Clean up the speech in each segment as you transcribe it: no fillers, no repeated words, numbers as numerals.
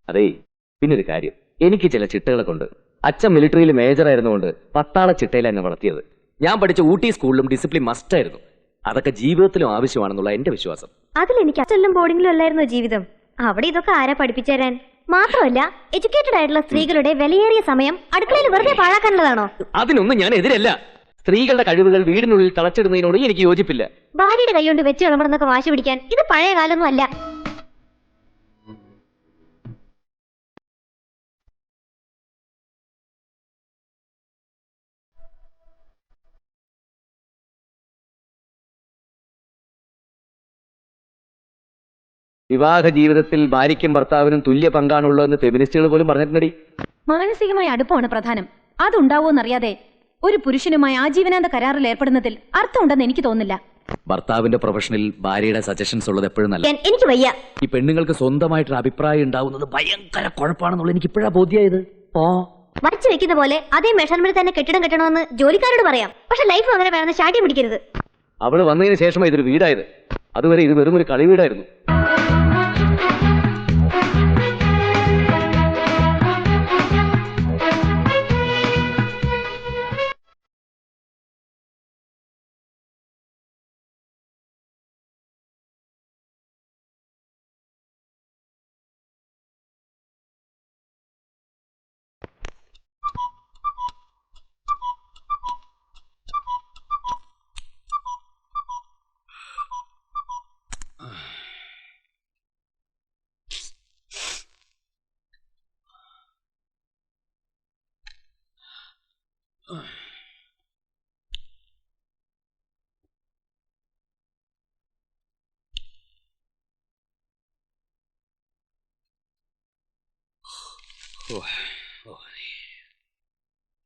അതേ, പിന്നൊരു കാര്യം, എനിക്ക് ചില ചിട്ടകളൊക്കെ ഉണ്ട്. അച്ഛൻ മിലിറ്ററിയിൽ മേജർ ആയിരുന്നുകൊണ്ട് പട്ടാള ചിട്ടയിൽ എന്നെ വളർത്തിയത്. ഞാൻ പഠിച്ച ഊട്ടി സ്കൂളിലും ഡിസിപ്ലിൻ മസ്റ്റ് ആയിരുന്നു. അതൊക്കെ ജീവിതത്തിലും ആവശ്യമാണെന്നുള്ള എന്റെ വിശ്വാസം. അതിലെനിക്ക് അച്ഛനും ബോർഡിംഗിലും അല്ലായിരുന്നു ജീവിതം. അവിടെ ഇതൊക്കെ ആരാ പഠിപ്പിച്ചു തരാൻ? മാത്രമല്ല, എഡ്യൂക്കേറ്റഡ് ആയിട്ടുള്ള സ്ത്രീകളുടെ വിലയേറിയ സമയം അടുക്കളയിൽ വെറുതെ പാഴാക്കാനുള്ളതാണോ? അതിനൊന്നും ഞാൻ എതിരല്ല. സ്ത്രീകളുടെ കഴിവുകൾ വീടിനുള്ളിൽ തളച്ചിടുന്നതിനോട് എനിക്ക് യോജിപ്പില്ല. ഭാര്യയുടെ കൈകൊണ്ട് വെച്ച് വിളമ്പണമെന്നൊക്കെ വാശി പിടിക്കാൻ ഇത് പഴയ കാലമൊന്നും അല്ല. വിവാഹ ജീവിതത്തിൽ ഭാര്യയ്ക്കും ഭർത്താവിനും തുല്യ പങ്കാണുള്ളതെന്ന് ഫെമിനിസ്റ്റുകൾ പോലും പറഞ്ഞിട്ടുണ്ടടി. മാനസികമായ അടുപ്പമാണ് പ്രധാനം. അതുണ്ടാവോന്നറിയാതെ ഒരു പുരുഷനുമായി ആജീവനാന്ത കരാറിൽ ഏർപ്പെടുന്നതിൽ അർത്ഥമുണ്ടെന്ന് എനിക്ക് തോന്നുന്നില്ല. ഭർത്താവിന്റെ പ്രൊഫഷനിൽ ഭാര്യയുടെ സജഷൻസ് ഉള്ളത് എപ്പോഴും നല്ല. എനിക്ക് വയ്യ. ഈ പെണ്ണുങ്ങൾക്ക് സ്വന്തമായിട്ടൊരു അഭിപ്രായം ഉണ്ടാവുന്നത് ഭയങ്കര കുഴപ്പമാണെന്നുള്ളത് എനിക്ക് ഇപ്പോഴാ ബോധ്യായത്. വരച്ചു വെക്കുന്ന പോലെ അതേ മെഷർമെന്റ് തന്നെ കെട്ടിടം കെട്ടണമെന്ന് ജോലിക്കാരോട് പറയാം. പക്ഷെ ലൈഫ് അങ്ങനെ വേണമെന്ന് ശാഠ്യം പിടിക്കരുത്. അവള് വന്നതിന് ശേഷമാണ് ഇതൊരു വീടായത്. അതുവരെ ഇത് വെറും ഒരു കളി വീടായിരുന്നു.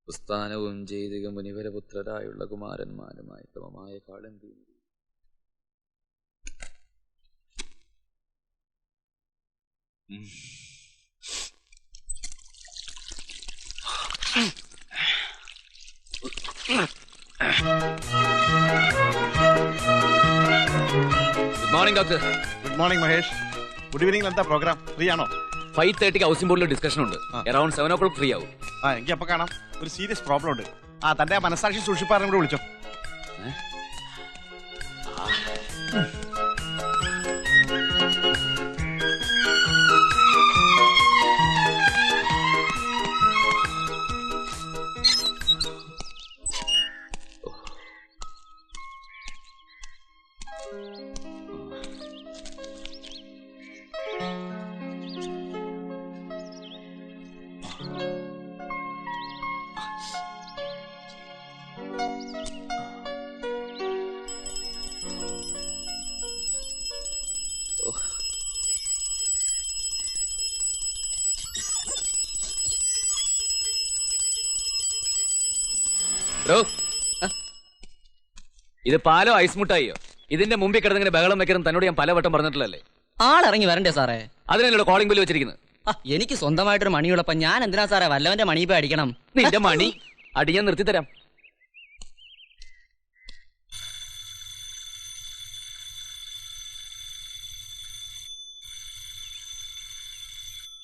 ഉസ്ഥാനവും ചെയ്തിക മുനിവരപുത്രരായുള്ള കുമാരന്മാരുമായി ക്രമമായ കാളന്തി good morning doctor. Good morning Mahesh. Good evening. എന്താ പ്രോഗ്രാം? ഫ്രീ ആണോ? 5:30 ഹൗസിംഗ് ബോർഡിൽ ഡിസ്കഷൻ ഉണ്ട്. അറൌണ്ട് 7 o'clock ഫ്രീ ആവും. എനിക്ക് അപ്പൊ കാണാം. ഒരു സീരിയസ് പ്രോബ്ലം ഉണ്ട്. തന്റെ മനസാക്ഷി സൂക്ഷിപ്പാറിനെ കൂടെ വിളിച്ചോ. ഇത് പാലോ ഐസ് മുട്ടായിയോ? ഇതിന്റെ മുമ്പിൽ കിടന്നിങ്ങനെ ബഹളം വെക്കണം തന്നോട് ഞാൻ പലവട്ടം പറഞ്ഞിട്ടില്ലല്ലേ? ആളിറങ്ങി വരണ്ടേ സാറേ? അതിനല്ലോ കോളിംഗ് ബെല്ല് വെച്ചിരിക്കുന്നത്. എനിക്ക് സ്വന്തമായിട്ടൊരു മണിയുള്ളപ്പോ ഞാൻ എന്തിനാ സാറേ വല്ലവന്റെ മണി പോയി അടിക്കണം? നിന്റെ മണി അടിയാൻ നിർത്തിത്തരാം.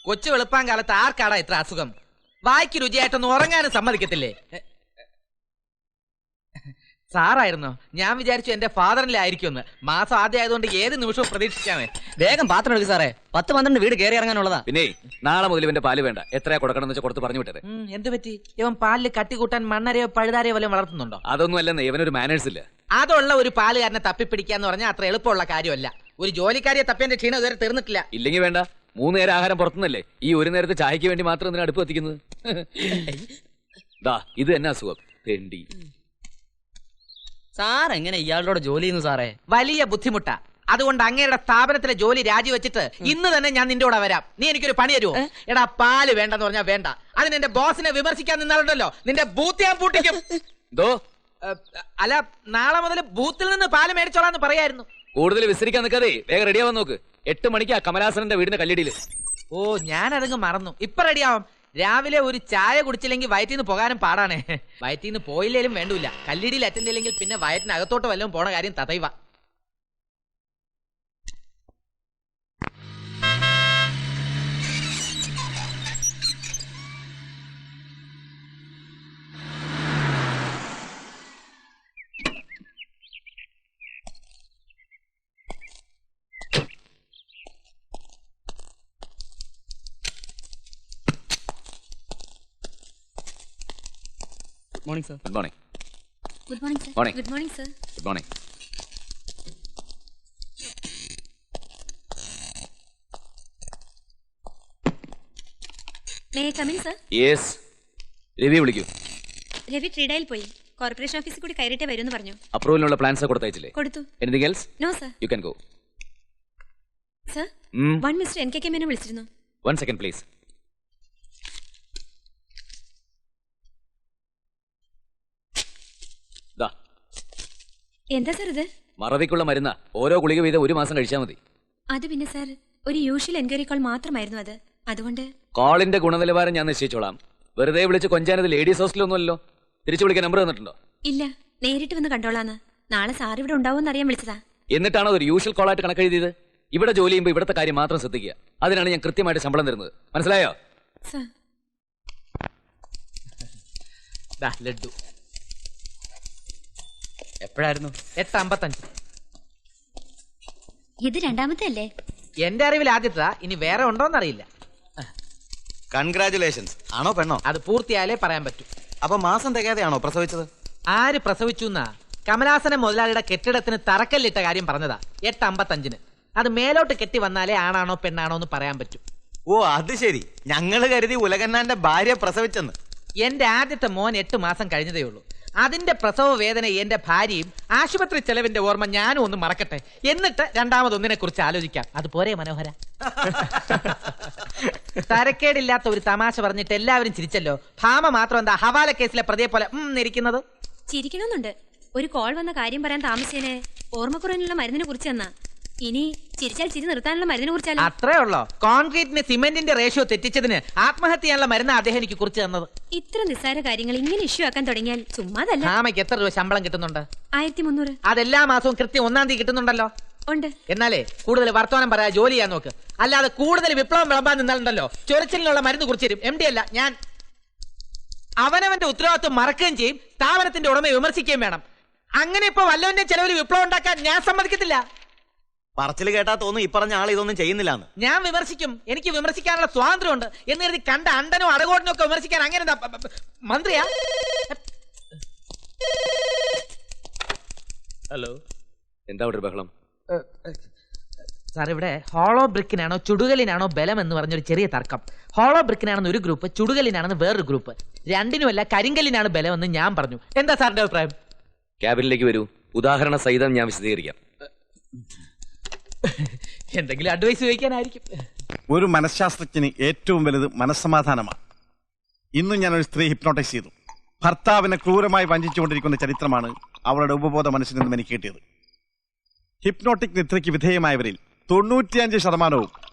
കൊച്ചു വെളുപ്പാൻ കാലത്ത് ആർക്കാടാ ഇത്ര അസുഖം? വായിക്ക് രുചിയായിട്ടൊന്നും ഉറങ്ങാനും സമ്മതിക്കത്തില്ലേ? സാറായിരുന്നോ? ഞാൻ വിചാരിച്ചു എന്റെ ഫാദറിലെ ആയിരിക്കുമെന്ന്. മാസം ആദ്യം ആയതുകൊണ്ട് ഏത് നിമിഷവും പ്രതീക്ഷിക്കാമേ. വേഗം പാത്രം എടുക്കും സാറേ. 10-12 വീട് കയറി ഇറങ്ങാനുള്ളതാ. പിന്നെ നാളെ മുതൽ ഇവന്റെ പാല് വേണ്ട. എത്രയാ കൊടുക്കണം എന്ന് വെച്ചാൽ കൊടുത്ത് പറഞ്ഞു വിട്ടത്. എന്ത് പറ്റി? ഇവൻ പാലിൽ കട്ടി കൂട്ടാൻ മണ്ണരയോ പഴുതാരയോ വല്ലതും വളർത്തുന്നുണ്ടോ? അതൊന്നും അല്ലെന്ന്. ഇവനൊരു മാനേഴ്സ് ഇല്ല. അതുള്ള ഒരു പാലുകാരനെ തപ്പിപ്പിടിക്കാന്ന് പറഞ്ഞാൽ അത്ര എളുപ്പമുള്ള കാര്യമല്ല. ഒരു ജോലിക്കാരിയെ തപ്പിന്റെ ക്ഷീണം ഇതുവരെ തീർന്നിട്ടില്ല. ഇല്ലെങ്കിൽ വേണ്ട. 3 നേരം ആഹാരം പുറത്തുനിന്നല്ലേ. ഈ ഒരു നേരത്തെ ചായക്ക് വേണ്ടി മാത്രം എന്തിനാ അടുപ്പ് എത്തിക്കുന്നത്? ഇത് തന്നെ അസുഖം. തെണ്ടി. സാർ എങ്ങനെ ഇയാളോട് ജോലി ചെയ്യുന്നു സാറേ? വലിയ ബുദ്ധിമുട്ടാ. അതുകൊണ്ട് അങ്ങയുടെ സ്ഥാപനത്തിലെ ജോലി രാജിവെച്ചിട്ട് ഇന്ന് തന്നെ ഞാൻ നിന്റെ കൂടെ വരാം. നീ എനിക്കൊരു പണി തരുമോ? എടാ, പാല് വേണ്ടെന്ന് പറഞ്ഞാൽ വേണ്ട. അതിന് എന്റെ ബോസിനെ വിമർശിക്കാൻ നിന്നാലുണ്ടല്ലോ നിന്റെ ബൂത്ത് ഞാൻ പൂട്ടിക്കും. അല്ല, നാളെ മുതൽ ബൂത്തിൽ നിന്ന് പാല് മേടിച്ചോളാന്ന് പറയായിരുന്നു. കൂടുതൽ വിസ്തരിക്കാൻ നിൽക്കാതെ വേഗം റെഡിയാവാൻ നോക്ക്. 8 മണിക്ക് കമലാസനന്റെ വീടിന്റെ കല്ലിടിയില്. ഓ, ഞാനതങ്ങ് മറന്നു. ഇപ്പൊ റെഡിയാവും. രാവിലെ ഒരു ചായ കുടിച്ചില്ലെങ്കിൽ വയറ്റിന്ന് പോകാനും പാടാണ്. വയറ്റിന്ന് പോയില്ലേലും വേണ്ടൂല. കല്ലിടിയിൽ അറ്റൻഡ് ചെയ്യില്ലെങ്കിൽ പിന്നെ വയറ്റിനകത്തോട്ട് വല്ലതും പോണ കാര്യം തതൈവ. Morning sir. Good morning. Good morning sir. Morning. Good morning sir. Good morning. May I come in sir? Yes. Ravi വിളിക്കൂ. രവി ട്രീഡയിൽ പോയി. കോർപ്പറേഷൻ ഓഫീസിൽ കൂടി കയറിയിട്ടേ വരുമെന്ന് പറഞ്ഞു. അപ്രൂവലിനുള്ള പ്ലാൻസ് കൊടുത്തയച്ചില്ലേ? കൊടുത്തു. Anything else? No sir. You can go. Sir, one mister NKK Menon വിളിച്ചിരുന്നു. 1 second പ്ലീസ്. ദാ എന്താ സർ ഇത്? മറവിക്കുള്ള മരുന്ന. ഓരോ ഗുളിക വീതം 1 മാസം കഴിച്ചാൽ മതി. അത് പിന്നെ സർ, ഒരു യൂഷ്വൽ എൻക്വയറി കോൾ മാത്രമായിരുന്നു അത്. അതുകൊണ്ട് കോളിന്റെ ഗുണനിലവാരം ഞാൻ നിശ്ചയിച്ചോളാം. വെറുതെ വിളിച്ച് കൊഞ്ചാനത് ലേഡീസ് ഹോസ്റ്റലൊന്നുമല്ലോ. തിരിച്ചു വിളിക്കാൻ നമ്പർ തന്നിട്ടുണ്ടോ? ഇല്ല, നേരിട്ട് വന്ന് കണ്ടോളാന്ന്. നാളെ സാർ ഇവിടെ ഉണ്ടാവുമെന്ന് അറിയാൻ വിളിച്ചതാ. എന്നിട്ടാണോ ഒരു യൂഷ്വൽ കോളായിട്ട് കണക്കെഴുതിയത്? ഇവിടെ ജോലി ചെയ്യുമ്പോൾ ഇവിടുത്തെ കാര്യം മാത്രം ശ്രദ്ധിക്കുക. അതിനാണ് ഞാൻ കൃത്യമായിട്ട് ശമ്പളം തരുന്നത്. മനസ്സിലായോ? സർ, ലഡ്ഡു എപ്പോഴായിരുന്നു? 8:55. ഇത് രണ്ടാമത്തെ അല്ലേ? എന്റെ അറിവിൽ ആദ്യത്തെ. ഇനി വേറെ ഉണ്ടോന്നറിയില്ല. കൺഗ്രാചുലേഷൻസ്. ആണോ പെണ്ണോ? അത് പൂർത്തിയായാലേ പറയാൻ പറ്റൂ. അപ്പൊ മാസം തികയാതെയാണോ പ്രസവിച്ചത്? ആര് പ്രസവിച്ചു എന്നാ? കമലാസന മുതലാളിയുടെ കെട്ടിടത്തിന് തറക്കല്ലിട്ട കാര്യം പറഞ്ഞതാ. 8:55. അത് മേലോട്ട് കെട്ടി വന്നാലേ ആണാണോ പെണ്ണാണോ എന്ന് പറയാൻ പറ്റും. ഓ അത് ശരി. ഞങ്ങള് കരുതി ഉലകന്നാന്റെ ഭാര്യ പ്രസവിച്ചെന്ന്. എന്റെ ആദ്യത്തെ മോൻ 8 മാസം കഴിഞ്ഞതേ ഉള്ളൂ. അതിന്റെ പ്രസവ വേദന എന്റെ ഭാര്യയും ആശുപത്രി ചെലവിന്റെ ഓർമ്മ ഞാനും ഒന്ന് മറക്കട്ടെ. എന്നിട്ട് രണ്ടാമതൊന്നിനെ കുറിച്ച് ആലോചിക്കാം. അതുപോലെ മനോഹര. തരക്കേടില്ലാത്ത ഒരു തമാശ പറഞ്ഞിട്ട് എല്ലാവരും ചിരിച്ചല്ലോ. ഭാമ മാത്രം എന്താ ഹവാല കേസിലെ പ്രതിയെ പോലെ ഇരിക്കുന്നത്? ചിരിക്കണമെന്നുണ്ട്. ഒരു കോൾ വന്ന കാര്യം പറയാൻ താമസിച്ചേനെ ഓർമ്മക്കുറവിനുള്ള മരുന്നിനെ കുറിച്ച് തന്നാ. ഇനി ചിരിച്ചാൽ ചിരി നിർത്താനുള്ള മരുന്നിനെ കുറിച്ചാലോ? അത്രേ ഉള്ളോ? കോൺക്രീറ്റിന് സിമെന്റിന്റെ റേഷ്യോ തെറ്റിച്ചതിന് ആത്മഹത്യ ചെയ്യാനുള്ള മരുന്ന് അദ്ദേഹം എനിക്ക് കുറിച്ച് തന്നത്. ഇത്ര നിസ്സാര കാര്യങ്ങൾ ഇങ്ങനെ ഇഷ്യൂ ആക്കാൻ തുടങ്ങിയാൽ ചുമ്മാതല്ല. ഭാമയ്ക്ക് എത്ര രൂപ ശമ്പളം കിട്ടുന്നുണ്ട്? 1300. അതെല്ലാ മാസവും കൃത്യം 1-ാം തീയതി കിട്ടുന്നുണ്ടല്ലോ. ഉണ്ട്. എന്നാലേ കൂടുതൽ വർത്തമാനം പറയാ, ജോലി ചെയ്യാൻ നോക്ക്. അല്ലാതെ കൂടുതൽ വിപ്ലവം വിളമ്പാൻ നിന്നാലുണ്ടല്ലോ ചോരച്ചിലിനുള്ള മരുന്ന് കുറിച്ച് തരും. MD അല്ല ഞാൻ. അവനവന്റെ ഉത്തരവാദിത്വം മറക്കുകയും ചെയ്യും, സ്ഥാപനത്തിന്റെ ഉടമയെ വിമർശിക്കുകയും വേണം. അങ്ങനെ ഇപ്പൊ വല്ലവന്റെ ചെലവിൽ വിപ്ലവം ഉണ്ടാക്കാൻ ഞാൻ സമ്മതിക്കത്തില്ല. പറച്ചില് കേട്ടാ തോന്നുന്നു ഈ പറഞ്ഞ ആൾ ഇതൊന്നും ചെയ്യുന്നില്ലാന്ന്. ഞാൻ വിമർശിക്കും. എനിക്ക് വിമർശിക്കാനുള്ള സ്വാതന്ത്ര്യമുണ്ട്. എന്ന് കരുതി കണ്ട അണ്ടനോ അടകോടനോ ഒക്കെ വിമർശിക്കാൻ അങ്ങനെ എന്താ മന്ത്രിയാ? ഹലോ, എന്താ അവിടെ ഒരു ബഹളം? സാർ, ഇവിടെ ഹോളോ ബ്രിക്കിനാണോ ചുടുകലിനാണോ ബലം എന്ന് പറഞ്ഞൊരു ചെറിയ തർക്കം. ഹോളോ ബ്രിക്കിനാണെന്ന് ഒരു ഗ്രൂപ്പ്, ചുടുകലിനാണെന്ന് വേറൊരു ഗ്രൂപ്പ്. രണ്ടിനുമല്ല കരിങ്കല്ലിനാണ് ബലം എന്ന് ഞാൻ പറഞ്ഞു. എന്താ സാറിന്റെ അഭിപ്രായം? ക്യാബിനിലേക്ക് വരൂ. ഉദാഹരണ സഹിതം ഞാൻ വിശദീകരിക്കാം. എന്തെങ്കിലും അഡ്വൈസ് ചോദിക്കാനായിരിക്കും. ഒരു മനഃശാസ്ത്രജ്ഞന് ഏറ്റവും വലുത് മനസ്സമാധാനമാണ്. ഇന്നും ഞാനൊരു സ്ത്രീ ഹിപ്നോട്ടൈസ് ചെയ്തു. ഭർത്താവിനെ ക്രൂരമായി വഞ്ചിച്ചുകൊണ്ടിരിക്കുന്ന ചരിത്രമാണ് അവളുടെ ഉപബോധ മനസ്സിൽ നിന്നും എനിക്ക് കിട്ടിയത്. ഹിപ്നോട്ടിക് നിദ്രയ്ക്ക് വിധേയമായവരിൽ 95%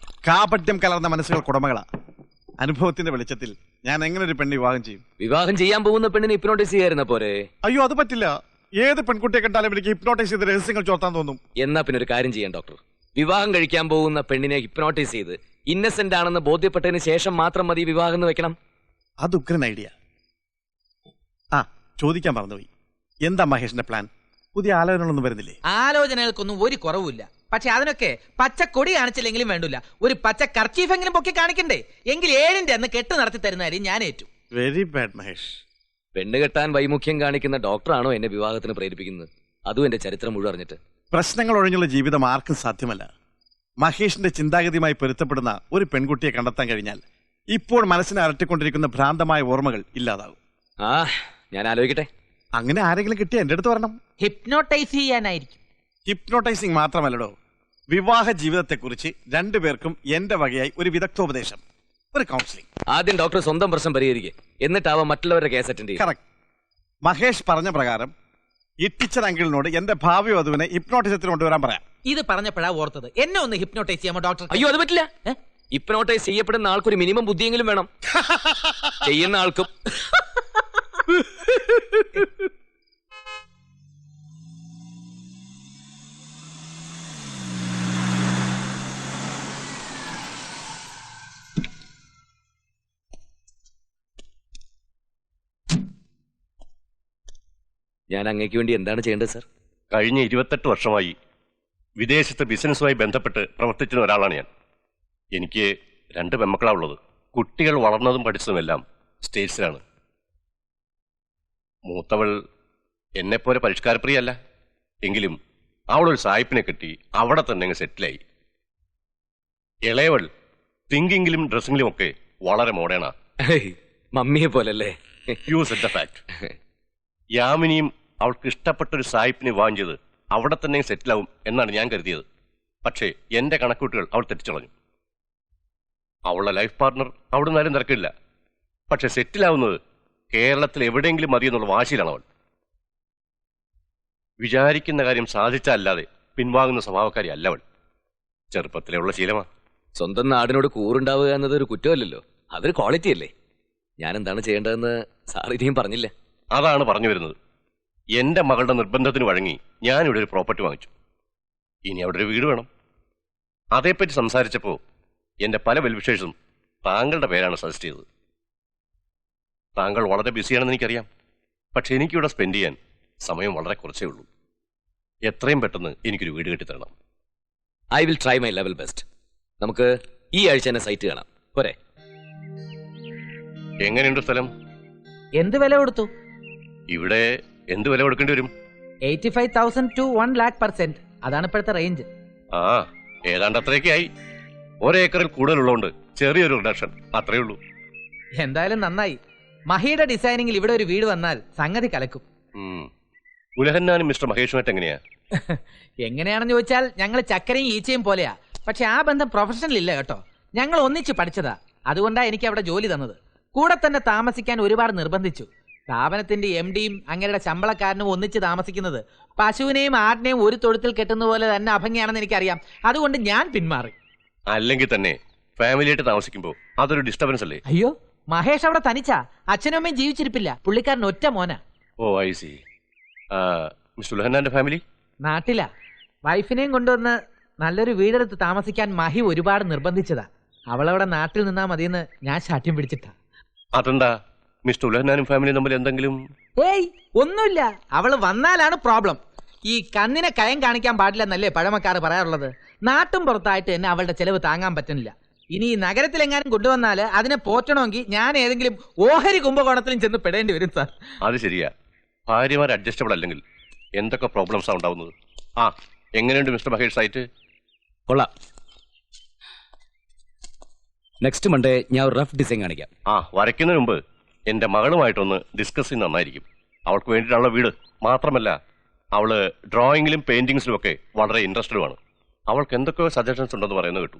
കാപട്യം കലർന്ന മനസ്സുകൾക്കുടമകളാ. അനുഭവത്തിന്റെ വെളിച്ചത്തിൽ ഞാൻ എങ്ങനെ ഒരു പെണ്ണ് വിവാഹം ചെയ്യും? വിവാഹം ചെയ്യാൻ പോകുന്ന പെണ്ണിനെ ഹിപ്നോട്ടൈസ് ചെയ്യായിരുന്ന പോരെ? അയ്യോ, അത് പറ്റില്ല. ഏത് പെൺകുട്ടിയെ കണ്ടാലും എനിക്ക് ഹിപ്നോട്ടൈസ് ചെയ്ത് രഹസ്യങ്ങൾ ചോർത്താൻ തോന്നും. എന്നാ പിന്നെ ഒരു കാര്യം ചെയ്യാം ഡോക്ടർ. വിവാഹം കഴിക്കാൻ പോകുന്ന പെണ്ണിനെ ഹിപ്നോട്ടൈസ് ചെയ്ത് ഇന്നസെന്റ് ആണെന്ന് ബോധ്യപ്പെട്ടതിന് ശേഷം മാത്രം മതി വിവാഹം എന്ന് വെക്കണം. അത് ഉഗ്രൻ ഐഡിയ. ആ, ചോദിക്കാൻ മറന്നുപോയി. എന്താ മഹേഷിന്റെ പ്ലാൻ? പുതിയ ആലോചനകളൊന്നും വരുന്നില്ലേ? ആലോചനകൾക്കൊന്നും ഒരു കുറവുമില്ല. പക്ഷെ അതിനൊക്കെ പച്ചക്കൊടി കാണിച്ചില്ലെങ്കിലും വേണ്ടില്ല, ഒരു പച്ച കർച്ചീഫെങ്കിലും പൊക്കി കാണിക്കണ്ടേ? എങ്കിൽ 7-ന്റെ അന്ന് കെട്ട് നടത്തി തരുന്ന കാര്യം ഞാൻ ഏറ്റു. Very bad Mahesh. പെണ്ണ് കെട്ടാൻ വൈമുഖ്യം കാണിക്കുന്ന ഡോക്ടറാണോ എന്നെ വിവാഹത്തിന് പ്രേരിപ്പിക്കുന്നത്? അതും എന്റെ ചരിത്രം മുഴുവൻ അറിഞ്ഞിട്ട്. പ്രശ്നങ്ങൾ ഒഴിഞ്ഞുള്ള ജീവിതം ആർക്കും സാധ്യമല്ല. മഹേഷിന്റെ ചിന്താഗതിയുമായി പൊരുത്തപ്പെടുന്ന ഒരു പെൺകുട്ടിയെ കണ്ടെത്താൻ കഴിഞ്ഞാൽ ഇപ്പോൾ മനസ്സിനെ അലട്ടിക്കൊണ്ടിരിക്കുന്ന ഭ്രാന്തമായ ഓർമ്മകൾ ഇല്ലാതാകും. ആ, ഞാൻ ആലോചിക്കട്ടെ. അങ്ങനെ ആരെങ്കിലും കിട്ടിയ എന്റെ അടുത്ത് വരണം. ഹിപ്നോട്ടൈസ് ചെയ്യാനായിരിക്കും. ഹിപ്നോട്ടൈസിംഗ് മാത്രമല്ലടോ, വിവാഹ ജീവിതത്തെക്കുറിച്ച് രണ്ടുപേർക്കും എന്റെ വകയായി ഒരു വിദഗ്ധോപദേശം, ഒരു കൗൺസിലിംഗ്. ആദ്യം ഡോക്ടർ സ്വന്തം പ്രശ്നം പരിഹരിക്കുക, എന്നിട്ടാവാം മറ്റുള്ളവരുടെ കേസ് അറ്റൻഡ് ചെയ്യും. കറക്റ്റ്. മഹേഷ് പറഞ്ഞ പ്രകാരം ഈ ടീച്ചർ അങ്കിളിനോട് എന്റെ ഭാവി വധുവിനെ ഹിപ്നോട്ടിസത്തിന് കൊണ്ടുവരാൻ പറയാം. ഇത് പറഞ്ഞപ്പോഴാ ഓർത്തത്, എന്നെ ഒന്ന് ഹിപ്നോട്ടൈസ് ചെയ്യാമോ ഡോക്ടർ? അയ്യോ, അത് പറ്റില്ല. ഹിപ്നോട്ടൈസ് ചെയ്യപ്പെടുന്ന ആൾക്കൊരു മിനിമം ബുദ്ധിയെങ്കിലും വേണം. ചെയ്യുന്ന ആൾക്കും. ഞാൻ അങ്ങേക്ക് വേണ്ടി എന്താണ് ചെയ്യേണ്ടത് സർ? കഴിഞ്ഞ 28 വർഷമായി വിദേശത്ത് ബിസിനസ്സുമായി ബന്ധപ്പെട്ട് പ്രവർത്തിച്ചിരുന്ന ഒരാളാണ് ഞാൻ. എനിക്ക് 2 പെൺമക്കളാണ് ഉള്ളത്. കുട്ടികൾ വളർന്നതും പഠിച്ചതുമെല്ലാം സ്റ്റേറ്റ്സിലാണ്. മൂത്തവൾ എന്നെപ്പോലെ പരിഷ്കാരപ്രിയല്ല. എങ്കിലും അവളൊരു സായിപ്പിനെ കിട്ടി അവിടെ തന്നെ അങ്ങ് സെറ്റിലായി. ഇളയവൾ തിങ്കിങ്ങിലും ഡ്രസ്സിങ്ങിലും ഒക്കെ വളരെ മോഡേണാ. മമ്മിയെ പോലല്ലേ? You said the fact. യാമിനിയും അവൾക്ക് ഇഷ്ടപ്പെട്ട ഒരു സായിപ്പിനെ വിവാഹം ചെയ്ത് അവിടെ തന്നെ സെറ്റിലാവും എന്നാണ് ഞാൻ കരുതിയത്. പക്ഷേ എന്റെ കണക്കൂട്ടുകൾ അവൾ തെറ്റിച്ചളഞ്ഞു. അവളുടെ ലൈഫ് പാർട്ണർ അവിടെ നിന്നാലും തിരക്കില്ല. പക്ഷെ സെറ്റിലാവുന്നത് കേരളത്തിൽ എവിടെയെങ്കിലും മതിയെന്നുള്ള വാശിയിലാണ് അവൾ. വിചാരിക്കുന്ന കാര്യം സാധിച്ചല്ലാതെ പിൻവാങ്ങുന്ന സ്വഭാവക്കാരി അല്ല അവൾ. ചെറുപ്പത്തിലെ ഉള്ള ശീലമാ. സ്വന്തം നാടിനോട് കൂറുണ്ടാവുക എന്നത് ഒരു കുറ്റമല്ലല്ലോ, അതൊരു ക്വാളിറ്റി അല്ലേ? ഞാൻ എന്താണ് ചെയ്യേണ്ടതെന്ന് സാർ ഇനിയും പറഞ്ഞില്ല. അതാണ് പറഞ്ഞു വരുന്നത്. എന്റെ മകളുടെ നിർബന്ധത്തിന് വഴങ്ങി ഞാനിവിടെ ഒരു പ്രോപ്പർട്ടി വാങ്ങിച്ചു. ഇനി അവിടെ ഒരു വീട് വേണം. അതേപ്പറ്റി സംസാരിച്ചപ്പോൾ എന്റെ പല വെൽവിഷേഴ്സും താങ്കളുടെ പേരാണ് സജസ്റ്റ് ചെയ്തത്. താങ്കൾ വളരെ ബിസിയാണെന്ന് എനിക്കറിയാം. പക്ഷെ എനിക്കിവിടെ സ്പെൻഡ് ചെയ്യാൻ സമയം വളരെ കുറച്ചേ ഉള്ളൂ. എത്രയും പെട്ടെന്ന് എനിക്കൊരു വീട് കെട്ടിത്തരണം. I will try my level best. നമുക്ക് ഈ ആഴ്ച തന്നെ സൈറ്റ് കാണാം, പോരെ? എങ്ങനെയുണ്ട് സ്ഥലം? എന്ത് വില കൊടുത്തു? ഇവിടെ എന്ത് വില കൊടുക്കേണ്ടി വരും? 85,000 to 1,00,000%. അതാണ് ഇപ്പോഴത്തെ റേഞ്ച്. ആ, ഏതാണ്ട് അത്രയൊക്കെ ആയി. ഒരേക്കറിൽ കൂടുതലുള്ളതുകൊണ്ട് ചെറിയൊരു റിഡക്ഷൻ, അത്രേ ഉള്ളൂ. എന്തായാലും നന്നായി. മഹിയുടെ ഡിസൈനിങ്ങിൽ ഇവിടെ ഒരു വീട് വന്നാൽ സംഗതി കലക്കും. ഉലഹന്നാനും മിസ്റ്റർ മഹേഷുമായിട്ട് എങ്ങനെയാ? എങ്ങനെയാണെന്ന് ചോദിച്ചാൽ ഞങ്ങൾ ചക്കരയും ഈച്ചയും പോലെയാ. പക്ഷെ ആ ബന്ധം പ്രൊഫഷണൽ ഇല്ല കേട്ടോ. ഞങ്ങൾ ഒന്നിച്ച് പഠിച്ചതാ. അതുകൊണ്ടാ എനിക്ക് അവിടെ ജോലി തന്നത്. കൂടെ തന്നെ താമസിക്കാൻ ഒരുപാട് നിർബന്ധിച്ചു. സ്ഥാപനത്തിന്റെ MDയും അങ്ങയുടെ ശമ്പളക്കാരനും ഒന്നിച്ച് താമസിക്കുന്നത് പശുവിനെയും ആടിനെയും ഒരു തൊഴുത്തിൽ കെട്ടുന്ന പോലെ തന്നെ അഭംഗിയാണെന്ന് എനിക്കറിയാം. അതുകൊണ്ട് ഞാൻ പിന്മാറി. അല്ലെങ്കിൽ തന്നെ ഫാമിലിയായിട്ട് താമസിക്കുമ്പോൾ അതൊരു ഡിസ്റ്റർബൻസ് അല്ലേ? അയ്യോ, മഹേഷ് അവിടെ തനിച്ചാ. അച്ഛനും അമ്മയും ജീവിച്ചിരിപ്പില്ല. പുള്ളിക്കാരൻ ഒറ്റ മോനാ. ഓ, ഐ സി. മിസ്റ്റർ ഉലഹന്നാന്റെ ഫാമിലി നാട്ടിലാ. വൈഫിനെയും കൊണ്ടുവന്ന് നല്ലൊരു വീടെടുത്ത് താമസിക്കാൻ മഹി ഒരുപാട് നിർബന്ധിച്ചതാ. അവളവിടെ നാട്ടിൽ നിന്നാ മതിയെന്ന് ഞാൻ ശാഠ്യം പിടിച്ചിട്ടാ. അതെന്താ മിസ്റ്റർ ഉലഹന്നാനും ഫാമിലിയും തമ്മിൽ എന്തെങ്കിലും? ഏയ്, ഒന്നുമില്ല. അവള് വന്നാലാണ് പ്രോബ്ലം. ഈ കണ്ണിനെ കയം കാണിക്കാൻ പാടില്ലെന്നല്ലേ പഴമക്കാർ പറയാറുള്ളത്. നാട്ടും പുറത്തായിട്ട് എന്നെ അവളുടെ ചെലവ് താങ്ങാൻ പറ്റുന്നില്ല. ഇനി ഈ നഗരത്തിലെങ്ങാനും കൊണ്ടുവന്നാല് അതിനെ പോറ്റണമെങ്കിൽ ഞാൻ ഏതെങ്കിലും ഓഹരി കുംഭകോണത്തിലും ചെന്ന് പെടേണ്ടി വരും സാർ. അത് ശരിയാ. ഭാര്യമാർ അഡ്ജസ്റ്റബിൾ അല്ലെങ്കിൽ എന്തൊക്കെ പ്രോബ്ലംസാണ് ഉണ്ടാവുന്നത്. ആ, എങ്ങനെയുണ്ട് മിസ്റ്റർ മഹേഷ് സൈറ്റ്? കൊള്ളാം. നെക്സ്റ്റ് മൺഡേ ഞാൻ ഒരു റഫ് ഡിസൈൻ കാണിക്കാം. ആ, വരയ്ക്കുന്നതിന് മുമ്പ് എന്റെ മകളുമായിട്ടൊന്ന് ഡിസ്കസ് ചെയ്യുന്ന നന്നായിരിക്കും. അവൾക്ക് വേണ്ടിയിട്ടുള്ള വീട് മാത്രമല്ല, അവള് ഡ്രോയിങ്ങിലും പെയിന്റിങ്സിലും ഒക്കെ വളരെ ഇൻട്രസ്റ്റഡുമാണ്. അവൾക്ക് എന്തൊക്കെയോ സജഷൻസ് ഉണ്ടെന്ന് പറയുന്നത് കേട്ടു.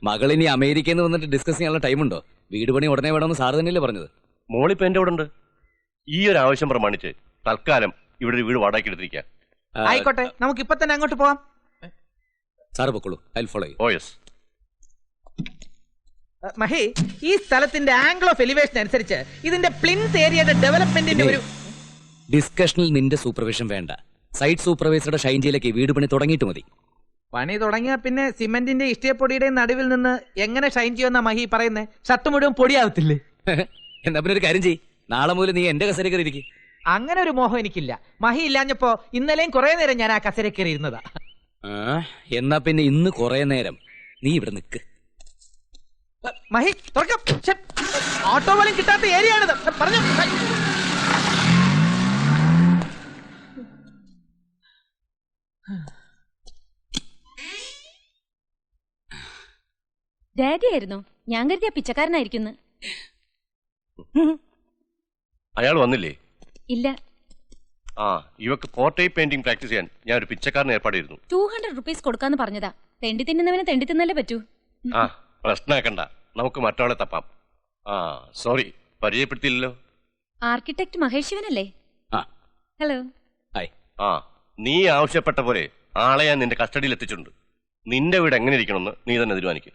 മകളിനി അമേരിക്കയിൽ നിന്ന് വന്നിട്ട് ഡിസ്കസ് ചെയ്യാനുള്ള ടൈമുണ്ടോ? വീട് പണി ഉടനെ വേണമെന്ന് സാറ് തന്നെയല്ലേ പറഞ്ഞത്? മോളിപ്പോ എന്റെ അവിടെ ഉണ്ട്. ഈ ഒരു ആവശ്യം പ്രമാണിച്ച് തൽക്കാലം ഇവിടെ ഒരു വീട് വാടകയ്ക്ക് എടുത്തിരിക്കാം. ആയിക്കോട്ടെ, നമുക്ക് ഇപ്പൊ തന്നെ അങ്ങോട്ട് പോവാം. സാറ് പൊക്കോളൂ, I will follow you. Oh yes. Mahi, ഈ സ്ഥലത്തിന്റെ ആംഗിൾ ഓഫ് എലിവേഷൻ അനുസരിച്ച് ഇതിന്റെ പ്ലിൻത്ത് ഏരിയയുടെ ഡെവലപ്മെന്റിന്റെ ഒരു ഡിസ്കഷനിൽ നിന്റെ സൂപ്പർവിഷൻ വേണ്ട. സൈറ്റ് സൂപ്പർവൈസറുടെ ഷൈൻ ചെയ്യിലേക്ക് വീട് പണി തുടങ്ങിയിട്ട് മതി. പണി തുടങ്ങിയ പിന്നെ സിമെന്റിന്റെ ഇഷ്ടിയപ്പൊടിയുടെയും നടുവിൽ നിന്ന് എങ്ങനെ ഷൈൻ ചെയ്യുമെന്ന മഹി പറയുന്നേ? ഷർട്ട് മുഴുവൻ പൊടിയാവത്തില്ലേ? എന്നാ പിന്നെ ഒരു കാര്യം ചെയ്യ്, നാളെ മുതൽ നീ എന്റെ കസേര കയറി ഇരിക്കും. അങ്ങനെ ഒരു മോഹം എനിക്കില്ല. മഹി ഇല്ലാഞ്ഞപ്പോ ഇന്നലെയും കുറെ നേരം ഞാൻ ആ കസേര കയറി ഇരുന്നതാ. എന്നാ പിന്നെ ഇന്ന് കുറെ നേരം നീ ഇവിടെ നിൽക്ക്. മഹി, തുറക്കാം. ഓട്ടോ പോലും കിട്ടാത്ത ഏരിയ ആണിത്. പറഞ്ഞു. ഡാഡി ആയിരുന്നോ? ഞാൻ കരുതിയ പിച്ചക്കാരനായിരിക്കുന്നു. അയാൾ വന്നില്ലേ? ഇല്ല. ആ, ഇവക്ക് പോർട്രേറ്റ് പെയിന്റിംഗ് പ്രാക്ടീസ് ചെയ്യാൻ ഞാൻ ഒരു പിച്ചക്കാരനെ ഏർപ്പാട് ചെയ്തിരുന്നു. 200 rupees കൊടുക്കാന്ന് പറഞ്ഞതാ. തെണ്ടി തിന്നുന്നവന് തെണ്ടി തിന്നല്ലേ പറ്റൂ. ആ, പ്രശ്നമാക്കണ്ട, നമുക്ക് മറ്റവളെ തപ്പാം. ആ, സോറി, പരിചയപ്പെടുത്തിയില്ലല്ലോ. ആർക്കിടെക്ട് മഹേഷ് ശിവനല്ലേ? ആ, ഹലോ. ഹായ്. ആ, നീ ആവശ്യപ്പെട്ട പോലെ ആളെ ഞാൻ നിന്റെ കസ്റ്റഡിയിൽ എത്തിച്ചിട്ടുണ്ട്. നിന്റെ വീട് എങ്ങനെ ഇരിക്കണമെന്ന് നീ തന്നെ തീരുമാനിക്കും.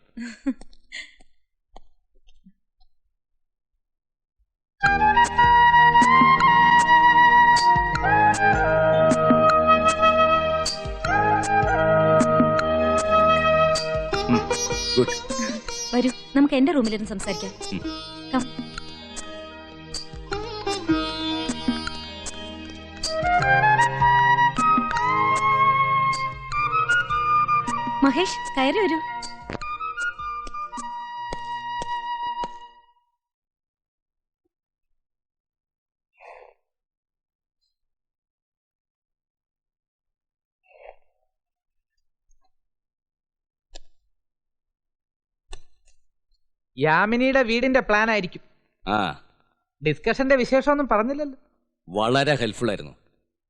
ഗുഡ്. വരൂ, നമുക്ക് എന്റെ റൂമിലിരുന്ന് സംസാരിക്കാം. കം. മഹേഷ്, കയറി വരൂ. യാമിനിയുടെ വീടിന്റെ പ്ലാൻ ആയിരിക്കും. ആ ഡിസ്കഷന്റെ വിശേഷമൊന്നും പറഞ്ഞില്ലല്ലോ. വളരെ ഹെൽപ്ഫുൾ ആയിരുന്നു.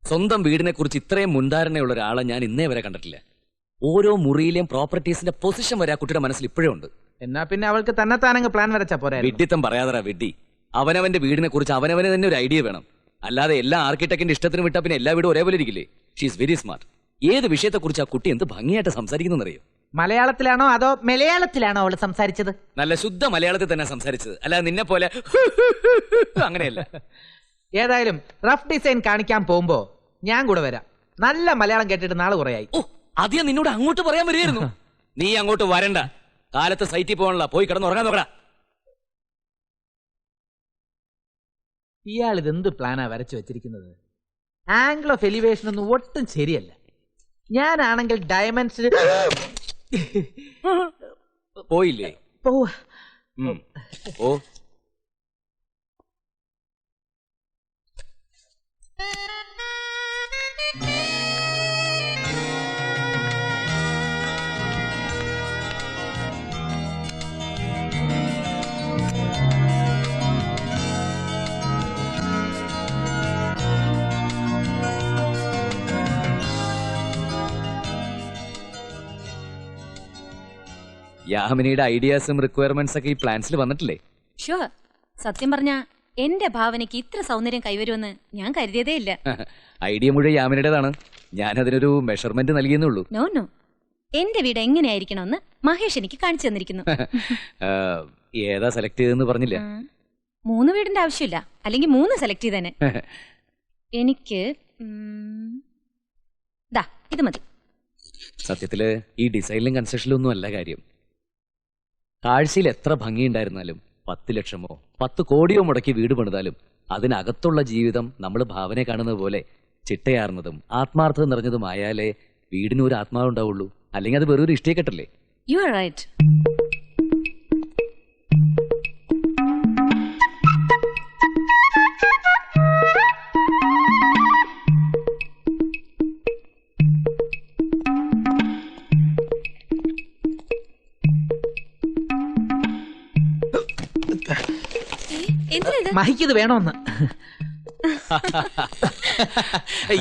സ്വന്തം വീടിനെ കുറിച്ച് ഇത്രയും മുൻധാരണയുള്ള ഒരാളെ ഞാൻ ഇന്നേ വരെ കണ്ടിട്ടില്ല. ഓരോ മുറിയിലെയും പ്രോപ്പർട്ടീസിന്റെ പൊസിഷൻ വരെ ആ കുട്ടിയുടെ മനസ്സിൽ ഇപ്പോഴും ഉണ്ട്. എന്നാ പിന്നെ അവൾക്ക് തന്നെത്താനങ്ങ് പ്ലാൻ വരച്ചാ പോരാ. വിഡ്ഢിത്തം പറയാതറാ വിഡ്ഢി. അവനവന്റെ വീടിനെ കുറിച്ച് അവനവന് തന്നെ ഒരു ഐഡിയ വേണം. അല്ലാതെ എല്ലാ ആർക്കിടെക്ടിന്റെ ഇഷ്ടത്തിന് വിട്ടാ പിന്നെ എല്ലാ വീടും ഒരേപോലെ ഇരിക്കില്ലേ? She's very smart. ഏത് വിഷയത്തെക്കുറിച്ച് ആ കുട്ടി എന്ത് ഭംഗിയായിട്ട് സംസാരിക്കുന്നറിയോ? മലയാളത്തിലാണോ അതോ മലയാളത്തിലാണോ അവള് സംസാരിച്ചത്? നല്ല ശുദ്ധ മലയാളത്തിൽ തന്നെ സംസാരിച്ചത്, അല്ലാതെ നിന്നെ പോലെ അങ്ങനെയല്ല. ഏതായാലും റഫ് ഡിസൈൻ കാണിക്കാൻ പോകുമ്പോ ഞാൻ കൂടെ വരാം. നല്ല മലയാളം കേട്ടിട്ട് നാളെ കുറയായി. ഓ അധികം നിന്നോട് അങ്ങോട്ട് പറയാൻ വരികയായിരുന്നു. നീ അങ്ങോട്ട് വരണ്ട. കാലത്ത് സൈറ്റിൽ പോകാനുള്ള, പോയി കിടന്ന് ഉറങ്ങാൻ നോക്കടാ. ഇയാൾ ഇതെന്ത് പ്ലാനാ വരച്ചു വെച്ചിരിക്കുന്നത്? ആംഗിൾ ഓഫ് എലിവേഷൻ ഒന്നും ഒട്ടും ശരിയല്ല. ഞാനാണെങ്കിൽ ഡയമെൻഷൻ പോയില്ലേ? പോവാ. ഓ യാമിനിയുടെ ഐഡിയാസും റിക്വയർമെന്റ്സ് ഒക്കെ ഈ പ്ലാൻസിൽ വന്നിട്ടില്ലേ? ഷുവർ. സത്യം പറഞ്ഞ എന്റെ ഭാവനയ്ക്ക് ഇത്ര സൗന്ദര്യം കൈവരുമെന്ന് ഞാൻ കരുതിയതേ ഇല്ല. ഐഡിയ മുഴുവൻ യാമിനിയുടേതാണ്. ഞാനതിനൊരു മെഷർമെന്റ് നൽകിയെന്നുള്ളൂ. നോ നോ, എന്റെ വീട് എങ്ങനെയായിരിക്കണമെന്ന് മഹേഷ് എനിക്ക് കാണിച്ചു തന്നിരിക്കുന്നു. ഏതാ സെലക്ട് ചെയ്തെന്ന് പറഞ്ഞില്ല. 3 വീടിന്റെ ആവശ്യമില്ല, അല്ലെങ്കിൽ 3 സെലക്ട് ചെയ്തേനെ. എനിക്ക് ദാ ഇത് മതി. സത്യത്തില് ഈ ഡിസൈനിലും കൺസ്ട്രക്ഷനിലും ഒന്നും അല്ല കാര്യം. കാഴ്ചയിൽ എത്ര ഭംഗിയുണ്ടായിരുന്നാലും 10 ലക്ഷമോ 10 കോടിയോ മുടക്കി വീട് പണിതാലും അതിനകത്തുള്ള ജീവിതം നമ്മൾ ഭാവനയെ കാണുന്നത് പോലെ ചിട്ടയാർന്നതും ആത്മാർത്ഥത നിറഞ്ഞതുമായാലേ വീടിന് ഒരു ആത്മാവ് ഉണ്ടാവുള്ളൂ. അല്ലെങ്കിൽ അത് വെറൊരു ഇഷ്ടികെട്ടല്ലേ? You are right. മഹിക്കത് വേണോന്ന്.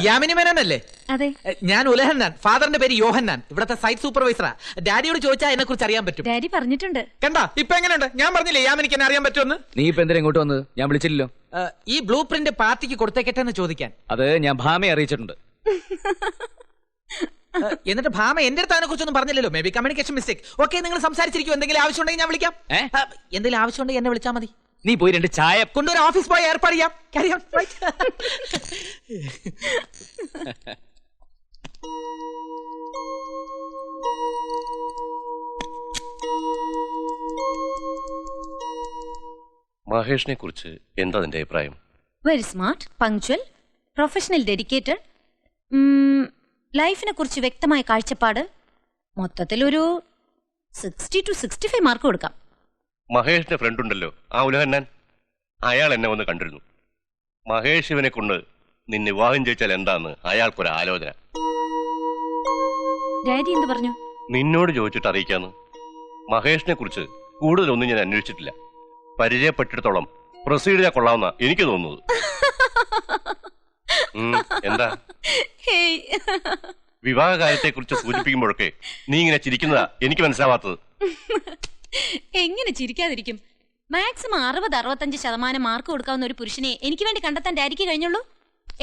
യാമിനി മേനോനല്ലേ? അതെ. ഞാൻ ഉലഹന്നാൻ. ഫാദറിന്റെ പേര് യോഹന്നാൻ. ഇവിടത്തെ സൈറ്റ് സൂപ്പർവൈസറാ. ഡാഡിയോട് ചോദിച്ചാൽ എന്നെ കുറിച്ച് അറിയാൻ പറ്റും. ഡാഡി പറഞ്ഞിട്ടുണ്ട്. കണ്ടാ ഇപ്പൊ എങ്ങനെയുണ്ട്? ഞാൻ പറഞ്ഞില്ലേ യാമിനിക്ക് എന്നെ അറിയാൻ പറ്റുമെന്ന്. നീ ഇപ്പൊ എന്തിനാ ഇങ്ങോട്ട് വന്നത്? ഞാൻ വിളിച്ചില്ലല്ലോ. ഈ ബ്ലൂ പ്രിന്റ് പാർട്ടിക്ക് കൊടുത്തേക്കട്ടെ എന്ന് ചോദിക്കാൻ. അത് ഞാൻ ഭാമയെ അറിയിച്ചിട്ടുണ്ട്. എന്നിട്ട് ഭാമ എന്റെ അടുത്ത് അതിനെ കുറിച്ചൊന്നും പറഞ്ഞില്ലല്ലോ. May be communication mistake. Okay, നിങ്ങൾ സംസാരിച്ചിരിക്കും. എന്തെങ്കിലും ആവശ്യം ഉണ്ടെങ്കിൽ ഞാൻ വിളിക്കാം. എന്തെങ്കിലും ആവശ്യം ഉണ്ടെങ്കിൽ എന്നെ വിളിച്ചാൽ മതി. നീ പോയി 2 ചായ കൊണ്ടൊരു ഓഫീസ് ബോയ് ഏർപ്പാട് ചെയ്യാം. Carry on, right? മഹേഷിനെ കുറിച്ച് എന്താ നിന്റെ അഭിപ്രായം? Very smart, punctual, professional, dedicated, ലൈഫിനെ കുറിച്ച് വ്യക്തമായ കാഴ്ചപ്പാട്. മൊത്തത്തിൽ ഒരു 60 to 65 മാർക്ക് കൊടുക്കാം. മഹേഷിന്റെ ഫ്രണ്ട് ഉണ്ടല്ലോ, ആ ഉലഹന്നാൻ, അയാൾ എന്നെ വന്ന് കണ്ടിരുന്നു. മഹേഷ് ഇവനെ കൊണ്ട് നിന്നെ വിവാഹം ചെയ്യിച്ചാൽ എന്താന്ന് അയാൾക്കൊരു ആലോചന. ഡാഡി എന്ത് പറഞ്ഞു? നിന്നോട് ചോദിച്ചിട്ട് അറിയിക്കാന്ന്. മഹേഷിനെ കുറിച്ച് കൂടുതലൊന്നും ഞാൻ അന്വേഷിച്ചിട്ടില്ല. പരിചയപ്പെട്ടിടത്തോളം പ്രൊസീഡ് ചെയ്യാൻ കൊള്ളാവുന്ന എനിക്ക് തോന്നുന്നത്. എന്താ വിവാഹ കാര്യത്തെ കുറിച്ച് സൂചിപ്പിക്കുമ്പോഴൊക്കെ നീ ഇങ്ങനെ ചിരിക്കുന്നതാ എനിക്ക് മനസ്സിലാവാത്തത്. എങ്ങനെ ചിരിക്കാതിരിക്കും? മാക്സിമം 60-65% മാർക്ക് കൊടുക്കാവുന്ന ഒരു പുരുഷനെ എനിക്ക് വേണ്ടി കണ്ടെത്താൻ ഡാഡിക്ക് കഴിഞ്ഞുള്ളൂ.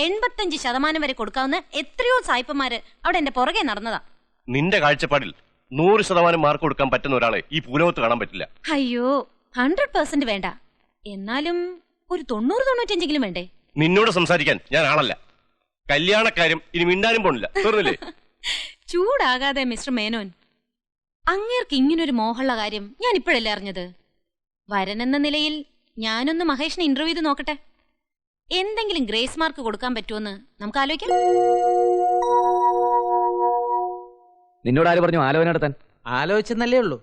85% വരെ കൊടുക്കാവുന്ന എത്രയോ സായിപ്പന്മാര് അവിടെ എന്റെ പുറകെ നടന്നതാ. നിന്റെ കാഴ്ചപ്പാടിൽ 100% മാർക്ക് കൊടുക്കാൻ പറ്റുന്ന ഒരാളെ ഈ ഭൂലോകത്ത് കാണാൻ പറ്റില്ല. അയ്യോ, 100% വേണ്ട, എന്നാലും ഒരു 90-95 വേണ്ടേ? നിന്നോട് സംസാരിക്കാൻ ഞാൻ ആളല്ല. കല്യാണക്കാര്യം ഇനി മിണ്ടാനും പോണില്ല. തീർന്നില്ലേ? ചൂടാകാതെ മിസ്റ്റർ മേനോൻ. അങ്ങേർക്ക് ഇങ്ങനൊരു മോഹമുള്ള കാര്യം ഞാൻ ഇപ്പോഴല്ലേ അറിഞ്ഞത്. വരനെന്ന നിലയിൽ ഞാനൊന്ന് മഹേഷിനെ ഇന്റർവ്യൂ ചെയ്ത് നോക്കട്ടെ. എന്തെങ്കിലും ഗ്രേസ് മാർക്ക് കൊടുക്കാൻ പറ്റുമെന്ന് നമുക്ക് ആലോചിക്കാം. നിന്നോട് ആര് പറഞ്ഞു ആലോചന നടത്താൻ? ആലോചിച്ചെന്നല്ലേ ഉള്ളൂ.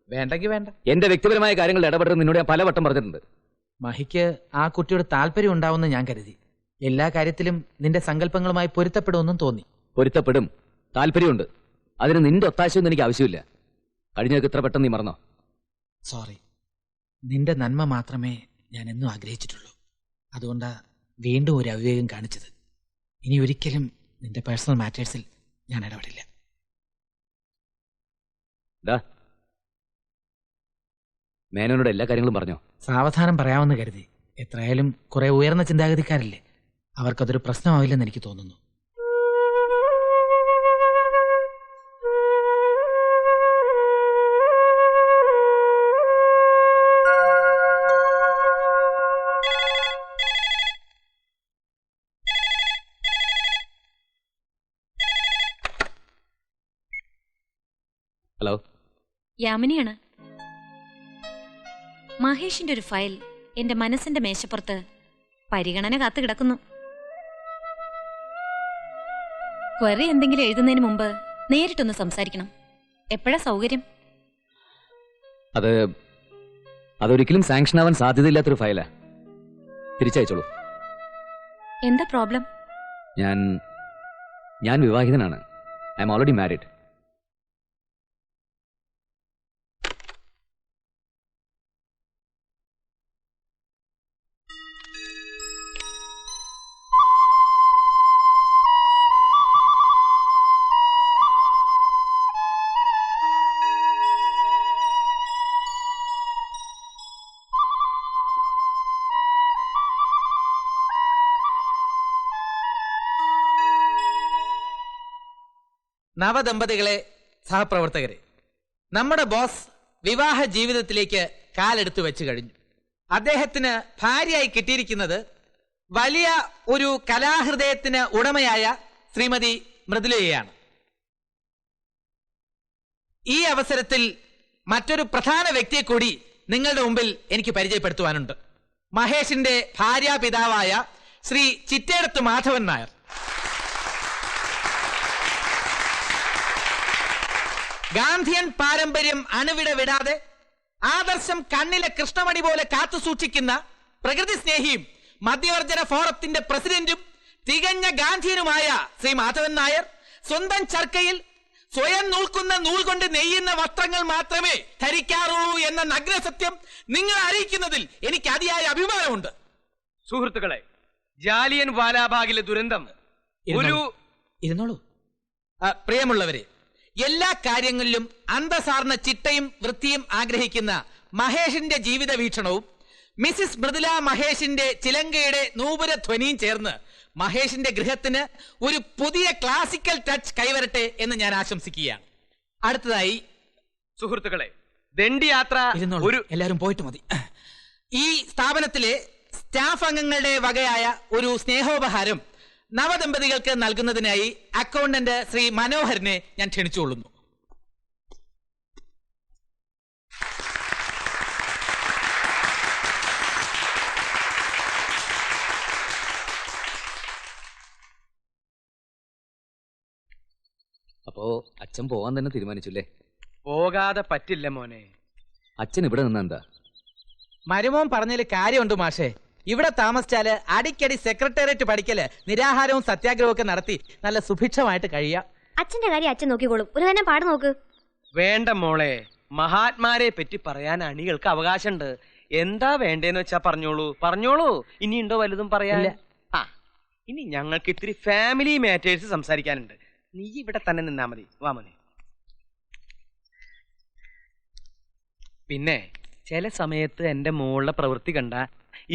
വേണ്ടെങ്കിൽ വേണ്ട. എന്റെ വ്യക്തിപരമായ കാര്യങ്ങളിൽ ഇടപെടുന്നത് നിന്നോട് ഞാൻ പലവട്ടം പറഞ്ഞിട്ടുണ്ട്. മഹിക്ക് ആ കുട്ടിയോട് താല്പര്യം ഉണ്ടാവുമെന്ന് ഞാൻ കരുതി. എല്ലാ കാര്യത്തിലും നിന്റെ സങ്കല്പങ്ങളുമായി പൊരുത്തപ്പെടുമെന്നും തോന്നി. പൊരുത്തപ്പെടും, താല്പര്യമുണ്ട്. അതിന് നിന്റെ ഒത്താശയൊന്നും എനിക്ക് ആവശ്യമില്ല. കഴിഞ്ഞതൊക്കെ ഇത്ര പെട്ടെന്ന് നീ മറന്നോ? സോറി. നിന്റെ നന്മ മാത്രമേ ഞാൻ എന്നും ആഗ്രഹിച്ചിട്ടുള്ളൂ. അതുകൊണ്ടാ വീണ്ടും ഒരു അവിവേകം കാണിച്ചത്. ഇനി ഒരിക്കലും നിന്റെ പേഴ്സണൽ മാറ്റേഴ്സിൽ ഞാൻ ഇടപെടില്ല. മേനോനോട് എല്ലാ കാര്യങ്ങളും പറഞ്ഞോ? സാവധാനം പറയാമെന്ന് കരുതി. എത്രയായാലും കുറെ ഉയർന്ന ചിന്താഗതിക്കാരില്ലേ, അവർക്കതൊരു പ്രശ്നമാവില്ലെന്ന് എനിക്ക് തോന്നുന്നു. ഹലോ, യാമിനിയാണ്. മഹേഷിന്റെ ഒരു ഫയൽ എന്റെ മനസ്സിന്റെ മേശപ്പുറത്ത് പരിഗണന കാത്തു കിടക്കുന്നു. ക്വറി എന്തെങ്കിലും എഴുതുന്നതിന് മുമ്പ് നേരിട്ടൊന്ന് സംസാരിക്കണം. എപ്പോഴാ സൗകര്യം? അതൊരിക്കലും സാങ്ഷൻ ആവാൻ സാധ്യതയില്ലാത്തൊരു ഫയലാ. തിരിച്ചയച്ചോളൂ. എന്താ പ്രോബ്ലം? ഞാൻ വിവാഹിതനാണ്. I'm already married. നവദമ്പതികളെ, സഹപ്രവർത്തകരെ, നമ്മുടെ ബോസ് വിവാഹ ജീവിതത്തിലേക്ക് കാലെടുത്ത് വെച്ച് കഴിഞ്ഞു. അദ്ദേഹത്തിന് ഭാര്യയായി കിട്ടിയിരിക്കുന്നത് വലിയ ഒരു കലാഹൃദയത്തിന് ഉടമയായ ശ്രീമതി മൃദുലയെയാണ്. ഈ അവസരത്തിൽ മറ്റൊരു പ്രധാന വ്യക്തിയെ കൂടി നിങ്ങളുടെ മുമ്പിൽ എനിക്ക് പരിചയപ്പെടുത്തുവാനുണ്ട്. മഹേഷിന്റെ ഭാര്യാപിതാവായ ശ്രീ ചിറ്റേടത്ത് മാധവൻ നായർ. ഗാന്ധിയൻ പാരമ്പര്യം അണുവിട വിടാതെ ആദർശം കണ്ണിലെ കൃഷ്ണമണി പോലെ കാത്തു സൂക്ഷിക്കുന്ന പ്രകൃതി സ്നേഹിയും മധ്യവർജന ഫോറത്തിന്റെ പ്രസിഡന്റും തികഞ്ഞ ഗാന്ധിയനുമായ ശ്രീ മാധവൻ നായർ സ്വന്തം ചർക്കയിൽ സ്വയം നൂൽക്കുന്ന നൂൽ കൊണ്ട് നെയ്യുന്ന വസ്ത്രങ്ങൾ മാത്രമേ ധരിക്കാറുള്ളൂ എന്ന നഗ്നസത്യം നിങ്ങൾ അറിയിക്കുന്നതിൽ എനിക്ക് അതിയായ അഭിമാനമുണ്ട്. സുഹൃത്തുക്കളെ, ജാലിയൻ വാലാബാഗിലെ ദുരന്തം ഇരുന്നോളൂ. പ്രിയമുള്ളവരെ, എല്ലാ കാര്യങ്ങളിലും അന്തസാർന്ന ചിട്ടയും വൃത്തിയും ആഗ്രഹിക്കുന്ന മഹേഷിന്റെ ജീവിത വീക്ഷണവും മിസിസ് മൃദുല മഹേഷിന്റെ ചിലങ്കയുടെ നൂപുര ധ്വനിയും ചേർന്ന് മഹേഷിന്റെ ഗൃഹത്തിന് ഒരു പുതിയ ക്ലാസിക്കൽ ടച്ച് കൈവരട്ടെ എന്ന് ഞാൻ ആശംസിക്കുകയാണ്. അടുത്തതായി സുഹൃത്തുക്കളെ, ദണ്ഡി യാത്ര എല്ലാവരും പോയിട്ട് മതി. ഈ സ്ഥാപനത്തിലെ സ്റ്റാഫ് അംഗങ്ങളുടെ വകയായ ഒരു സ്നേഹോപഹാരം നവദമ്പതികൾക്ക് നൽകുന്നതിനായി അക്കൗണ്ടന്റ് ശ്രീ മനോഹരനെ ഞാൻ ക്ഷണിച്ചുകൊള്ളുന്നു. അപ്പോ അച്ഛൻ പോവാൻ തന്നെ തീരുമാനിച്ചുല്ലേ? പോകാതെ പറ്റില്ല മോനെ. അച്ഛൻ ഇവിടെ നിന്നെന്താ? മരുമോൻ പറഞ്ഞതിൽ കാര്യമുണ്ട് മാഷേ. ഇവിടെ താമസിച്ചാല് അടിക്കടി സെക്രട്ടേറിയറ്റ് പഠിക്കല്, നിരാഹാരവും സത്യാഗ്രഹവും ഒക്കെ നടത്തി നല്ല സുഭിക്ഷമായിട്ട് കഴിയാം. അച്ഛന്റെ കാര്യം അച്ഛൻ നോക്കിക്കോളും. ഒരു തന്നെ പാട് നോക്ക്. വേണ്ട മോളെ, മഹാത്മാരെ പറ്റി പറയാൻ അണികൾക്ക് അവകാശമുണ്ട്. എന്താ വേണ്ടേന്ന് വെച്ചാ പറഞ്ഞോളൂ. ഇനിയുണ്ടോ വലുതും പറയാൻ? ഇനി ഞങ്ങൾക്ക് ഇത്തിരി ഫാമിലി മാറ്റേഴ്സ് സംസാരിക്കാനുണ്ട്. നീ ഇവിടെ തന്നെ നിന്നാ മതി. വാ മോനെ. പിന്നെ ചില സമയത്ത് എന്റെ മോളുടെ പ്രവൃത്തി കണ്ട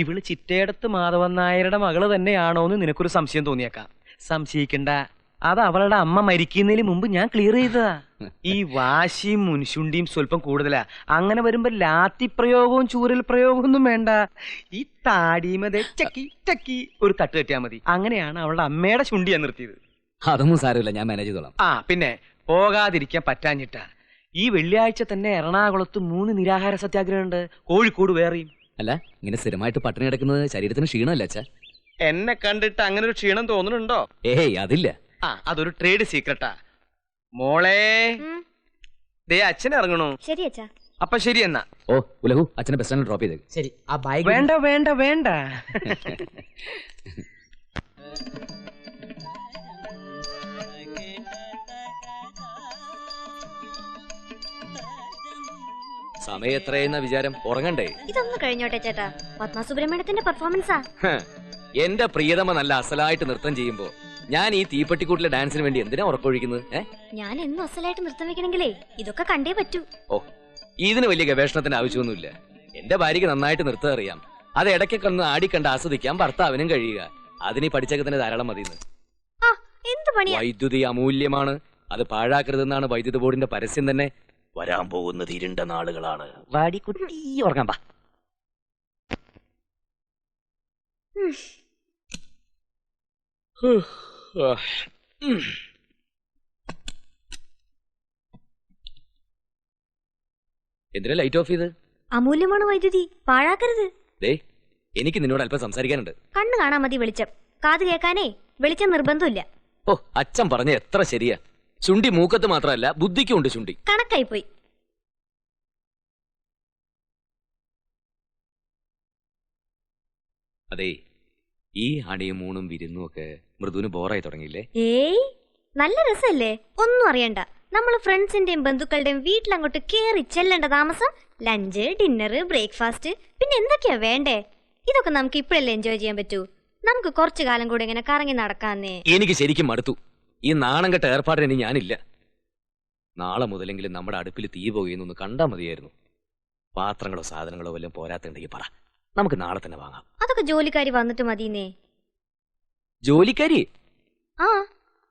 ഇവള് ചിറ്റേടത്ത് മാധവൻ നായരുടെ മകള് തന്നെയാണോന്ന് നിനക്കൊരു സംശയം തോന്നിയേക്കാം. സംശയിക്കണ്ട, അത് അവളുടെ അമ്മ മരിക്കുന്നതിന് മുമ്പ് ഞാൻ ക്ലിയർ ചെയ്തതാ. ഈ വാശിയും മുൻശുണ്ടിയും സ്വല്പം കൂടുതലാ. അങ്ങനെ വരുമ്പോ ലാത്തി പ്രയോഗവും ചൂരൽ പ്രയോഗവും ഒന്നും വേണ്ട. ഈ താടിമതെ ചക്കി ചക്കി ഒരു തട്ട് കെട്ടിയാ മതി. അങ്ങനെയാണ് അവളുടെ അമ്മയുടെ ശുണ്ടി ഞാൻ നിർത്തിയത്. അതൊന്നും സാരമില്ല, ഞാൻ മാനേജ് ചെയ്തോളാം. പിന്നെ പോകാതിരിക്കാൻ പറ്റാഞ്ഞിട്ടാ. ഈ വെള്ളിയാഴ്ച തന്നെ എറണാകുളത്ത് 3 നിരാഹാര സത്യാഗ്രഹം ഉണ്ട്. കോഴിക്കോട് വേറെയും. അല്ല, ഇങ്ങനെ സ്ഥിരമായിട്ട് പട്ടിണി കിടക്കുന്നത് ശരീരത്തിന് ക്ഷീണമല്ല അച്ഛാ? എന്നെ കണ്ടിട്ട് അങ്ങനെ ഒരു ക്ഷീണം തോന്നുന്നുണ്ടോ? ഏയ്, അതില്ല. അതൊരു ട്രേഡ് സീക്രട്ടാ മോളെ. ദേ അച്ഛൻ ഇറങ്ങണു. ശരി അച്ഛാ. അപ്പൊ ശരി എന്നാ. ഓ ഉലഹു, അച്ഛനെ ബസ് സ്റ്റാൻഡിൽ ഡ്രോപ്പ് ചെയ്തേക്ക്. ശരി. ആ ബൈക്ക് വേണ്ട. സമയം എത്രയെന്ന വിചാരം? ഉറങ്ങണ്ടേ? ഇതൊന്നും കഴിഞ്ഞോട്ടെ ചേട്ടാ. പത്മ സുബ്രഹ്മണ്യത്തിന്റെ പെർഫോമൻസാ. എന്റെ പ്രിയതമ നല്ല അസലായിട്ട് നൃത്തം ചെയ്യുമ്പോ ഞാൻ ഈ തീപ്പെട്ടിക്കൂട്ടിലെ ഡാൻസിന് വേണ്ടി എന്തിനാ ഉറക്കൊഴിക്കുന്നത്? ഞാൻ എന്നും അസലായിട്ട് നൃത്തം വെക്കണെങ്കിലേ ഇതൊക്കെ കണ്ടേ പറ്റൂ. ഓ, ഇതിന് വലിയ ഗവേഷണത്തിന് ആവശ്യമൊന്നുമില്ല. എന്റെ ഭാര്യക്ക് നന്നായിട്ട് നൃത്തം അറിയാം. അത് ഇടയ്ക്കൊക്കെ ഒന്ന് ആടിക്കണ്ട് ആസ്വദിക്കാൻ ഭർത്താവിനും കഴിയുക. അതിന് പാടിച്ചൊക്കെ തന്നെ ധാരാളം മതിയെന്ന്. എന്ത് പണിയാ? വൈദ്യുതി അമൂല്യമാണ്, അത് പാഴാക്കരുതെന്നാണ് വൈദ്യുതി ബോർഡിന്റെ പരസ്യം തന്നെ. വരാൻ പോകുന്നത് ഇരുണ്ട നാളുകളാണ്. വാടിക്കുട്ടി ഉറങ്ങാൻ പാ. എന്തിനാ ലൈറ്റ് ഓഫ് ചെയ്ത്? അമൂല്യമാണ് വൈദ്യുതി, പാഴാക്കരുത്. എനിക്ക് നിന്നോട് അല്പം സംസാരിക്കാനുണ്ട്. കണ്ണ് കാണാൻ മതി വെളിച്ചം, കാത് കേൾക്കാനേ വെളിച്ചം നിർബന്ധമില്ല. ഓ, അച്ഛൻ പറഞ്ഞ എത്ര ശരിയാ. ചുണ്ടി മൂക്കത്ത് മാത്രമല്ല ബുദ്ധിക്കും ഉണ്ട് ചുണ്ടി. കണക്കായി പോയി. അതെ, ഈ അണിയും മൂണും വിരുന്നും ഒക്കെ മൃദുവിന് ബോറായി തുടങ്ങിയില്ലേ? ഏയ്, നല്ല രസല്ലേ. ഒന്നും അറിയണ്ട. നമ്മൾ ഫ്രണ്ട്സിന്റെയും ബന്ധുക്കളുടെയും വീട്ടിലങ്ങോട്ട് കേറി ചെല്ലേണ്ട താമസം. ലഞ്ച്, ഡിന്നർ, ബ്രേക്ക്ഫാസ്റ്റ്, പിന്നെ എന്തൊക്കെയാ വേണ്ടേ? ഇതൊക്കെ നമുക്ക് ഇപ്പോഴല്ലേ എൻജോയ് ചെയ്യാൻ പറ്റൂ. നമുക്ക് കുറച്ചു കാലം കൂടെ ഇങ്ങനെ കറങ്ങി നടക്കാന്നേ. എനിക്ക് ശരിക്കും മടുത്തു ഈ നാണം കെട്ട ഏർപ്പാടിന്. ഇനി ഞാനില്ല. നാളെ മുതലെങ്കിലും നമ്മുടെ അടുപ്പിൽ തീ പോകുന്നൊന്ന് കണ്ടാ മതിയായിരുന്നു. പാത്രങ്ങളോ സാധനങ്ങളോ വല്ലതും പോരാത്തുണ്ടെങ്കിൽ പറ, നമുക്ക് നാളെ തന്നെ വാങ്ങാം. അതൊക്കെ ജോലിക്കാരി വന്നിട്ട് മതിന്നേ. ജോലിക്കാരി? ആ,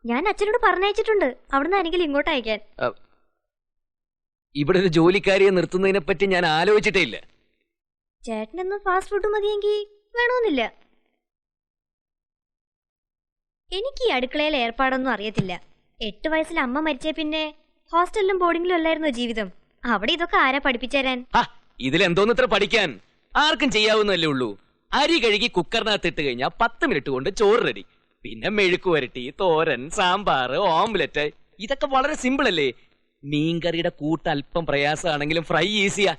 ഞാൻ അച്ഛനോട് പറഞ്ഞയച്ചിട്ടുണ്ട് അവിടുന്ന് ആരെങ്കിലും ഇങ്ങോട്ട് അയക്കാൻ. ഇവിടെ ഒരു ജോലിക്കാരിയെ നിർത്തുന്നതിനെ പറ്റി ഞാൻ ആലോചിച്ചിട്ടേ ഇല്ല. ചേട്ടനൊന്നും ഫാസ്റ്റ് ഫുഡ് മതിയെങ്കിൽ വേണമെന്നില്ല. എനിക്ക് ഈ അടുക്കളയിലെ ഏർപ്പാടൊന്നും അറിയത്തില്ല. 8 വയസ്സിൽ അമ്മ മരിച്ചേ പിന്നെ ഹോസ്റ്റലിലും ബോർഡിങ്ങിലും അല്ലായിരുന്നോ ജീവിതം. അവിടെ ഇതൊക്കെ ആരാ പഠിപ്പിച്ചേരാൻ? ഇതിലെന്തോന്ന് ഇത്ര പഠിക്കാൻ? ആർക്കും ചെയ്യാവുന്നല്ലേ ഉള്ളൂ. അരി കഴുകി കുക്കറിനകത്ത് ഇട്ട് കഴിഞ്ഞാൽ 10 മിനിറ്റ് കൊണ്ട് ചോറ് റെഡി. പിന്നെ മെഴുക്ക് വരട്ടി, തോരൻ, സാമ്പാർ, ഓംലെറ്റ്, ഇതൊക്കെ വളരെ സിമ്പിൾ അല്ലേ? മീൻകറിയുടെ കൂട്ട് അല്പം പ്രയാസമാണെങ്കിലും ഫ്രൈ ഈസിയാ.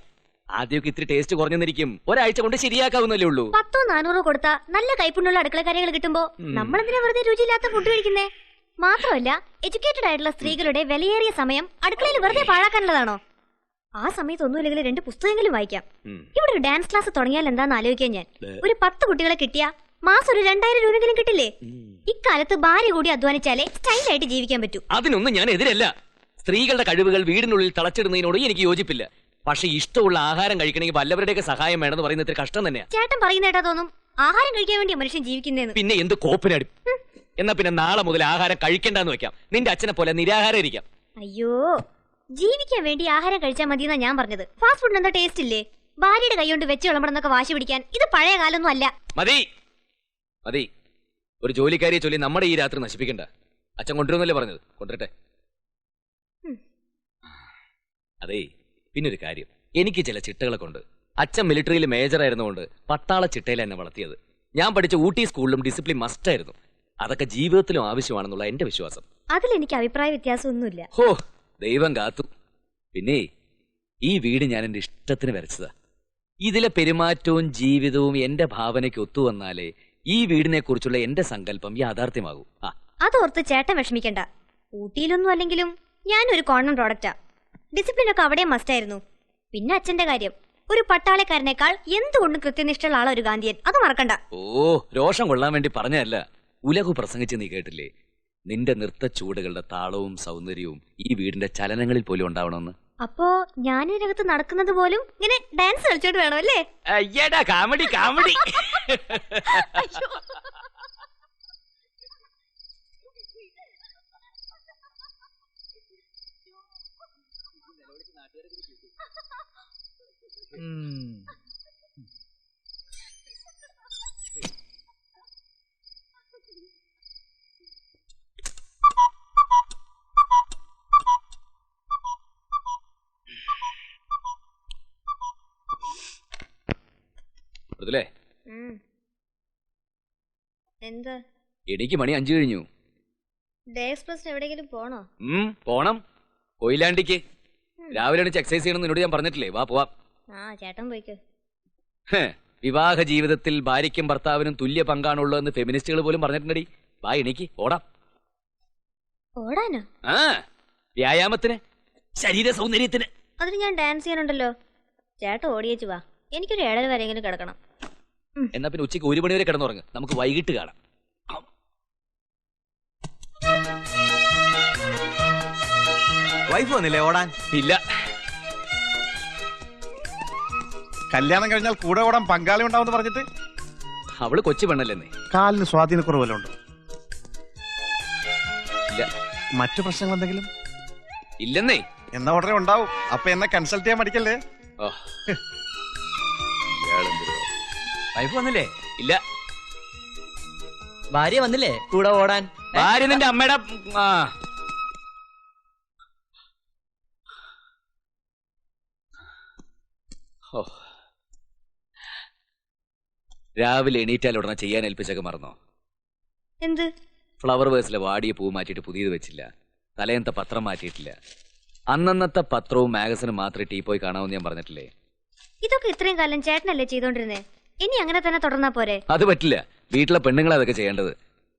ആദ്യമൊക്കെ ഇത്തിരി ടേസ്റ്റ് കുറഞ്ഞെന്നിരിക്കും, ഒരാഴ്ച കൊണ്ട് ശരിയാക്കാവുന്നല്ലേ ഉള്ളൂ. 100-400 കൊടുത്താ നല്ല കൈപ്പുണ്ണുള്ള അടുക്കളക്കാരികൾ കിട്ടുമ്പോ നമ്മളെന്തിനാ വെറുതെ രുചിയില്ലാത്ത ഫുഡ് കഴിക്കുന്നേ? മാത്രമല്ല, എഡ്യൂക്കേറ്റഡ് ആയിട്ടുള്ള സ്ത്രീകളുടെ വിലയേറിയ സമയം അടുക്കളയിൽ വെറുതെ പാഴാക്കാനുള്ളതാണോ? ആ സമയത്ത് ഒന്നുമില്ലെങ്കിൽ 2 പുസ്തകങ്ങളും വായിക്കാം. ഇവിടെ ഒരു ഡാൻസ് ക്ലാസ് തുടങ്ങിയാൽ എന്താന്ന് ആലോചിക്കാൻ ഞാൻ. ഒരു 10 കുട്ടികളെ കിട്ടിയാ മാസം ഒരു 2000 രൂപയെങ്കിലും കിട്ടില്ലേ? ഇക്കാലത്ത് ഭാര്യ കൂടി അധ്വാനിച്ചാലേ സ്റ്റൈലായിട്ട് ജീവിക്കാൻ പറ്റൂ. അതിനൊന്നും ഞാൻ എതിരല്ല. സ്ത്രീകളുടെ കഴിവുകൾ വീടിനുള്ളിൽ തളച്ചിടുന്നതിനോട് എനിക്ക് യോജിപ്പില്ല. പക്ഷെ ഇഷ്ടമുള്ള ആഹാരം കഴിക്കണമെങ്കിൽ വല്ലവരുടെയൊക്കെ സഹായം വേണമെന്ന് പറയുന്നത് ഇത്ര കഷ്ടം തന്നെയാ. ചേട്ടൻ പറയുന്നേട്ടാ തോന്നും ആഹാരം കഴിക്കാൻ വേണ്ടി മനുഷ്യൻ ജീവിക്കുന്നേന്ന്. പിന്നെ എന്ത് കോപ്പിനടി. എന്നാ പിന്നെ നാളെ മുതൽ ആഹാരം കഴിക്കണ്ടെന്ന് വെക്കാം. നിന്റെ അച്ഛനെ പോലെ നിരാഹാരം ഇരിക്കാം. അയ്യോ, ജീവിക്കാൻ വേണ്ടി ആഹാരം കഴിച്ചാൽ മതിയെന്നാ ഞാൻ പറഞ്ഞത്. ഫാസ്റ്റ് ഫുഡിന് എന്താ ടേസ്റ്റ് ഇല്ലേ? ഭാര്യയുടെ കൈ കൊണ്ട് വെച്ച് വിളമ്പണമെന്നൊക്കെ വാശി പിടിക്കാൻ ഇത് പഴയ കാലൊന്നും അല്ല. മതി മതി, ഒരു ജോലിക്കാരിയെ ചൊല്ലി നമ്മുടെ ഈ രാത്രി നശിപ്പിക്കണ്ട. അച്ഛൻ കൊണ്ടുവരുന്നല്ലേ പറഞ്ഞത്, കൊണ്ടുവരട്ടെ. അതേ, പിന്നൊരു കാര്യം, എനിക്ക് ചില ചിട്ടകളൊക്കെ ഉണ്ട്. അച്ഛൻ മിലിറ്ററിയിൽ മേജർ ആയിരുന്നുകൊണ്ട് പട്ടാള ചിട്ടയിൽ എന്നെ വളർത്തിയത്. ഞാൻ പഠിച്ച ഊട്ടി സ്കൂളിലും ഡിസിപ്ലിൻ മസ്റ്റ് ആയിരുന്നു. അതൊക്കെ ജീവിതത്തിലും ആവശ്യമാണെന്നുള്ള എന്റെ വിശ്വാസം. അതിലെനിക്ക് അഭിപ്രായ വ്യത്യാസമൊന്നുമില്ല. ഹോ, ദൈവം കാത്തു. പിന്നെ ഈ വീട് ഞാൻ എന്റെ ഇഷ്ടത്തിന് വരച്ചതാ. ഇതിലെ പെരുമാറ്റവും ജീവിതവും എന്റെ ഭാവനയ്ക്ക് ഒത്തുവന്നാലേ ഈ വീടിനെ കുറിച്ചുള്ള എന്റെ സങ്കല്പം യാഥാർത്ഥ്യമാകൂ. അതോർത്ത് ചേട്ടൻ വിഷമിക്കണ്ട. ഊട്ടിയിലൊന്നും അല്ലെങ്കിലും ഞാനൊരു കോമൺ പ്രോഡക്റ്റാ. ഡിസിപ്ലിൻ ഒക്കെ അവിടെ മസ്റ്റ് ആയിരുന്നു. പിന്നെ അച്ഛന്റെ കാര്യം, ഒരു പട്ടാളക്കാരനേക്കാൾ എന്തുകൊണ്ടും കൃത്യനിഷ്ഠയുള്ള ആളാ ഒരു ഗാന്ധിയൻ. അത് മറക്കണ്ട. ഓ, രോഷം കൊള്ളാൻ വേണ്ടി പറഞ്ഞതല്ല. ഉലകു പ്രസംഗിച്ച് നീ കേട്ടില്ലേ? നിന്റെ നൃത്ത ചൂടുകളുടെ താളവും സൗന്ദര്യവും ഈ വീടിന്റെ ചലനങ്ങളിൽ പോലും ഉണ്ടാവണമെന്ന്. അപ്പോ ഞാനിതിനകത്ത് നടക്കുന്നത് പോലും ഇങ്ങനെ ഡാൻസ് കളിച്ചോട്ട് വേണമല്ലേ? അയ്യടാ, കാമഡി കാമഡി. എന്താ? എനിക്ക് മണി 5 കഴിഞ്ഞു. ഡേ എക്സ്പ്രസിന് എവിടെയെങ്കിലും പോണോ? പോണം, കൊയിലാണ്ടിക്ക്. രാവിലെ എക്സസൈസ് ചെയ്യണമെന്ന് എന്നോട് ഞാൻ പറഞ്ഞിട്ടില്ലേ? വാ പോവാം. ചേട്ടൻ പോയിക്കോ. വിവാഹ ജീവിതത്തിൽ ഭാര്യയ്ക്കും ഭർത്താവിനും തുല്യ പങ്കാണുള്ളൂ എന്ന് ഫെമിനിസ്റ്റുകൾ പോലും പറഞ്ഞിട്ടുണ്ടടി. വാ, എനിക്ക് ഓടാം. ഓടാനോ? വ്യായാമത്തിന്, ശരീര സൗന്ദര്യത്തിന്. അതിന് ഞാൻ ഡാൻസ് ചെയ്യാനുണ്ടല്ലോ. ചേട്ടൻ ഓടിയേച്ചു വാ, എനിക്കൊരു 7:30 വരെയെങ്കിലും കിടക്കണം. എന്നാ പിന്നെ ഉച്ചയ്ക്ക് 1 മണി വരെ കിടന്നുറങ്ങ്, നമുക്ക് വൈകിട്ട് കാണാം. വൈഫ് വന്നില്ലേ ഓടാൻ? ഇല്ല, കല്യാണം കഴിഞ്ഞാൽ കൂടെ ഓടാൻ പങ്കാളി ഉണ്ടാവും പറഞ്ഞിട്ട് അവള് കൊച്ചു പെണ്ണല്ലെന്നേ. കാലിന് സ്വാധീനക്കുറവ് വല്ലതും ഉണ്ടോ? ഇല്ല. മറ്റു പ്രശ്നങ്ങൾ എന്തെങ്കിലും? ഇല്ലെന്നേ. എന്നാ ഉടനെ ഉണ്ടാവും. അപ്പൊ എന്നെ കൺസൾട്ട് ചെയ്യാൻ പഠിക്കല്ലേ? ഓ, ഇയാളെന്തൊരു വൈഫ് വന്നില്ലേ? ഇല്ല. ഭാര്യ വന്നില്ലേ കൂടെ ഓടാൻ? ഭാര്യ നിന്റെ അമ്മയുടെ ആ. ഓ, രാവിലെ എണീറ്റാൽ ഉടനെ ചെയ്യാൻ ഏൽപ്പിച്ചൊക്കെ മറന്നോ? എന്ത്? ഫ്ലവർ വേഴ്സിലെ വാടിയ പൂ മാറ്റിയിട്ട് പുതിയത് വെച്ചില്ല. തലേന്നത്തെ പത്രം മാറ്റിയിട്ടില്ല. അന്നന്നത്തെ പത്രവും മാഗസിനും മാത്രമേ ടീ പോയി കാണാമെന്ന് ഞാൻ പറഞ്ഞിട്ടില്ലേ? ഇതൊക്കെ ഇത്രയും കാലം ചേട്ടനല്ലേ ചെയ്തോണ്ടിരുന്നേ? ഇനി അങ്ങനെ തന്നെ തുടർന്നാ പോരെ? അത് പറ്റില്ല. വീട്ടിലെ പെണ്ണുങ്ങളെ അതൊക്കെ ചെയ്യേണ്ടത്.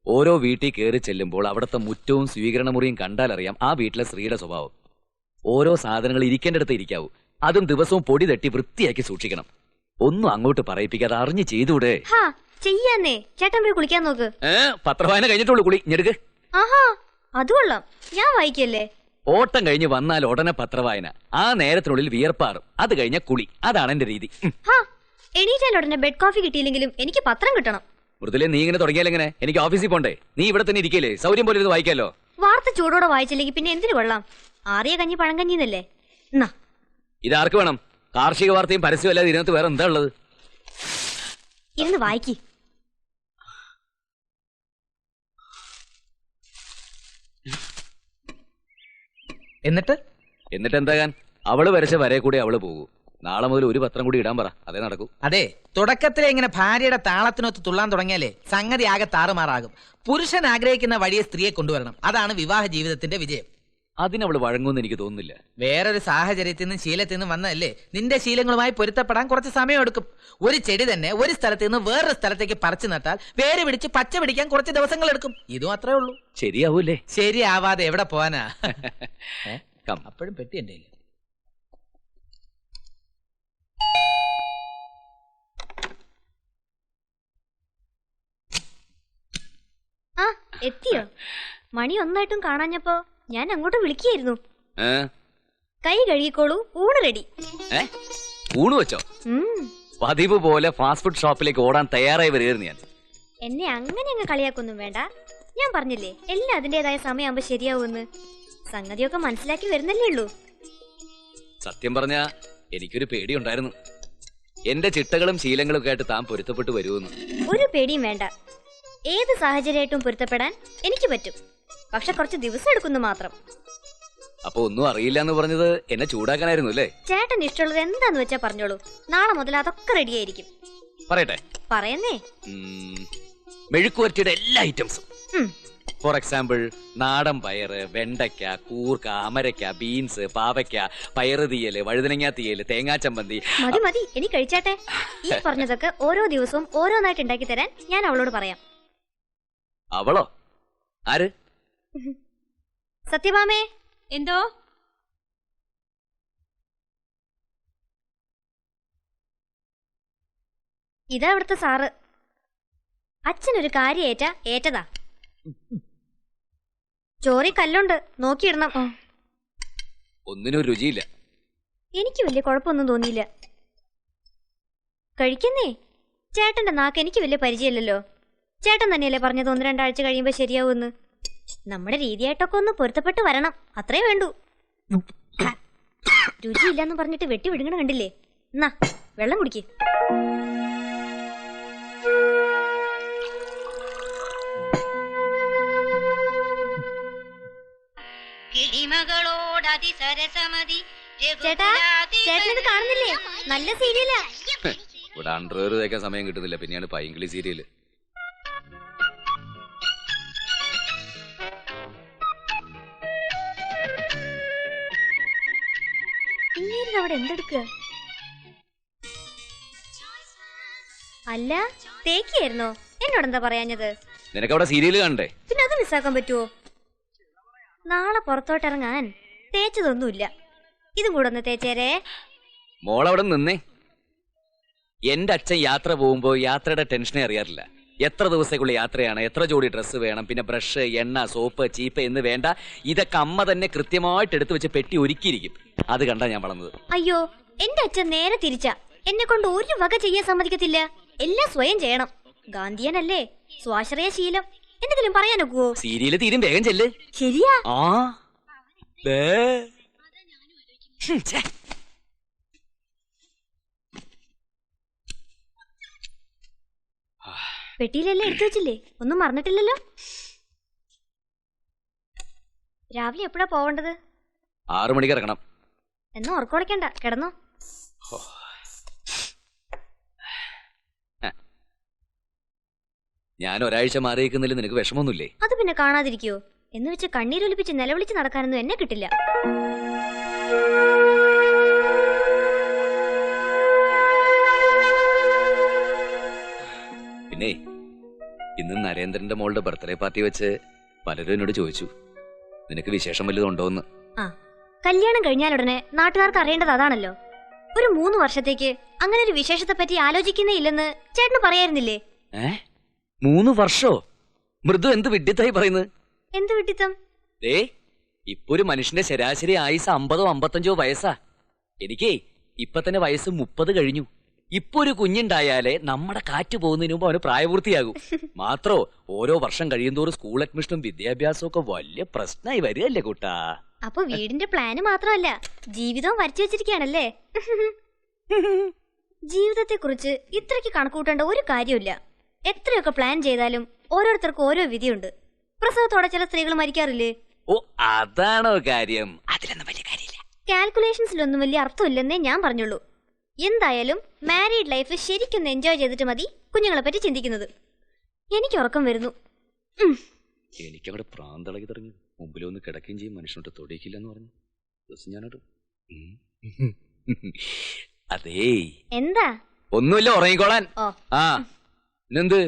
ഓരോ വീട്ടിൽ കയറി ചെല്ലുമ്പോൾ അവിടുത്തെ മുറ്റവും സ്വീകരണ മുറിയും കണ്ടാലറിയാം ആ വീട്ടിലെ സ്ത്രീയുടെ സ്വഭാവം. ഓരോ സാധനങ്ങൾ ഇരിക്കേണ്ടടുത്ത് ഇരിക്കാവൂ. അതും ദിവസവും പൊടി തട്ടി വൃത്തിയാക്കി സൂക്ഷിക്കണം. ഒന്നും അങ്ങോട്ട് പറയിപ്പിക്കാതെ അറിഞ്ഞു ചെയ്തൂടെ? ഹാ, ചെയ്യാന്നേ. ചേട്ടൻ പോയി കുളിക്കാൻ നോക്ക്. പത്രവായന കഴിഞ്ഞിട്ടുള്ളൂ കുളി. ഞെടുക്ക്. ആഹാ, അത് കൊള്ളാം. ഞാൻ വായിക്കല്ലേ? ഓട്ടം കഴിഞ്ഞ് വന്നാൽ ഉടനെ പത്രവായന. ആ നേരത്തിനുള്ളിൽ വിയർപ്പാറും. അത് കഴിഞ്ഞ കുളി. അതാണ് എന്റെ രീതി. ഹാ, എണീറ്റാൽ ഉടനെ ബെഡ് കോഫി കിട്ടിയില്ലെങ്കിലും എനിക്ക് പത്രം കിട്ടണം. മൃദുലെ, നീ ഇങ്ങനെ തുടങ്ങിയാലെങ്ങനെ? എനിക്ക് ഓഫീസിൽ പോണ്ടേ? നീ ഇവിടെ തന്നെ ഇരിക്കല്ലേ? സൗകര്യം പോലെ ഇത് വായിക്കാലോ. വാർത്ത ചൂടോടെ വായിച്ചില്ലെങ്കിൽ പിന്നെ എന്തിനു കൊള്ളാം? ആറിയ കഞ്ഞി പഴങ്കഞ്ഞിന്നല്ലേ? എന്നാ ഇതാർക്ക് വേണം? കാർഷിക വാർത്തയും പരസ്യവും അല്ലാതെ ഇതിനകത്ത് വേറെ എന്താ ഉള്ളത്? ഇരുന്ന് വായിക്കി. എന്നിട്ട് എന്താകാൻ? അവള് വരച്ച വരെ കൂടി അവള് പോകൂ. നാളെ മുതൽ ഒരു പത്രം കൂടി ഇടാൻ പറ. അതേ നടക്കൂ. അതെ, തുടക്കത്തിലെ ഇങ്ങനെ ഭാര്യയുടെ താളത്തിനൊത്ത് തുള്ളാൻ തുടങ്ങിയാലേ സംഗതി ആകെ താറുമാറാകും. പുരുഷൻ ആഗ്രഹിക്കുന്ന വഴിയെ സ്ത്രീയെ കൊണ്ടുവരണം. അതാണ് വിവാഹ ജീവിതത്തിന്റെ വിജയം. അതിനവള് വഴങ്ങുമെന്ന് എനിക്ക് തോന്നുന്നില്ല. വേറൊരു സാഹചര്യത്തിൽ നിന്നും ശീലത്തിൽ നിന്നും വന്നതല്ലേ? നിന്റെ ശീലങ്ങളുമായി പൊരുത്തപ്പെടാൻ കുറച്ച് സമയം എടുക്കും. ഒരു ചെടി തന്നെ ഒരു സ്ഥലത്ത് നിന്ന് വേറൊരു സ്ഥലത്തേക്ക് പറിച്ചു നട്ടാൽ വേര് പിടിച്ച് പച്ച പിടിക്കാൻ കുറച്ച് ദിവസങ്ങൾ എടുക്കും. ഇതും അത്രേ ഉള്ളൂ. ശരിയാവൂല്ലേ? ശരിയാവാതെ എവിടെ പോവാനാ? അപ്പോഴും പെട്ടി എന്റെ കയ്യില്. ആ, എത്തിയോ? മണി ഒന്നായിട്ടും കാണാഞ്ഞപ്പോ ഞാൻ അങ്ങോട്ട് വിളിക്കായിരുന്നു. കൈ കഴുകിക്കോളൂ, ഊണ് റെഡി. ഊണ് വെച്ചോ? പതിവ് പോലെ ഫാസ്റ്റ് ഫുഡ് ഷോപ്പിലേക്ക് ഓടാൻ തയ്യാറായി വരികയായിരുന്നു ഞാൻ. എന്നെ അങ്ങനെ അങ്ങ് കളിയാക്കൊന്നും വേണ്ട. ഞാൻ പറഞ്ഞില്ലേ എല്ലാം അതിന്റേതായ സമയമാകുമ്പോ ശരിയാവുമെന്ന്. സംഗതിയൊക്കെ മനസ്സിലാക്കി വരുന്നല്ലേ ഉള്ളൂ. സത്യം പറഞ്ഞ എനിക്കൊരു പേടിയുണ്ടായിരുന്നു. എന്റെ ചിട്ടകളും ശീലങ്ങളും ഒക്കെ ആയിട്ട് താൻ പൊരുത്തപ്പെട്ടു വരുമെന്ന്. ഒരു പേടിയും വേണ്ട. ഏത് സാഹചര്യമായിട്ടും പൊരുത്തപ്പെടാൻ എനിക്ക് പറ്റും. പക്ഷെ കുറച്ച് ദിവസം എടുക്കുന്നു മാത്രം. അപ്പൊ ഒന്നും അറിയില്ല എന്ന് പറഞ്ഞത് എന്നെ ചൂടാക്കാനായിരുന്നു അല്ലേ? ചേട്ടൻ ഇഷ്ടമുള്ളത് എന്താന്ന് വെച്ചാ പറഞ്ഞോളൂ. നാളെ മുതൽ അതൊക്കെ റെഡിയായിരിക്കും. പറയട്ടെ? പറയുന്നേ. മെഴുക്കുവരട്ടിയുടെ എല്ലാ ഐറ്റംസും. ഫോർ എക്സാമ്പിൾ, നാടൻ പയറ്, വെണ്ടയ്ക്ക, കൂർക്ക, അമരയ്ക്ക, ബീൻസ്, പാവയ്ക്ക, പയറ് തീയല്, വഴുതനങ്ങ തീയല്, തേങ്ങാ ചമ്മന്തി. മതി മതി, ഇനി കഴിച്ചാട്ടെ. ഈ പറഞ്ഞതൊക്കെ ഓരോ ദിവസവും ഓരോന്നായിട്ട് ഉണ്ടാക്കി തരാൻ ഞാൻ അവളോട് പറയാം. അവളോ? ആര്? സത്യഭാമേ. എന്തോ? ഇതാ ഇവിടുത്തെ സാറ്. അച്ഛനൊരു കാര്യം ഏറ്റതാ. ചോറി കല്ലുണ്ട്, നോക്കിയിടണം. ഒന്നിനും രുചിയില്ല. എനിക്ക് വലിയ കുഴപ്പമൊന്നും തോന്നിയില്ല. കഴിക്കുന്നേ. ചേട്ടന്റെ നാക്ക് എനിക്ക് വലിയ പരിചയമില്ലല്ലോ. ചേട്ടൻ തന്നെയല്ലേ പറഞ്ഞത് 1-2 ആഴ്ച കഴിയുമ്പോ ശരിയാവുമെന്ന്. നമ്മുടെ രീതിയായിട്ടൊക്കെ ഒന്ന് പൊരുത്തപ്പെട്ട് വരണം, അത്രേ വേണ്ടൂ. രുചിയില്ലെന്ന് പറഞ്ഞിട്ട് വെട്ടി വിടുങ്ങണ കണ്ടില്ലേ? എന്നാ വെള്ളം കുടിക്ക്. ചേട്ടാ, ചേട്ടനത് കാണുന്നില്ലേ? നല്ല സീരിയലാ. ഇവിടെ അണ്ടർവെയർ തേക്കാൻ സമയം കിട്ടുന്നില്ല, പിന്നെയാണ് പൈങ്കിളി സീരിയല്. ഇങ്ങനെ അവിടെ എന്തെടുക്കുക? അല്ല, തേക്കിയായിരുന്നോ? എന്നോടെന്താ പറയാഞ്ഞത്? നിനക്കവിടെ സീരിയല് കാണണ്ടേ? പിന്നെ അത് മിസ്സാക്കാൻ പറ്റുമോ? നാളെ പുറത്തോട്ടിറങ്ങാൻ തേച്ചതൊന്നുമില്ല. ഇതും കൂടെ ഒന്ന് തേച്ചേരേ. മോളവിടെ നിന്നേ. എന്റെ അച്ഛൻ യാത്ര പോകുമ്പോ യാത്രയുടെ ടെൻഷനെ അറിയാറില്ല. എത്ര ദിവസത്തേക്കുള്ള യാത്രയാണ്, എത്ര ജോഡി ഡ്രസ്സ് വേണം, പിന്നെ ബ്രഷ്, എണ്ണ, സോപ്പ്, ചീപ്പ് എന്ന് വേണ്ട, ഇതൊക്കെ അമ്മ തന്നെ കൃത്യമായിട്ട് എടുത്തു വെച്ച് പെട്ടി ഒരുക്കിയിരിക്കും. അത് കണ്ടാ ഞാൻ വളർന്നത്. അയ്യോ, എന്റെ അച്ഛൻ നേരെ തിരിച്ചാ. എന്നെ കൊണ്ട് ഒരു വക ചെയ്യാൻ സമ്മതിക്കത്തില്ല. എല്ലാം സ്വയം ചെയ്യണം. ഗാന്ധിയനല്ലേ, സ്വാശ്രയ ശീലം. എന്തെങ്കിലും പറയാനൊക്കുവോ? സീരിയല് തീരും, വേഗം ചെല്ല്. ശരിയാ. ആ ദേ. ഛെ. പെട്ടിയിലെല്ലാം എടുത്തു വെച്ചില്ലേ? ഒന്നും മറന്നിട്ടില്ലല്ലോ. രാവിലെ എപ്പോഴാ പോവേണ്ടത്? 6 മണിക്ക് ഇറങ്ങണം. എന്നാ ഉറക്കോളിക്കണ്ട, കിടന്നോ. ഞാൻ ഒരാഴ്ച മാറിയിരിക്കുന്നതിൽ നിനക്ക് വിഷമമൊന്നുമില്ലേ? അത് പിന്നെ കാണാതിരിക്കോ? എന്ന് വെച്ച് കണ്ണീരൊലിപ്പിച്ച് നിലവിളിച്ച് നടക്കാനൊന്നും എന്നെ കിട്ടില്ല. പിന്നെ ഇന്ന് നരേന്ദ്രന്റെ മോളുടെ ബർത്ത്ഡേ പാർട്ടി വെച്ച് പലരും എന്നോട് ചോദിച്ചു, നിനക്ക് വിശേഷം വല്ലതും ഉണ്ടോന്ന്. ആ, കല്യാണം കഴിഞ്ഞാലുടനെ നാട്ടുകാർക്ക് അറിയേണ്ടത് അതാണല്ലോ. ഒരു 3 വർഷത്തേക്ക് അങ്ങനെ ഒരു വിശേഷത്തെ പറ്റി ആലോചിക്കുന്നേ ഇല്ലെന്ന് ചേട്ടന് പറയായിരുന്നില്ലേ? 3 വർഷോ? മൃദു എന്ത് വിഡ്ഢിത്തായി പറയുന്നത്? എന്ത് വിട്ടിത്തം? ദേ, ഇപ്പൊ ഒരു മനുഷ്യന്റെ ശരാശരി ആയുസ് 50ഓ 55ഓ വയസ്സാ. എനിക്കേ ഇപ്പൊ തന്നെ വയസ്സ് 30 കഴിഞ്ഞു. ഇപ്പൊ ഒരു കുഞ്ഞുണ്ടായാലേ നമ്മുടെ കാറ്റ് പോകുന്നതിന് മുമ്പ് അവന് പ്രായപൂർത്തിയാകും. മാത്രോ ഓരോ വർഷം കഴിയുന്തോറും സ്കൂൾ അഡ്മിഷനും വിദ്യാഭ്യാസവും ഒക്കെ വലിയ പ്രശ്നമായി വരികയല്ലേ കൂട്ടാ. അപ്പൊ വീടിന്റെ പ്ലാന് മാത്രമല്ല, ജീവിതവും വരച്ചു വെച്ചിരിക്കുകയാണല്ലേ? ജീവിതത്തെ കുറിച്ച് ഇത്രയ്ക്ക് കണക്കൂട്ടേണ്ട ഒരു കാര്യമില്ല. എത്രയൊക്കെ പ്ലാൻ ചെയ്താലും ഓരോരുത്തർക്കും ഓരോ വിധിയുണ്ട്. പ്രസവത്തോടെ ചില സ്ത്രീകൾ മരിക്കാറില്ലേ? ഓ, അതാണോ കാര്യം? അതിലൊന്നും വലിയ കാര്യമില്ല. കാൽക്കുലേഷൻസിലൊന്നും വലിയ അർത്ഥമില്ലെന്നേ ഞാൻ പറഞ്ഞുള്ളൂ. എന്തായാലും മാരീഡ് ലൈഫ് ശരിക്കും എൻജോയ് ചെയ്തിട്ട് മതി കുഞ്ഞുങ്ങളെ പറ്റി ചിന്തിക്കുന്നത്. എനിക്ക് ഉറക്കം വരുന്നു. എനിക്കവിടെ പ്രാന്തളകി തുടങ്ങി. മുമ്പിലൊന്ന് കിടക്കുകയും ചെയ്യും, മനുഷ്യനോട്ട് തൊടിയിക്കില്ല എന്ന് പറഞ്ഞു. ഞാനോട് അതേ എന്താ? ഒന്നുമില്ല, ഉറങ്ങിക്കോളാൻ. ഓ, ആ എന്ത്?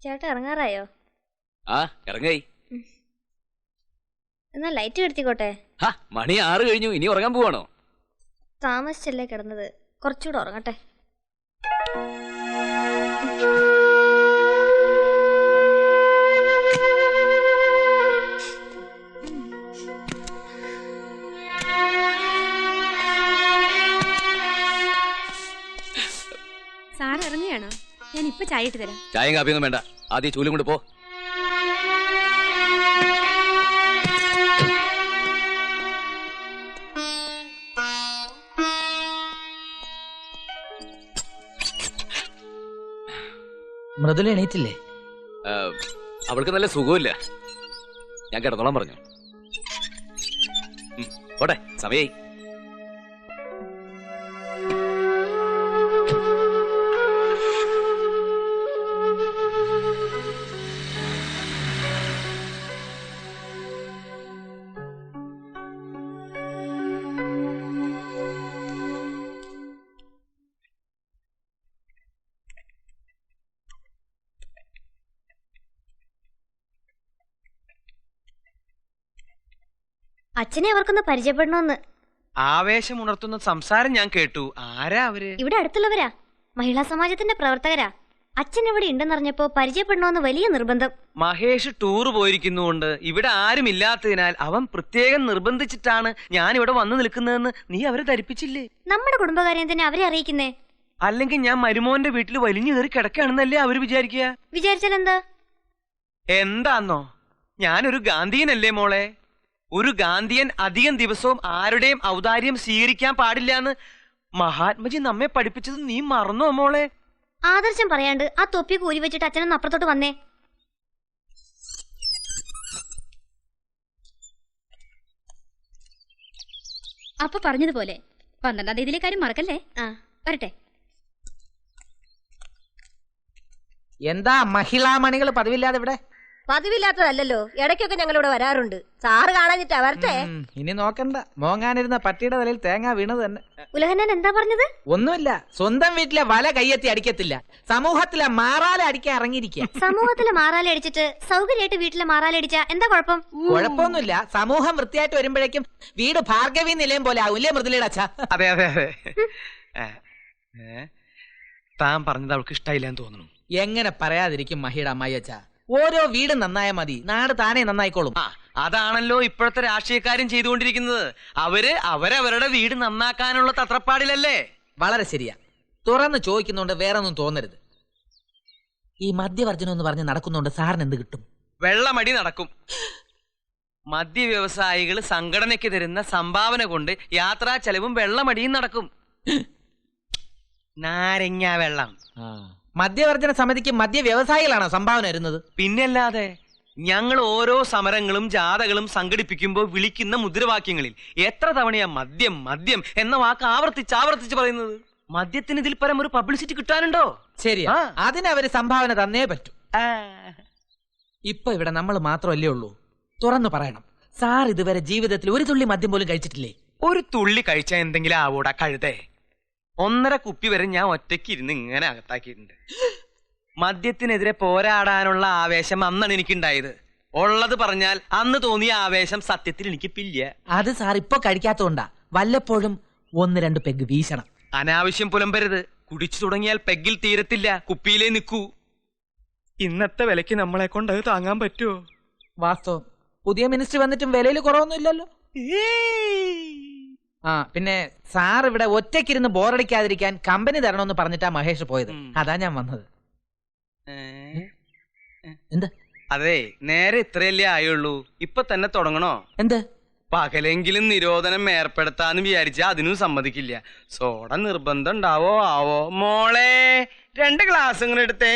ചേട്ടാ ഇറങ്ങാറായോ? ആ, ഇറങ്ങായി. എന്നാ ലൈറ്റ് കെടുത്തിക്കോട്ടെ. മണി 6 കഴിഞ്ഞു. ഇനി ഉറങ്ങാൻ പോവാണോ? താമസിച്ചല്ലേ കിടന്നത്, കുറച്ചുകൂടെ ഉറങ്ങട്ടെ. സാർ ഇറങ്ങുകയാണോ? ഞാൻ ഇപ്പൊ ചായ ഇട്ട് തരാം. ചായയും കാപ്പിയൊന്നും വേണ്ട, ആദ്യം ചൂലും കൊണ്ട് പോ. മൃദുല എണീറ്റില്ലേ? അവൾക്ക് നല്ല സുഖമില്ല. ഞാൻ കിടന്നോളാൻ പറഞ്ഞു. പോട്ടെ, സമയായി. അച്ഛനെ അവർക്കൊന്ന് പരിചയപ്പെടണമെന്ന്. ആവേശമുണർത്തുന്ന സംസാരം ഞാൻ കേട്ടു. ആരാ അവര്? ഇവിടെ അടുത്തുള്ളവരാ, മഹിളാ സമാജത്തിന്റെ പ്രവർത്തകരാ. അച്ഛൻ ഇവിടെ ഉണ്ടെന്നറിഞ്ഞപ്പോ പരിചയപ്പെടണമെന്ന് വലിയ നിർബന്ധം. മഹേഷ് ടൂർ പോയിരിക്കുന്നുകൊണ്ട് ഇവിടെ ആരും ഇല്ലാത്തതിനാൽ അവൻ പ്രത്യേകം നിർബന്ധിച്ചിട്ടാണ് ഞാൻ ഇവിടെ വന്നു നിൽക്കുന്നതെന്ന് നീ അവരെ ധരിപ്പിച്ചില്ലേ? നമ്മുടെ കുടുംബകാര്യം തന്നെ അവരെ അറിയിക്കുന്നേ. അല്ലെങ്കിൽ ഞാൻ മരുമോന്റെ വീട്ടിൽ വലിഞ്ഞു കയറി കിടക്കുകയാണെന്നല്ലേ അവര് വിചാരിക്കുക? വിചാരിച്ചാൽ എന്താ? എന്താന്നോ, ഞാനൊരു ഗാന്ധിയനല്ലേ മോളെ. ഒരു ഗാന്ധിയൻ അധികം ദിവസവും ആരുടെയും ഔദാര്യം സ്വീകരിക്കാൻ പാടില്ല എന്ന് മഹാത്മജി നമ്മെ പഠിപ്പിച്ചത് നീ മറന്നോ മോളെ? ആദർശം പറയാണ്ട് ആ തൊപ്പി കൂരി വെച്ചിട്ട് അച്ഛനൊന്ന് അപ്പുറത്തോട്ട് വന്നേ. അപ്പൊ പറഞ്ഞതുപോലെ 12-ാം തീയതിയിലെ കാര്യം മറക്കല്ലേ. വരട്ടെ. എന്താ മഹിളാ മണികൾ പതിവില്ലാതെ ഇവിടെ? പതിവില്ലാത്തതല്ലോ, ഇടയ്ക്കൊക്കെ ഞങ്ങളിവിടെ വരാറുണ്ട്. സാറ് കാണാഞ്ഞിട്ടാ വരട്ടെ. ഇനി നോക്കണ്ട, മോങ്ങാനിരുന്ന പട്ടിയുടെ തലയിൽ തേങ്ങ വീണത് തന്നെ. ഉലഹന്നാൻ എന്താ പറഞ്ഞത്? ഒന്നുമില്ല, സ്വന്തം വീട്ടിലെ വല കയ്യെത്തി അടിക്കത്തില്ല, സമൂഹത്തിലെ മാറാല അടിക്കാൻ ഇറങ്ങിയിരിക്കുക. സമൂഹത്തിലെ മാറാല അടിച്ചിട്ട് സൗകര്യമായിട്ട് വീട്ടിലെ മാറാല അടിച്ച എന്താ കുഴപ്പം? കുഴപ്പമൊന്നുമില്ല, സമൂഹം വൃത്തിയായിട്ട് വരുമ്പോഴേക്കും വീട് ഭാർഗവി നിലയം പോലെ ആവില്ലേ മൃദുലയുടെ അച്ഛാ? അതെ അതെ അതെ. താൻ പറഞ്ഞത് അവൾക്ക് ഇഷ്ടായില്ലെന്ന് തോന്നുന്നു. എങ്ങനെ പറയാതിരിക്കും മഹിയുടെ അമ്മായി അച്ഛാ? ഓരോ വീട് നന്നായ മതി, നാട് താനേ നന്നായിക്കോളും. അതാണല്ലോ ഇപ്പോഴത്തെ രാഷ്ട്രീയക്കാരും ചെയ്തുകൊണ്ടിരിക്കുന്നത്. അവരവരുടെ വീട് നന്നാക്കാനുള്ള തത്രപ്പാടിലല്ലേ? വളരെ ശരിയാ. തുറന്ന് ചോദിക്കുന്നുണ്ട്, വേറെ ഒന്നും തോന്നരുത്. ഈ മദ്യവർജനം എന്ന് പറഞ്ഞ് നടക്കുന്നുണ്ട്, സാറിന് എന്ത് കിട്ടും? വെള്ളമടി നടക്കും. മദ്യ വ്യവസായികൾ സംഘടനയ്ക്ക് തരുന്ന സംഭാവന കൊണ്ട് യാത്രാ ചെലവും വെള്ളമടിയും നടക്കും. നാരങ്ങ വെള്ളം. മദ്യവർജന സമിതിക്ക് മദ്യ വ്യവസായികളാണോ സംഭാവന വരുന്നത്? പിന്നല്ലാതെ. ഞങ്ങൾ ഓരോ സമരങ്ങളും ജാഥകളും സംഘടിപ്പിക്കുമ്പോൾ വിളിക്കുന്ന മുദ്രാവാക്യങ്ങളിൽ എത്ര തവണയാ മദ്യം മദ്യം എന്ന വാക്ക് ആവർത്തിച്ച് പറയുന്നത്? മദ്യത്തിന് ഇതിൽ പരം ഒരു പബ്ലിസിറ്റി കിട്ടാനുണ്ടോ? ശരിയാ, അതിനവര് സംഭാവന തന്നേ പറ്റൂ. ഇപ്പൊ ഇവിടെ നമ്മൾ മാത്രമല്ലേ ഉള്ളൂ. തുറന്നു പറയണം, സാർ ഇതുവരെ ജീവിതത്തിൽ ഒരു തുള്ളി മദ്യം പോലും കഴിച്ചിട്ടില്ലേ? ഒരു തുള്ളി കഴിച്ചാൽ എന്തെങ്കിലും ആവൂടാ കഴുതേ. 1.5 കുപ്പി വരെ ഞാൻ ഒറ്റയ്ക്ക് ഇരുന്ന് ഇങ്ങനെ അകത്താക്കിയിട്ടുണ്ട്. മദ്യത്തിനെതിരെ പോരാടാനുള്ള ആവേശം അന്നാണ് എനിക്കുണ്ടായത്. ഉള്ളത് പറഞ്ഞാൽ അന്ന് തോന്നിയ ആവേശം സത്യത്തിൽ എനിക്കിപ്പില്ല. അത് സാർ ഇപ്പൊ കഴിക്കാത്തോണ്ടാ. വല്ലപ്പോഴും 1-2 പെഗ് വീശണം. അനാവശ്യം പുലമ്പരുത്. കുടിച്ചു തുടങ്ങിയാൽ പെഗ്ഗിൽ തീരത്തില്ല, കുപ്പിയിലേ നിൽക്കൂ. ഇന്നത്തെ വിലക്ക് നമ്മളെ കൊണ്ട് അത് താങ്ങാൻ പറ്റുമോ? വാസ്തവം. പുതിയ മിനിസ്റ്റർ വന്നിട്ടും വിലയിൽ കുറവൊന്നും ഇല്ലല്ലോ. പിന്നെ സാർ ഇവിടെ ഒറ്റയ്ക്കിരുന്ന് ബോറടിക്കാതിരിക്കാൻ കമ്പനി തരണമെന്ന് പറഞ്ഞിട്ടാ മഹേഷ് പോയത്. അതാ ഞാൻ വന്നത്. എന്ത്? അതെ, നേരെ ഇത്രയല്ലേ ആയുള്ളൂ. ഇപ്പൊ തന്നെ തുടങ്ങണോ? എന്ത്? പകലെങ്കിലും നിരോധനം ഏർപ്പെടുത്താന്ന് വിചാരിച്ചാ അതിനും സമ്മതിക്കില്ല. സോഡ നിർബന്ധം ഉണ്ടാവോ ആവോ? മോളെ 2 ഗ്ലാസ് ഇങ്ങനെ എടുത്തേ.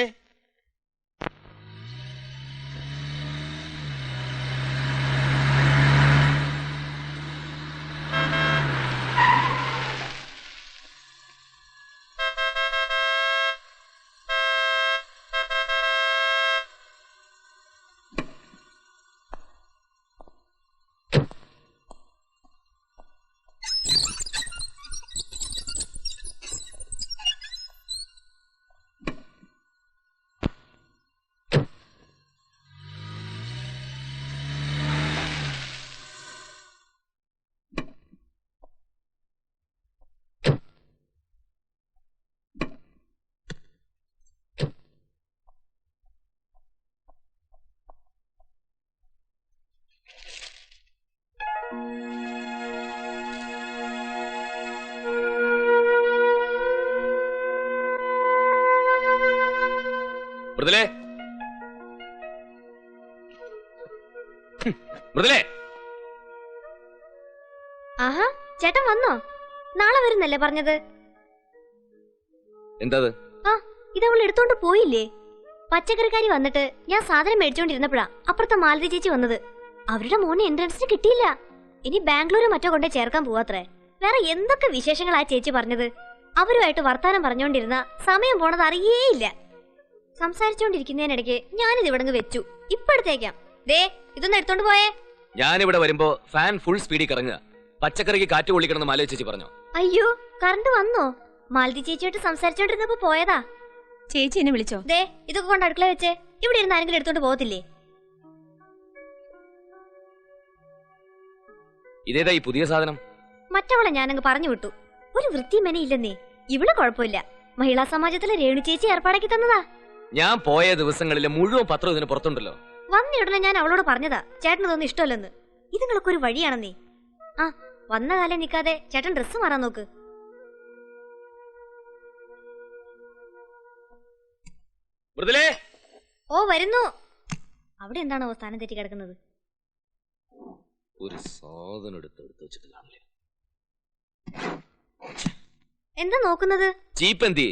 മൃദുലേ, മൃദുലേ. ആഹാ, ചേട്ടൻ വന്നോ? നാളെ വരുന്നല്ലേ പറഞ്ഞത്? എന്താ ഇതവൾ എടുത്തോണ്ട് പോയില്ലേ? പച്ചക്കറിക്കാരി വന്നിട്ട് ഞാൻ സാധനം മേടിച്ചോണ്ടിരുന്നപ്പോഴാ അപ്പുറത്തെ മാലതി ചേച്ചി വന്നത്. അവരുടെ മോനെ എൻട്രൻസിന് കിട്ടിയില്ല, ഇനി ബാംഗ്ലൂർ മറ്റോ കൊണ്ടേ ചേർക്കാൻ പോവാത്രേ. വേറെ എന്തൊക്കെ വിശേഷങ്ങളാ ചേച്ചി പറഞ്ഞത്. അവരുമായിട്ട് വർത്താനം പറഞ്ഞോണ്ടിരുന്ന സമയം പോണത് അറിയേയില്ല. സംസാരിച്ചോണ്ടിരിക്കുന്നതിനിടയ്ക്ക് ഞാനിത് ഇവിടെ വെച്ചു. ഇപ്പൊ എടുത്തേക്കാം. ദേ, ഇതൊന്ന് എടുത്തോണ്ട് പോയേ. ഞാനിവിടെ വരുമ്പോ ഫാൻ ഫുൾ സ്പീഡിൽ കറങ്ങുക. പച്ചക്കറിക്ക് കാറ്റ് കൊള്ളിക്കണമെന്ന് മാലതി ചേച്ചി പറഞ്ഞു. അയ്യോ, കറണ്ട് വന്നോ? മാലതി ചേച്ചിയോട്ട് സംസാരിച്ചോണ്ടിരുന്നപ്പോ പോയതാ. ചേച്ചി എന്നെ വിളിച്ചോ? ദേ, ഇതൊക്കെ കൊണ്ട് അടുക്കള വെച്ചേ. ഇവിടെ ഇരുന്ന് ആരെങ്കിലും എടുത്തോണ്ട് പോകത്തില്ലേ? ഇതേതാ ഈ പുതിയ സാധനം? മറ്റവളെ ഞാനങ്ങ് പറഞ്ഞു വിട്ടു. ഒരു വൃത്തി മെനയില്ലെന്നേ. ഇവിടെ കുഴപ്പമില്ല. മഹിളാ സമാജത്തിലെ രേണു ചേച്ചി ഏർപ്പാടാക്കി തന്നതാ. ഞാൻ പോയ ദിവസങ്ങളിലെ മുഴുവൻ പത്രം ഇതിന് പുറത്തുണ്ടല്ലോ. വന്ന ഉടനെ ഞാൻ അവളോട് പറഞ്ഞതാ ചേട്ടന് തോന്നി ഇഷ്ടമല്ലെന്ന്. ഇതുങ്ങളൊക്കെ ഒരു വഴിയാണെന്നേ. ആ, വന്ന കാലം നിക്കാതെ ചേട്ടൻ ഡ്രസ്സ് മാറാൻ നോക്ക്. മൃദുലേ. ഓ, വരുന്നു. അവിടെ എന്താണോ സ്ഥാനം തെറ്റി കിടക്കുന്നത്? ഒരു സാധനം എടുത്ത് വെച്ചിട്ട് കാണില്ലേ? എന്താ നോക്കുന്നത്? ചീപ്പ് എന്തി?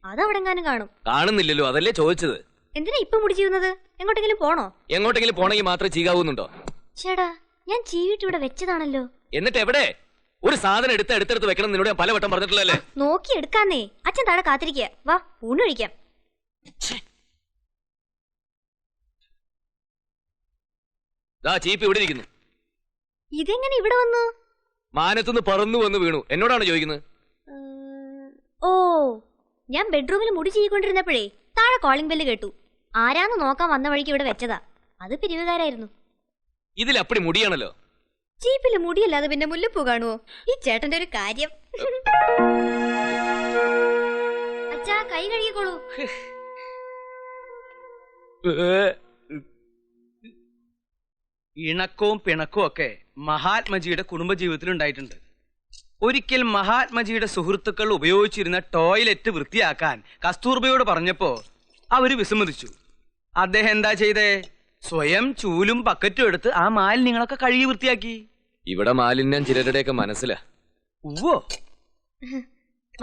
അതവിടെങ്ങാനും കാണും. കാണുന്നില്ലല്ലോ, അതല്ലേ ചോദിച്ചത്. എന്തിനാ ഇപ്പൊ മുടി ചെയ്യുന്നത്? എങ്ങോട്ടെങ്കിലും പോണോ? എങ്ങോട്ടെങ്കിലും പോണെങ്കിൽ മാത്രം ചീകാവുന്നുണ്ടോ? ചേടാ, ഞാൻ ചീവിട്ട് ഇവിടെ വെച്ചതാണല്ലോ. എന്നിട്ട് എവിടെ? ഒരു സാധനം എടുത്തെടുത്ത് വെക്കണം നിന്നോട് ഞാൻ പലവട്ടം പറഞ്ഞിട്ടുള്ളല്ലേ. നോക്കി എടുക്കാന്നേ. അച്ഛൻ താഴെ കാത്തിരിക്കുക. വാ, ഊണ് കഴിക്കാം. ചീപ്പ് ഇവിടെ ഇരിക്കുന്നു. ഇതെങ്ങനെ ഇവിടെ വന്നു? മാനത്തുനിന്ന് പറന്നു വന്ന് വീണു. എന്നോടാണ് ചോദിക്കുന്നത്? ഓ, ഞാൻ ബെഡ്റൂമിൽ മുടി ചെയ്യിക്കൊണ്ടിരുന്നപ്പോഴേ താഴെ കോളിംഗ് ബെല്ല് കേട്ടു. ആരാന്ന് നോക്കാൻ വന്ന വഴിക്ക് ഇവിടെ വെച്ചതാ. അത് പിരിവുകാരായിരുന്നു. ഇതിൽ അപ്പടി മുടിയാണല്ലോ. ചീപ്പില് മുടിയല്ലാതെ പിന്നെ മുല്ലപ്പൂ കാണുവോ? ഈ ചേട്ടന്റെ ഒരു കാര്യം. അച്ഛാ, കൈ കഴുകിക്കോളൂ. ഇണക്കവും പിണക്കവും ഒക്കെ മഹാത്മജിയുടെ കുടുംബജീവിതത്തിൽ ഉണ്ടായിട്ടുണ്ട്. ഒരിക്കൽ മഹാത്മജിയുടെ സുഹൃത്തുക്കൾ ഉപയോഗിച്ചിരുന്ന ടോയ്ലറ്റ് വൃത്തിയാക്കാൻ കസ്തൂർബയോട് പറഞ്ഞപ്പോ അവര് വിസമ്മതിച്ചു. അദ്ദേഹം എന്താ ചെയ്തേ? സ്വയം ചൂലും ബക്കറ്റും എടുത്ത് ആ മാലിന്യങ്ങളൊക്കെ കഴുകി വൃത്തിയാക്കി. ഇവിടെ മാലിന്യം ചിലരുടെയൊക്കെ മനസ്സിലാ. ഉവ്വോ,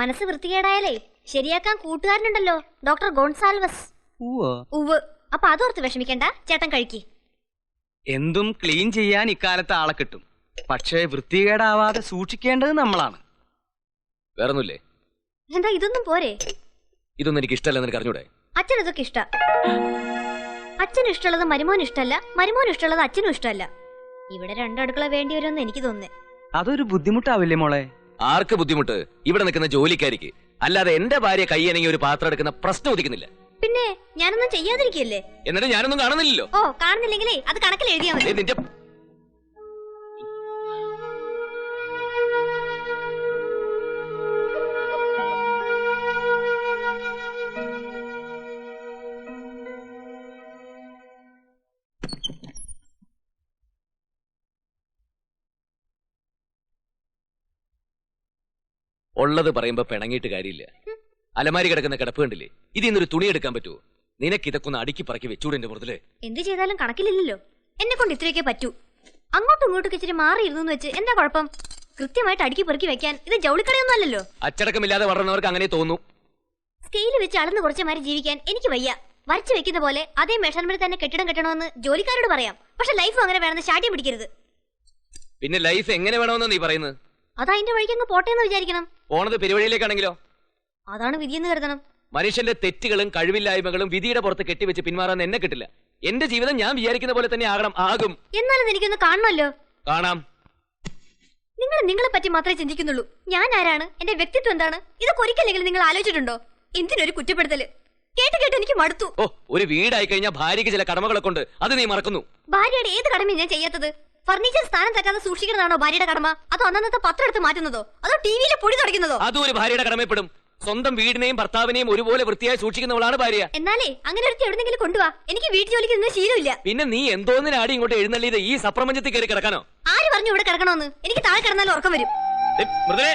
മനസ്സ് വൃത്തികേടായാലേ ശരിയാക്കാൻ കൂട്ടുകാരനുണ്ടല്ലോ, ഡോക്ടർ ഗോൺസാൽവസ്. ഉവ്. അപ്പൊ അതോർത്ത് വിഷമിക്കണ്ട, ചേട്ടൻ കഴിക്കി. എന്തും ക്ലീൻ ചെയ്യാൻ ഇക്കാലത്ത് ആളെ കിട്ടും. പക്ഷേ വൃത്തികേടാവാതെ സൂക്ഷിക്കേണ്ടത് നമ്മളാണ്. വേറൊന്നുമില്ലേ? എന്താ ഇതൊന്നും പോരെ? ഇതൊന്നും എനിക്ക് ഇഷ്ടമല്ലെന്ന് എനിക്ക് അറിഞ്ഞൂടെ? അച്ഛൻ ഇതൊക്കെ ഇഷ്ട. അച്ഛന് ഇഷ്ടമുള്ളത് മരുമോന് ഇഷ്ടമല്ല, മരുമോന് ഇഷ്ടമുള്ളത് അച്ഛനും ഇഷ്ടമല്ല. ഇവിടെ രണ്ടടുക്കള വേണ്ടി വരുമെന്ന് എനിക്ക് തോന്നുന്നേ. അതൊരു ബുദ്ധിമുട്ടാവില്ലേ മോളെ? ആർക്ക് ബുദ്ധിമുട്ട്? ഇവിടെ നിൽക്കുന്ന ജോലിക്കാരിക്ക്. അല്ലാതെ എന്റെ ഭാര്യ കൈയണങ്ങി ഒരു പാത്രം എടുക്കുന്ന പ്രശ്നം ഉദിക്കുന്നില്ല. പിന്നെ ഞാനൊന്നും ചെയ്യാതിരിക്കല്ലേ? എന്നിട്ട് ഞാനൊന്നും കാണുന്നില്ലല്ലോ. ഓ, കാണുന്നില്ലെങ്കിലേ അത് കണക്കിൽ എഴുതിയാ മതി. നിന്റെ ഉള്ളത് പറയുമ്പോ പിണങ്ങിയിട്ട് കാര്യമില്ല. അലമാരി കിടക്കുന്ന കിടപ്പ് കണ്ടില്ലേ? ഇതിൽ നിന്നൊരു തുണി എടുക്കാൻ പറ്റുമോ? നിനക്ക് ഇതൊക്കെ ഒന്ന് അടുക്കി പറക്കി വെച്ചൂടെ എന്റെ മുതലേ? എന്ത് ചെയ്താലും കണക്കിലില്ലല്ലോ. എന്നെ കൊണ്ട് ഇത്രയൊക്കെ പറ്റൂ. അങ്ങോട്ടും ഇങ്ങോട്ടും ഇച്ചിരി മാറിയിരുന്നു വെച്ച് എന്താ കുഴപ്പം? കൃത്യമായിട്ട് അടുക്കി പെറുക്കി വെക്കാൻ ഇത് ജൗളിക്കടയൊന്നും അല്ലല്ലോ. അച്ചടക്കമില്ലാതെ വളർന്നവർക്ക് അങ്ങനെ തോന്നും. സ്കെയില് വെച്ച് അളന്ന് കുറച്ച് മാറി ജീവിക്കാൻ എനിക്ക് വയ്യ. വരച്ചു വെക്കുന്ന പോലെ അതേ മെഷർമെന്റ് തന്നെ കെട്ടിടം കെട്ടണമെന്ന് ജോലിക്കാരോട് പറയാം. പക്ഷെ ലൈഫ് അങ്ങനെ വേണമെന്ന് ശാഠ്യം പിടിക്കരുത്. പിന്നെ ലൈഫ് എങ്ങനെ വേണമെന്ന് നീ പറയുന്നത്? അതതിന്റെ വഴിക്ക് അങ്ങ് പോട്ടേന്ന് വിചാരിക്കണം. പോണത് പെരുവഴിയിലേക്കാണെങ്കിലോ? അതാണ് വിധിയെന്ന് കരുതണം. മനുഷ്യന്റെ തെറ്റുകളും കഴിവില്ലായ്മകളും വിധിയുടെ പുറത്ത് കെട്ടിവെച്ച് പിന്മാറാൻ എന്നെ കിട്ടില്ല. എന്റെ ജീവിതം ഞാൻ വിചാരിക്കുന്ന പോലെ തന്നെ ആകും. എന്നാലും എനിക്കൊന്ന് കാണണമല്ലോ. കാണാം. നിങ്ങൾ നിങ്ങളെ പറ്റി മാത്രമേ ചിന്തിക്കുന്നുള്ളൂ. ഞാൻ ആരാണ്, എന്റെ വ്യക്തിത്വം എന്താണ്, ഇതൊക്കെ ഒരിക്കലെങ്കിലും നിങ്ങൾ ആലോചിച്ചിട്ടുണ്ടോ? എന്തിനൊരു കുറ്റപ്പെടുത്തല്? കേട്ട് കേട്ട് എനിക്ക് മടുത്തു. ഓ, ഒരു വീടായി കഴിഞ്ഞാൽ ഭാര്യയ്ക്ക് ചില കടമകളൊക്കെ ഉണ്ട്. അത് നീ മറക്കുന്നു. ഭാര്യയുടെ ഏത് കടമയും ഞാൻ ചെയ്യാത്തത്? ഫർണിച്ചർ സ്ഥാനം തെറ്റാതെ സൂക്ഷിക്കുന്നതാണോ ഭാര്യയുടെ കടമ? അതോ അന്നത്തെ പത്രം എടുത്ത് മാറ്റുന്നതോ? അതോ ടിവിയിലെ പൊടി തുടയ്ക്കുന്നതോ? അതും ഒരു ഭാര്യയുടെ കടമപ്പെടും. സ്വന്തം വീടിനെയും ഭർത്താവിനെയും ഒരുപോലെ വൃത്തിയായി സൂക്ഷിക്കുന്നവളാണ് ഭാര്യ. എന്നാലേ അങ്ങനെ ഒരു എവിടെന്നെങ്കിലും കൊണ്ടുവാ. എനിക്ക് വീട്ടു ജോലിക്ക് നിന്ന് ശീലമില്ല. പിന്നെ നീ എന്തോന്നിനാടി ഇങ്ങോട്ട് എഴുന്നള്ളിയത്? ഈ സപ്രപഞ്ചത്തിൽ കയറി കിടക്കാനോ? ആര് പറഞ്ഞു ഇവിടെ കിടക്കണമെന്ന്? എനിക്ക് താഴെ കിടന്നാലും ഉറക്കം വരും. മൃദുലേ,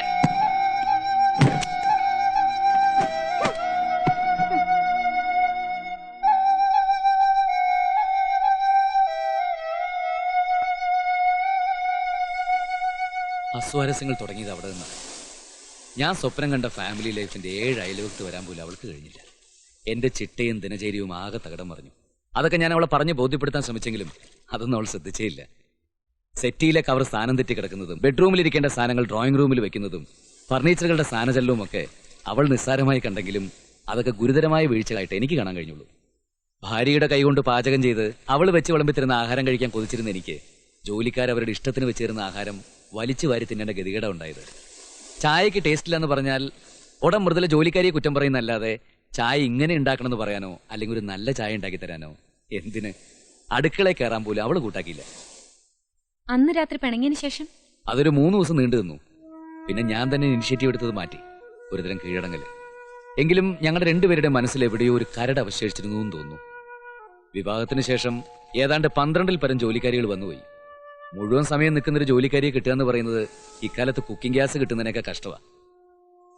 അസ്വാരസ്യങ്ങൾ തുടങ്ങിയത് അവിടെ നിന്നാണ്. ഞാൻ സ്വപ്നം കണ്ട ഫാമിലി ലൈഫിന്റെ 7 അയൽവക്കത്ത് വരാൻ പോലും അവൾക്ക് കഴിഞ്ഞില്ല. എന്റെ ചിട്ടയും ദിനചര്യവും ആകെ തകിടം മറിഞ്ഞു. അതൊക്കെ ഞാൻ അവളെ പറഞ്ഞ് ബോധ്യപ്പെടുത്താൻ ശ്രമിച്ചെങ്കിലും അതൊന്നും അവൾ ശ്രദ്ധിച്ചേയില്ല. സെറ്റിയിലെ കവർ സ്ഥാനം തെറ്റി കിടക്കുന്നതും ബെഡ്റൂമിലിരിക്കേണ്ട സാധനങ്ങൾ ഡ്രോയിങ് റൂമിൽ വെക്കുന്നതും ഫർണിച്ചറുകളുടെ സ്ഥാനചലനവും ഒക്കെ അവൾ നിസ്സാരമായി കണ്ടെങ്കിലും അതൊക്കെ ഗുരുതരമായ വീഴ്ചകളായിട്ട് എനിക്ക് കാണാൻ കഴിഞ്ഞുള്ളൂ. ഭാര്യയുടെ കൈകൊണ്ട് പാചകം ചെയ്ത് അവൾ വെച്ച് വിളമ്പിത്തരുന്ന ആഹാരം കഴിക്കാൻ കൊതിച്ചിരുന്ന എനിക്ക് ജോലിക്കാരവരുടെ ഇഷ്ടത്തിന് വെച്ചിരുന്ന ആഹാരം വലിച്ചു വാരി തിന്നേണ്ട ഗതികേട ഉണ്ടായത്. ചായക്ക് ടേസ്റ്റ് ഇല്ലെന്ന് പറഞ്ഞാൽ ഉടൻ മൃദുല ജോലിക്കാരിയെ കുറ്റം പറയുന്നല്ലാതെ ചായ ഇങ്ങനെ ഉണ്ടാക്കണമെന്ന് പറയാനോ അല്ലെങ്കിൽ ഒരു നല്ല ചായ ഉണ്ടാക്കി തരാനോ എന്തിന് അടുക്കളയിൽ കയറാൻ പോലും അവള് കൂട്ടാക്കിയില്ല. അന്ന് രാത്രി പിണങ്ങിയതിന് ശേഷം അതൊരു 3 ദിവസം നീണ്ടു നിന്നു. പിന്നെ ഞാൻ തന്നെ ഇനിഷ്യേറ്റീവ് എടുത്തത് മാറ്റി. ഒരുതരം കീഴടങ്ങല്. എങ്കിലും ഞങ്ങളുടെ രണ്ടുപേരുടെ മനസ്സിൽ എവിടെയോ ഒരു കരട് അവശേഷിച്ചിരുന്നു എന്ന് തോന്നുന്നു. വിവാഹത്തിന് ശേഷം ഏതാണ്ട് 12-ൽ പരം ജോലിക്കാരികൾ വന്നുപോയി. മുഴുവൻ സമയം നിൽക്കുന്നൊരു ജോലിക്കാരിയെ കിട്ടുക എന്ന് പറയുന്നത് ഇക്കാലത്ത് കുക്കിംഗ് ഗ്യാസ് കിട്ടുന്നതിനൊക്കെ കഷ്ടമാണ്.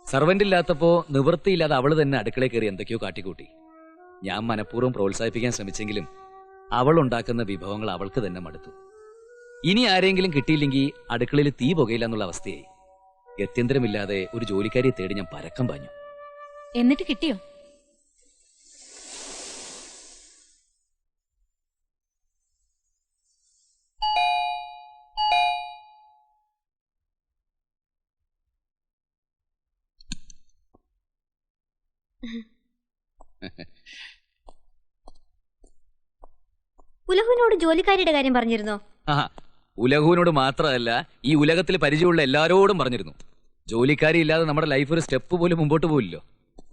സർവന്റ് ഇല്ലാത്തപ്പോ നിവൃത്തിയില്ലാതെ അവള് തന്നെ അടുക്കളയിൽ കയറി എന്തൊക്കെയോ കാട്ടിക്കൂട്ടി. ഞാൻ മനഃപൂർവ്വം പ്രോത്സാഹിപ്പിക്കാൻ ശ്രമിച്ചെങ്കിലും അവൾ ഉണ്ടാക്കുന്ന വിഭവങ്ങൾ അവൾക്ക് തന്നെ മടുത്തു. ഇനി ആരെങ്കിലും കിട്ടിയില്ലെങ്കിൽ അടുക്കളയിൽ തീ പുകയില്ല എന്നുള്ള അവസ്ഥയായി. ഗത്യന്തരമില്ലാതെ ഒരു ജോലിക്കാരിയെ തേടി ഞാൻ പരക്കം പാഞ്ഞു. എന്നിട്ട് കിട്ടിയോ? ഉലഹുവിനോട് ജോലിക്കാരിയുടെ കാര്യം പറഞ്ഞിരുന്നോ? ആഹാ, ഉലഹുവിനോട് മാത്രമല്ല ഈ ഉലകത്തിൽ പരിചയമുള്ള എല്ലാരോടും പറഞ്ഞിരുന്നു. ജോലിക്കാരി ഇല്ലാതെ നമ്മുടെ ലൈഫ് ഒരു സ്റ്റെപ്പ് പോലും മുമ്പോട്ട് പോവില്ലോ.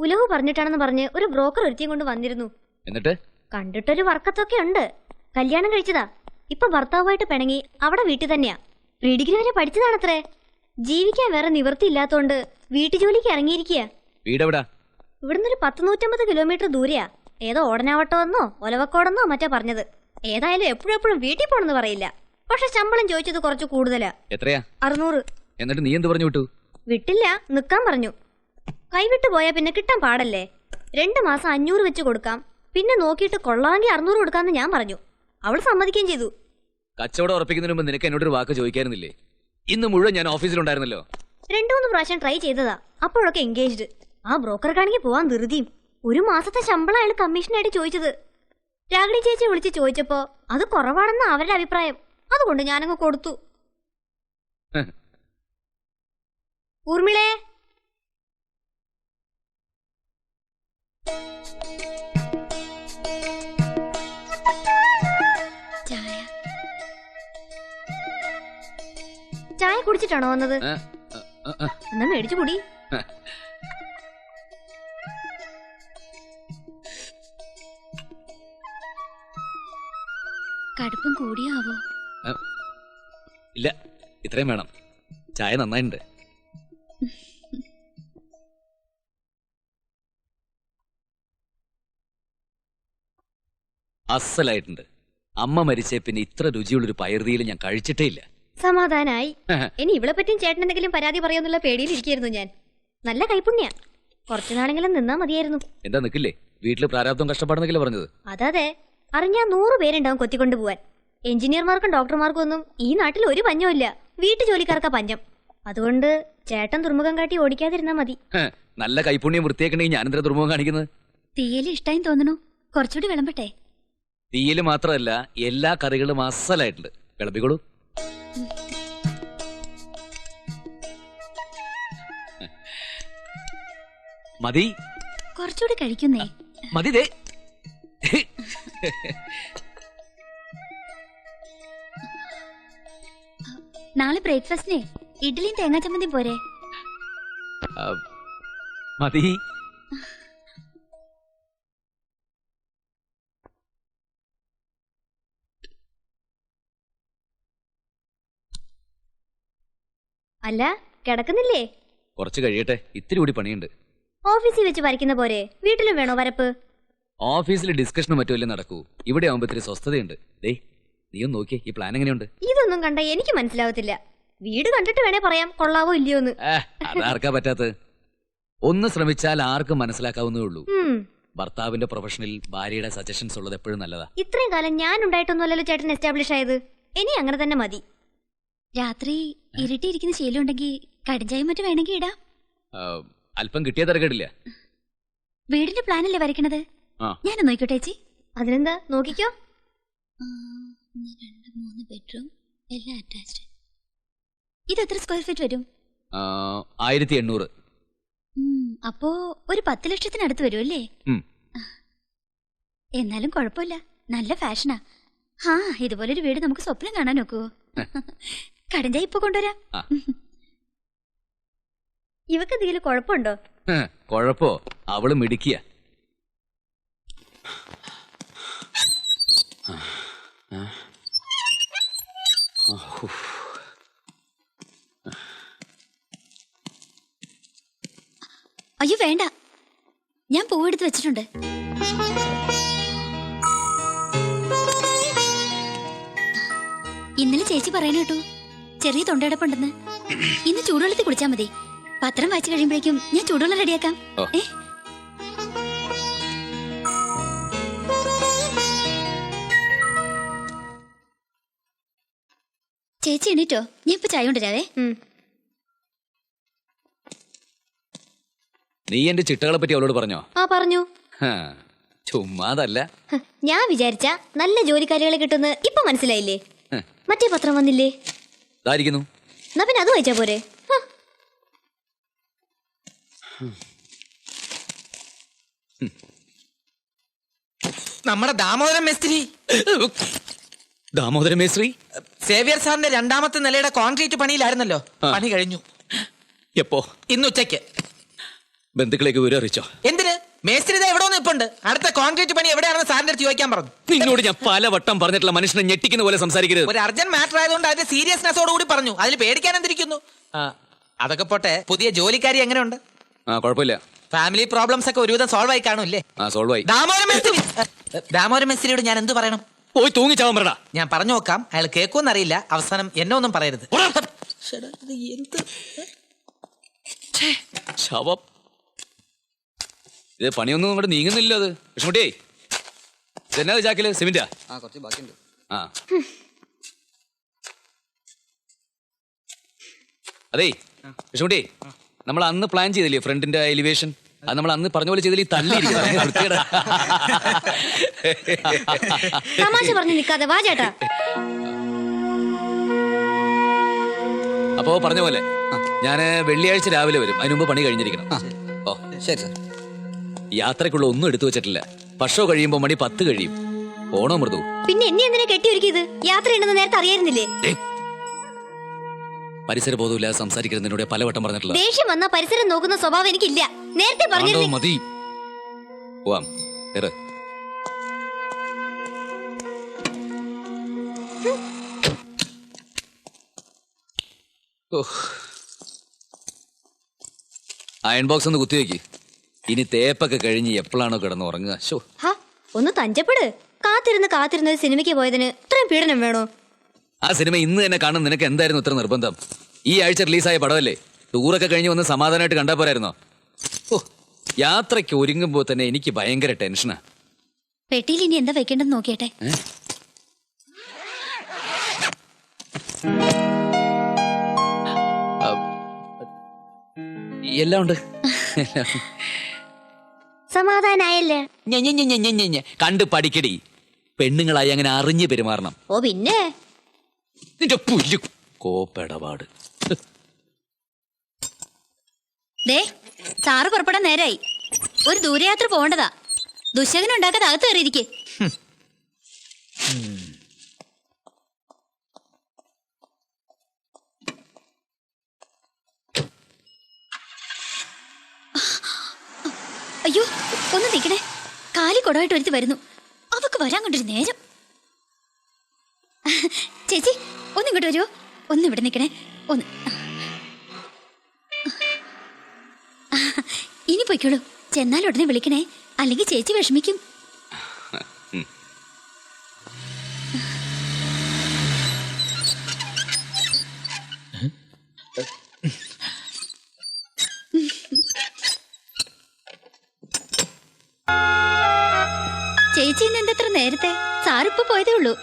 ഉലഹു പറഞ്ഞിട്ടാണെന്ന് പറഞ്ഞ് ഒരു ബ്രോക്കർ ഒരുത്തിയും കൊണ്ട് വന്നിരുന്നു. എന്നിട്ട് കണ്ടിട്ടൊരു വർക്കത്തൊക്കെ ഉണ്ട്. കല്യാണം കഴിച്ചതാ. ഇപ്പൊ ഭർത്താവുമായിട്ട് പിണങ്ങി അവിടെ വീട്ടിൽ തന്നെയാ. പ്രീ ഡിഗ്രി വരെ പഠിച്ചതാണത്രേ. ജീവിക്കാൻ വേറെ നിവൃത്തി ഇല്ലാത്തോണ്ട് വീട്ടു ജോലിക്ക് ഇറങ്ങിയിരിക്കുക. വീടെവിടാ? ഇവിടുന്ന് ഒരു 150 കിലോമീറ്റർ ദൂരെയാ. ഏതോ ഓടനാവട്ടമെന്നോ ഒലവക്കോടെന്നോ മറ്റോ പറഞ്ഞത്. ഏതായാലും എപ്പോഴും വീട്ടിൽ പോണെന്ന് പറയില്ല. പക്ഷെ ശമ്പളം ചോദിച്ചത് കുറച്ച് കൂടുതലാ. എത്രയാ? 600. എന്നിട്ട് നീ എന്ത് പറഞ്ഞു വിട്ടു? വിട്ടില്ല, നിക്കാൻ പറഞ്ഞു. കൈവിട്ടു പോയാ പിന്നെ കിട്ടാൻ പാടല്ലേ. 2 മാസം 500 വെച്ച് കൊടുക്കാം, പിന്നെ നോക്കിയിട്ട് കൊള്ളാമെങ്കിൽ 600 കൊടുക്കാന്ന് ഞാൻ പറഞ്ഞു. അവൾ സമ്മതിക്കുകയും ചെയ്തു. കച്ചവടം ഉറപ്പിക്കുന്നതിന് മുമ്പ് നിനക്ക് എന്നോടൊരു വാക്ക് ചോദിക്കായിരുന്നില്ലേ? ഇന്ന് മുഴുവൻ ഞാൻ ഓഫീസിലുണ്ടായിരുന്നല്ലോ. 2-3 പ്രാവശ്യം ട്രൈ ചെയ്തതാ. അപ്പോഴൊക്കെ എൻഗേജ്ഡ്. ആ ബ്രോക്കർക്കാണെങ്കിൽ പോവാൻ ധൃതിയും. 1 മാസത്തെ ശമ്പളം അയാൾ കമ്മീഷനായിട്ട് ചോദിച്ചത്. രാഗിണി ചേച്ചി വിളിച്ച് ചോദിച്ചപ്പോ അത് കുറവാണെന്ന അവരുടെ അഭിപ്രായം. അതുകൊണ്ട് ഞാനങ്ങ് കൊടുത്തു. ഊർമിളേ, ചായ കുടിച്ചിട്ടാണോ വന്നത്? എന്നാ മേടിച്ചു കുടി. കടുപ്പം കൂടിയാവോ? ഇല്ല, ഇത്രയും വേണം. ചായ നന്നായിട്ടുണ്ട്. അസലായിട്ടുണ്ട്. അമ്മ മരിച്ചേ പിന്നെ ഇത്ര രുചിയുള്ളൊരു പയർതിയിൽ ഞാൻ കഴിച്ചിട്ടേ ഇല്ല. സമാധാനായി. ഇനി ഇവളെ പറ്റിയും ചേട്ടൻ എന്തെങ്കിലും പരാതി പറയുമെന്നുള്ള പേടിയിലിരിക്കുന്നു ഞാൻ. നല്ല കൈപ്പുണ്യ. കുറച്ചുനാളെങ്കിലും നിന്നാ മതിയായിരുന്നു. എന്താ നിക്കില്ലേ? വീട്ടില് പ്രാരാബ്ദം കഷ്ടപ്പാടെന്നൊക്കെ പറഞ്ഞത്. അതെ, അറിഞ്ഞാ 100 പേരുണ്ടാവും കൊത്തിക്കൊണ്ടു പോവാൻ. എഞ്ചിനീയർമാർക്കും ഡോക്ടർമാർക്കും ഒന്നും ഈ നാട്ടിൽ ഒരു പഞ്ഞമില്ല. വീട്ടു ജോലിക്കാർക്കാ പഞ്ഞം. അതുകൊണ്ട് ചേട്ടൻ ദുർമുഖം കാട്ടി ഓടിക്കാതിരുന്നാ മതി. നല്ല കൈപ്പുണ്യം വൃത്തിയാക്കണമെങ്കിൽ ഞാനെന്താ ദുർമുഖം കാണിക്കുന്നത്? തീയല് ഇഷ്ടായി തോന്നണു. കുറച്ചുകൂടി വിളമ്പട്ടെ? തീയല് മാത്രമല്ല, എല്ലാ കറികളും അസലായിട്ടുണ്ട്. വിളമ്പിക്കോളൂ. മതി, കുറച്ചുകൂടി കഴിക്കുന്നേ. മതി. ദേ നാളെ ബ്രേക്ക്ഫാസ്റ്റിനെ ഇഡ്ഡലിയും തേങ്ങാ ചമ്മന്തിയും പോരെ? മതി. അല്ല, കിടക്കുന്നില്ലേ? കുറച്ച് കഴിയട്ടെ, ഇത്തിരി കൂടി പണിയുണ്ട്. ഓഫീസിൽ വെച്ച് വരയ്ക്കുന്ന പോരെ വീട്ടിലും വേണോ വരപ്പ്? ഓഫീസിൽ ഡിസ്കഷനും മറ്റുമല്ലേ നടക്കൂ. ഇവിടെ ആവുമ്പോ ഇത്തിരി സ്വസ്ഥതയുണ്ട്. ദേ, നീ ഒന്ന് നോക്കിയേ, ഈ പ്ലാൻ എങ്ങനെയുണ്ട്? ഇതൊന്നും കണ്ട എനിക്ക് മനസ്സിലാവത്തില്ല. വീട് കണ്ടിട്ട് വേണേ പറയാം കൊള്ളാവോ ഇല്ലയോന്ന്. അതാർക്കാ പറ്റാത്തത്? ഒന്ന് ശ്രമിച്ചാൽ ആർക്കും മനസ്സിലാക്കാവുന്നേ ഉള്ളൂ. ഭർത്താവിന്റെ പ്രൊഫഷനിൽ ഭാര്യയുടെ സജഷൻസ് ഉള്ളത് എപ്പോഴും നല്ലതാ. ഇത്രയും കാലം ഞാൻ ഉണ്ടായിട്ടൊന്നുമല്ലല്ലോ ചേട്ടൻ എസ്റ്റാബ്ലിഷ് ആയത്. ഇനി അങ്ങനെ തന്നെ മതി. രാത്രി ഇരുട്ടിയിരിക്കുന്ന ശീലം ഉണ്ടെങ്കിൽ കടിഞ്ചായും മറ്റും വേണമെങ്കിൽ ഇടാം. അല്പം കിട്ടിയ തിരക്കേടില്ല. വീടിന്റെ പ്ലാനല്ലേ വരയ്ക്കണത്? ഞാൻ നോക്കിക്കോട്ടെ ചേച്ചി. അതിനെന്താ, നോക്കിക്കോ. 2-3 ബെഡ്റൂം, എല്ലാം അറ്റാച്ച്ഡ്. ഇത് എത്ര സ്ക്വയർ ഫീറ്റ് വരും? 1800. അപ്പോ ഒരു 10 ലക്ഷത്തിനടുത്ത് വരും അല്ലേ? എന്നാലും കുഴപ്പമില്ല, നല്ല ഫാഷനാ. ഇതുപോലൊരു വീട് നമുക്ക് സ്വപ്നം കാണാൻ നോക്കുവോ? കടഞ്ചായി ഇപ്പൊ കൊണ്ടുവരാം. ഇവക്ക് എന്തെങ്കിലും കുഴപ്പമുണ്ടോ? കുഴപ്പോ? അവള് മിടിക്കുക. അയ്യോ വേണ്ട, ഞാൻ പൂവെടുത്ത് വെച്ചിട്ടുണ്ട്. ഇന്നലെ ചേച്ചി പറയുന്ന കേട്ടു ചെറിയ തൊണ്ടയടപ്പുണ്ടെന്ന്. ഇന്ന് ചൂടുവെള്ളത്തിൽ കുടിച്ചാൽ മതി. പത്രം വായിച്ചു കഴിയുമ്പോഴേക്കും ഞാൻ ചൂടുവെള്ളം റെഡിയാക്കാം. ചേച്ചി എണീറ്റോ? ഞാൻ ഇപ്പൊ ചായ കൊണ്ടുവരാവേ. നീ എന്റെ ചിട്ടകളെ പറ്റി അവളോട് പറഞ്ഞോ? പറഞ്ഞു. ചുമ്മാതല്ല, ഞാൻ വിചാരിച്ച നല്ല ജോലിക്കാരികളെ കിട്ടുന്ന ഇപ്പൊ മനസ്സിലായില്ലേ? മറ്റേ പത്രം വന്നില്ലേ? ഇതായിരിക്കുന്നു. എന്നാ പിന്നെ അത് വായിച്ചാ പോരെ? നമ്മുടെ ദാമോദരൻ മേസ്തിരി ദാമോദര മേശ്രീ സേവ്യർ സാറിന്റെ രണ്ടാമത്തെ നിലയുടെ കോൺക്രീറ്റ് പണിയിലായിരുന്നല്ലോ. പണി കഴിഞ്ഞു. എപ്പോ? ഇന്ന് ഉച്ചയ്ക്ക്. ബന്ധുക്കളേക്ക് വിവരം അറിയിച്ചോ? എന്തിന്? മേസ്ത്രി എവിടെ നിൽപ്പുണ്ട്. അടുത്ത കോൺക്രീറ്റ് പണി എവിടെയാണെന്ന് സാറിന്റെ അടുത്ത് ചോദിക്കാൻ പറഞ്ഞു. നിന്നോട് ഞാൻ പലവട്ടം പറഞ്ഞിട്ടുള്ള മനുഷ്യനെ ഞെട്ടിക്കുന്ന പോലെ സംസാരിക്കരുത്. ഒരു അർജന്റ് മാറ്റർ ആയതുകൊണ്ട് അതിന്റെ സീരിയസ്നെസ്സോട് കൂടി പറഞ്ഞു. അതിൽ പേടിക്കാൻ എന്തിരിക്കുന്നു? അതൊക്കെ പോട്ടെ, പുതിയ ജോലിക്കാരി എങ്ങനെയുണ്ട്? കുഴപ്പമില്ല. ഫാമിലി പ്രോബ്ലംസ് ഒക്കെ ഒരുവിധം സോൾവ് ആയി കാണൂല്ലേ? സോൾവ് ആയി. ദാമോദര മേസ്ത്രിയോട് ഞാൻ എന്ത് പറയണം? പോയി തൂങ്ങിച്ചാവാൻ പറടാ. ഞാൻ പറഞ്ഞു നോക്കാം, അയാൾ കേൾക്കുമെന്നറിയില്ല. അവസാനം എന്നെ ഒന്നും പറയരുത്. ശവം. ഇത് പണിയൊന്നും ഇവിടെ നീങ്ങുന്നില്ല. അത് കൃഷ്ണകുട്ടി, ഇതെന്നാ ചാക്കില്? സിമെന്റാ? കുറച്ച് ബാക്കിയുണ്ട്. അതേ കൃഷ്ണകുട്ടി, നമ്മൾ അന്ന് പ്ലാൻ ചെയ്തില്ലേ ഫ്രണ്ടിന്റെ എലിവേഷൻ? അത് നമ്മൾ അന്ന് പറഞ്ഞ പോലെ ചെയ്തില്ലേ? തള്ളിയിരിക്കുന്നു. തമാശ പറഞ്ഞു നിൽക്കാതെ വാ ചേട്ടാ. അപ്പോ പറഞ്ഞ പോലെ ഞാൻ വെള്ളിയാഴ്ച രാവിലെ വരും. അതിന് മുമ്പ് പണി കഴിഞ്ഞിരിക്കണം. ഓ ശരി സാർ. യാത്രക്കുള്ള ഒന്നും എടുത്തു വെച്ചിട്ടില്ല. വർഷം കഴിയുമ്പോ മണി 10 കഴിയും. ഓണോ മൃദു? പിന്നെ എന്നെ എന്തിനാ കെട്ടിയൊരുക്കിയത്? യാത്ര ഉണ്ടെന്ന് നേരത്തെ അറിയായിരുന്നില്ലേ? പരിസര ബോധമില്ലാതെ സംസാരിക്കുന്നതിനോട് പലവട്ടം പറഞ്ഞിട്ടില്ല. ദേഷ്യം വന്ന പരിസരം നോക്കുന്ന സ്വഭാവം എനിക്കില്ല. നേരത്തെ പറഞ്ഞിരുന്നു. മതി. പോവാം. അയൺ ബോക്സ് ഒന്ന് കുത്തിവെക്ക്. ഇനി തേപ്പൊക്കെ കഴിഞ്ഞ് എപ്പോഴാണോ കിടന്ന് ഉറങ്ങുക? ഒന്ന് തഞ്ചപ്പെട്. കാത്തിരുന്ന് സിനിമയ്ക്ക് പോയതിന് ഇത്രയും പീഡനം വേണോ? ആ സിനിമ ഇന്ന് തന്നെ കാണും. നിനക്ക് എന്തായിരുന്നു ഇത്ര നിർബന്ധം? ഈ ആഴ്ച റിലീസായ പടമല്ലേ? ടൂറൊക്കെ കഴിഞ്ഞ് വന്ന് സമാധാനമായിട്ട് കണ്ടാ പോരായിരുന്നോ? യാത്രയ്ക്ക് ഒരുങ്ങുമ്പോ തന്നെ എനിക്ക് ഭയങ്കര ടെൻഷനാ. പെട്ടിയിൽ ഇനി എന്താ വെക്കേണ്ടെന്ന് നോക്കിയട്ടെ. എല്ലാം ഉണ്ട്. സമാധാനായല്ലേ? കണ്ട് പഠിക്കടി. പെണ്ണുങ്ങളായി അങ്ങനെ അറിഞ്ഞു പെരുമാറണം. ഓ പിന്നെ നിന്റെ പുല്ല് കോപ്പടപാട്. ദേ, സാറ് പുറപ്പെടാൻ നേരായി. ഒരു ദൂരയാത്ര പോകേണ്ടതാ. ദുശകനം ഉണ്ടാക്കാതെ അകത്ത് കയറിയിരിക്കെ. അയ്യോ, ഒന്ന് നിൽക്കണേ. കാലി കൊടമായിട്ട് ഒരുത്തി വരുന്നു. അവക്ക് വരാൻ കൊണ്ടൊരു നേരം. ചേച്ചി, ഒന്നിങ്ങോട്ട് വരുമോ? ഒന്നിവിടെ നിൽക്കണേ. ഒന്ന് ഇനി പൊയ്ക്കോളൂ. ചെന്നാൽ ഉടനെ വിളിക്കണേ, അല്ലെങ്കിൽ ചേച്ചി വിഷമിക്കും. ചേച്ചി ഇന്ന് എന്തത്ര നേരത്തെ? സാറിപ്പോ പോയതേ ഉള്ളൂ.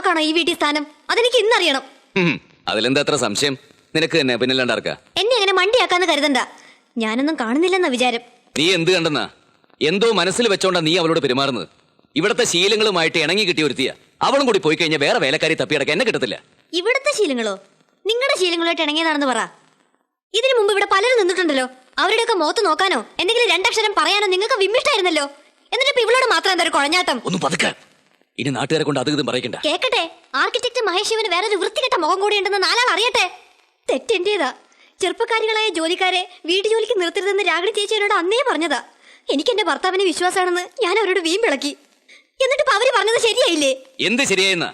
അവക്കാണോ ഈ വീട്ടിൽ സ്ഥാനം? അതെനിക്ക് ഇന്നറിയണം. അതിലെന്താ അത്ര സംശയം? നിനക്ക് തന്നെ പിന്നല്ലാണ്ടാർക്കാ? എന്നെ അങ്ങനെ മണ്ടിയാക്കാന്ന് കരുതണ്ട. ഞാനൊന്നും കാണുന്നില്ലെന്ന വിചാരം. നീ എന്ത് കണ്ടെന്നാ? എന്തോ മനസ്സിൽ വെച്ചോണ്ടാ നീ അവളോട് പെരുമാറുന്നത്. ഇവിടത്തെ ശീലങ്ങളുമായിട്ട് ഇണങ്ങി കിട്ടിയ ഒരുത്തിയ. അവളും കൂടി പോയി കഴിഞ്ഞാൽ വേറെ വേലക്കാരി തപ്പിയടക്കാൻ എന്നെ കിട്ടത്തില്ല. ഇവിടുത്തെ ശീലങ്ങളോ? നിങ്ങളുടെ ശീലങ്ങളുമായിട്ട് ഇണങ്ങിയതാണെന്ന് പറ. ഇതിനു മുമ്പ് ഇവിടെ പലരും നിന്നിട്ടുണ്ടല്ലോ. അവരുടെയൊക്കെ മുഖത്ത് നോക്കാനോ എന്തെങ്കിലും രണ്ടക്ഷരം പറയാനോ നിങ്ങൾക്ക് വിമ്മിഷ്ടായിരുന്നല്ലോ. എന്നിട്ട് ഇവളോട് മാത്രം എന്താ ഒരു കുഴഞ്ഞാട്ടം? ഒന്ന് പതുക്കാൻ. ഇനി നാട്ടുകാരെ കൊണ്ട് അത് ഇതും പറയണ്ട. കേക്കട്ടെ, ആർക്കിടെക്ട് മഹേഷ് ശിവന് വേറൊരു വൃത്തികെട്ട മുഖം കൂടി ഉണ്ടെന്ന് നാലാൾ അറിയട്ടെ. തെറ്റെന്റേതാ. ചെറുപ്പക്കാരികളായ ജോലിക്കാരെ വീട്ടു ജോലിക്ക് നിർത്തരുതെന്ന് രാഗിണി ചേച്ചി എന്നോട് അന്നേ പറഞ്ഞതാ. എനിക്ക് എന്റെ ഭർത്താവിന് വിശ്വാസമാണെന്ന് ഞാൻ അവരോട് വീമ്പിളക്കി. എന്നിട്ട് അവര് പറഞ്ഞത് ശരിയായില്ലേ? എന്ത് ശരിയായെന്നാ?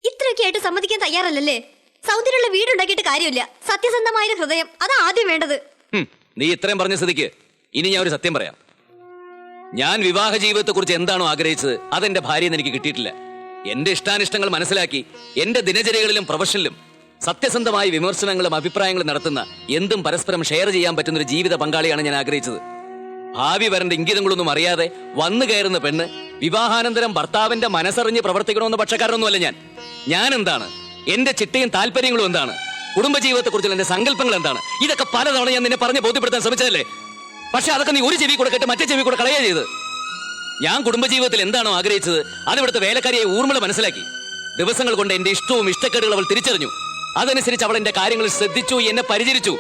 ഇത്രയൊക്കെ ആയിട്ട് സമ്മതിക്കാൻ തയ്യാറല്ലല്ലേ? സൗന്ദര്യമുള്ള വീടുണ്ടാക്കിയിട്ട് കാര്യമില്ല. സത്യസന്ധമായ ഹൃദയം, അതാ ആദ്യം വേണ്ടത്. നീ ഇത്രയും പറഞ്ഞ സ്ഥിതിക്ക് ഇനി ഞാൻ ഒരു സത്യം പറയാം. ഞാൻ വിവാഹ ജീവിതത്തെ കുറിച്ച് എന്താണോ ആഗ്രഹിച്ചത് അതെന്റെ ഭാര്യയെന്ന് എനിക്ക് കിട്ടിയിട്ടില്ല. എന്റെ ഇഷ്ടാനിഷ്ടങ്ങൾ മനസ്സിലാക്കി എന്റെ ദിനചര്യകളിലും പ്രൊഫഷനിലും സത്യസന്ധമായ വിമർശനങ്ങളും അഭിപ്രായങ്ങളും നടത്തുന്ന എന്തും പരസ്പരം ഷെയർ ചെയ്യാൻ പറ്റുന്ന ഒരു ജീവിത പങ്കാളിയാണ് ഞാൻ ആഗ്രഹിച്ചത്. ഭാവി വരന്റെ ഇംഗിതങ്ങളൊന്നും അറിയാതെ വന്നു കയറുന്ന പെണ്ണ് വിവാഹാനന്തരം ഭർത്താവിന്റെ മനസ്സറിഞ്ഞ് പ്രവർത്തിക്കണമെന്ന് പക്ഷക്കാരനൊന്നുമല്ല ഞാൻ. ഞാൻ എന്താണ്, എന്റെ ചിട്ടയും താല്പര്യങ്ങളും എന്താണ്, കുടുംബജീവിതത്തെ കുറിച്ചുള്ള എന്റെ സങ്കല്പങ്ങൾ എന്താണ്, ഇതൊക്കെ പലതവണ ഞാൻ നിന്നെ പറഞ്ഞ് ബോധ്യപ്പെടുത്താൻ ശ്രമിച്ചതല്ലേ. പക്ഷെ അതൊക്കെ നീ ഒരു ചെവി കൂടെ കേട്ട് മറ്റേ ചെവി കൂടെ കളയുക ചെയ്ത്. ഞാൻ കുടുംബജീവിതത്തിൽ എന്താണോ ആഗ്രഹിച്ചത് അത് ഇവിടുത്തെ വേലക്കാരിയെ ഊർമിള മനസ്സിലാക്കി. ദിവസങ്ങൾ കൊണ്ട് എന്റെ ഇഷ്ടവും ഇഷ്ടക്കേടുകൾ അവൾ തിരിച്ചറിഞ്ഞു. അതനുസരിച്ച് അവൾ എന്റെ കാര്യങ്ങൾ ശ്രദ്ധിച്ചു, എന്നെ പരിചരിച്ചു.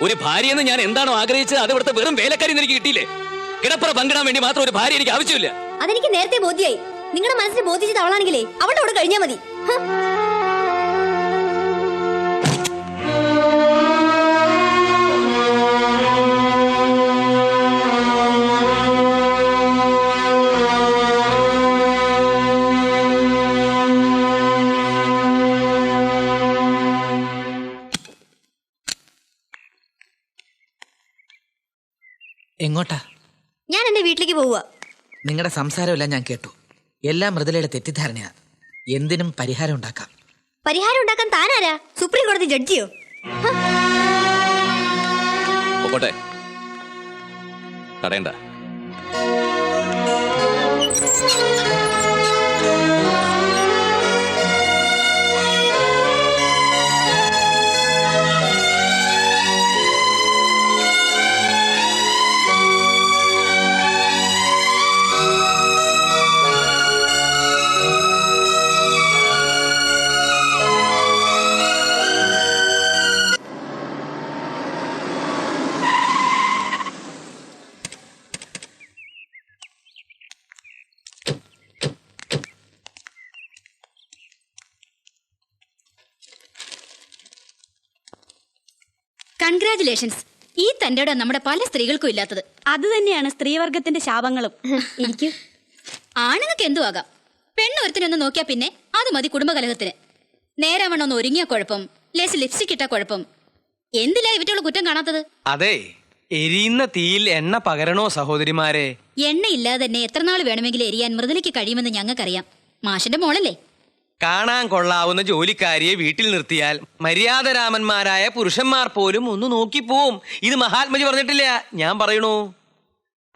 ഒരു ഭാര്യയെന്ന് ഞാൻ എന്താണോ ആഗ്രഹിച്ചത് അത് ഇവിടുത്തെ വെറും വേലക്കാരി എനിക്ക് കിട്ടിയില്ലേ. കിടപ്പറ പങ്കിടാൻ വേണ്ടി മാത്രം ഒരു ഭാര്യ എനിക്ക് ആവശ്യമില്ല. അതെനിക്ക് നേരത്തെ ബോധ്യായി. നിങ്ങളുടെ മനസ്സിൽ ബോധിച്ചത് അവളാണെങ്കിലേ അവളുടെ കൂടെ കഴിഞ്ഞാൽ മതി. എങ്ങോട്ടാ? ഞാൻ എന്റെ വീട്ടിലേക്ക് പോവുക. നിങ്ങളുടെ സംസാരമെല്ലാം ഞാൻ കേട്ടു. എല്ലാം മൃദുലയുടെ തെറ്റിദ്ധാരണയാ. എന്തിനും പരിഹാരം ഉണ്ടാക്കാം. പരിഹാരം ഉണ്ടാക്കാൻ താനാരാ? സുപ്രീം കോടതി ജഡ്ജിയോ? പോട്ടെ, തടയണ്ട. കൺഗ്രാറ്റുലേഷൻസ്. ഈ തന്റെ നമ്മുടെ പല സ്ത്രീകൾക്കും ഇല്ലാത്തത്. അത് തന്നെയാണ് സ്ത്രീവർഗത്തിന്റെ ശാപങ്ങളും. ഇരിക്കും. ആണുങ്ങൾക്ക് എന്തു ആകാം. പെണ്ണൊരുത്തിനൊന്ന് നോക്കിയാ പിന്നെ അത് മതി കുടുംബകലഹത്തിന്. നേരാവണ്ണം ഒന്ന് ഒരുങ്ങിയ കുഴപ്പം, ലേസ് ലിപ്സ്റ്റിക് ഇട്ട കുഴപ്പം. എന്തിലാ ഇവറ്റുള്ള കുറ്റം കാണാത്തത്? അതെ, എരിയുന്ന തീയിൽ എണ്ണ പകരണോ സഹോദരിമാരെ? എണ്ണയില്ലാതെ തന്നെ എത്ര നാൾ വേണമെങ്കിലും എരിയാൻ മൃദുലയ്ക്ക് കഴിയുമെന്ന് ഞങ്ങൾക്കറിയാം. മാഷിന്റെ മോളല്ലേ? കാണാൻ കൊള്ളാവുന്ന ജോലിക്കാരിയെ വീട്ടിൽ നിർത്തിയാൽ മര്യാദരാമന്മാരായ പുരുഷന്മാർ പോലും ഒന്ന് നോക്കിപ്പോവും. ഇത് മഹാത്മജി പറഞ്ഞിട്ടില്ല, ഞാൻ പറയണു.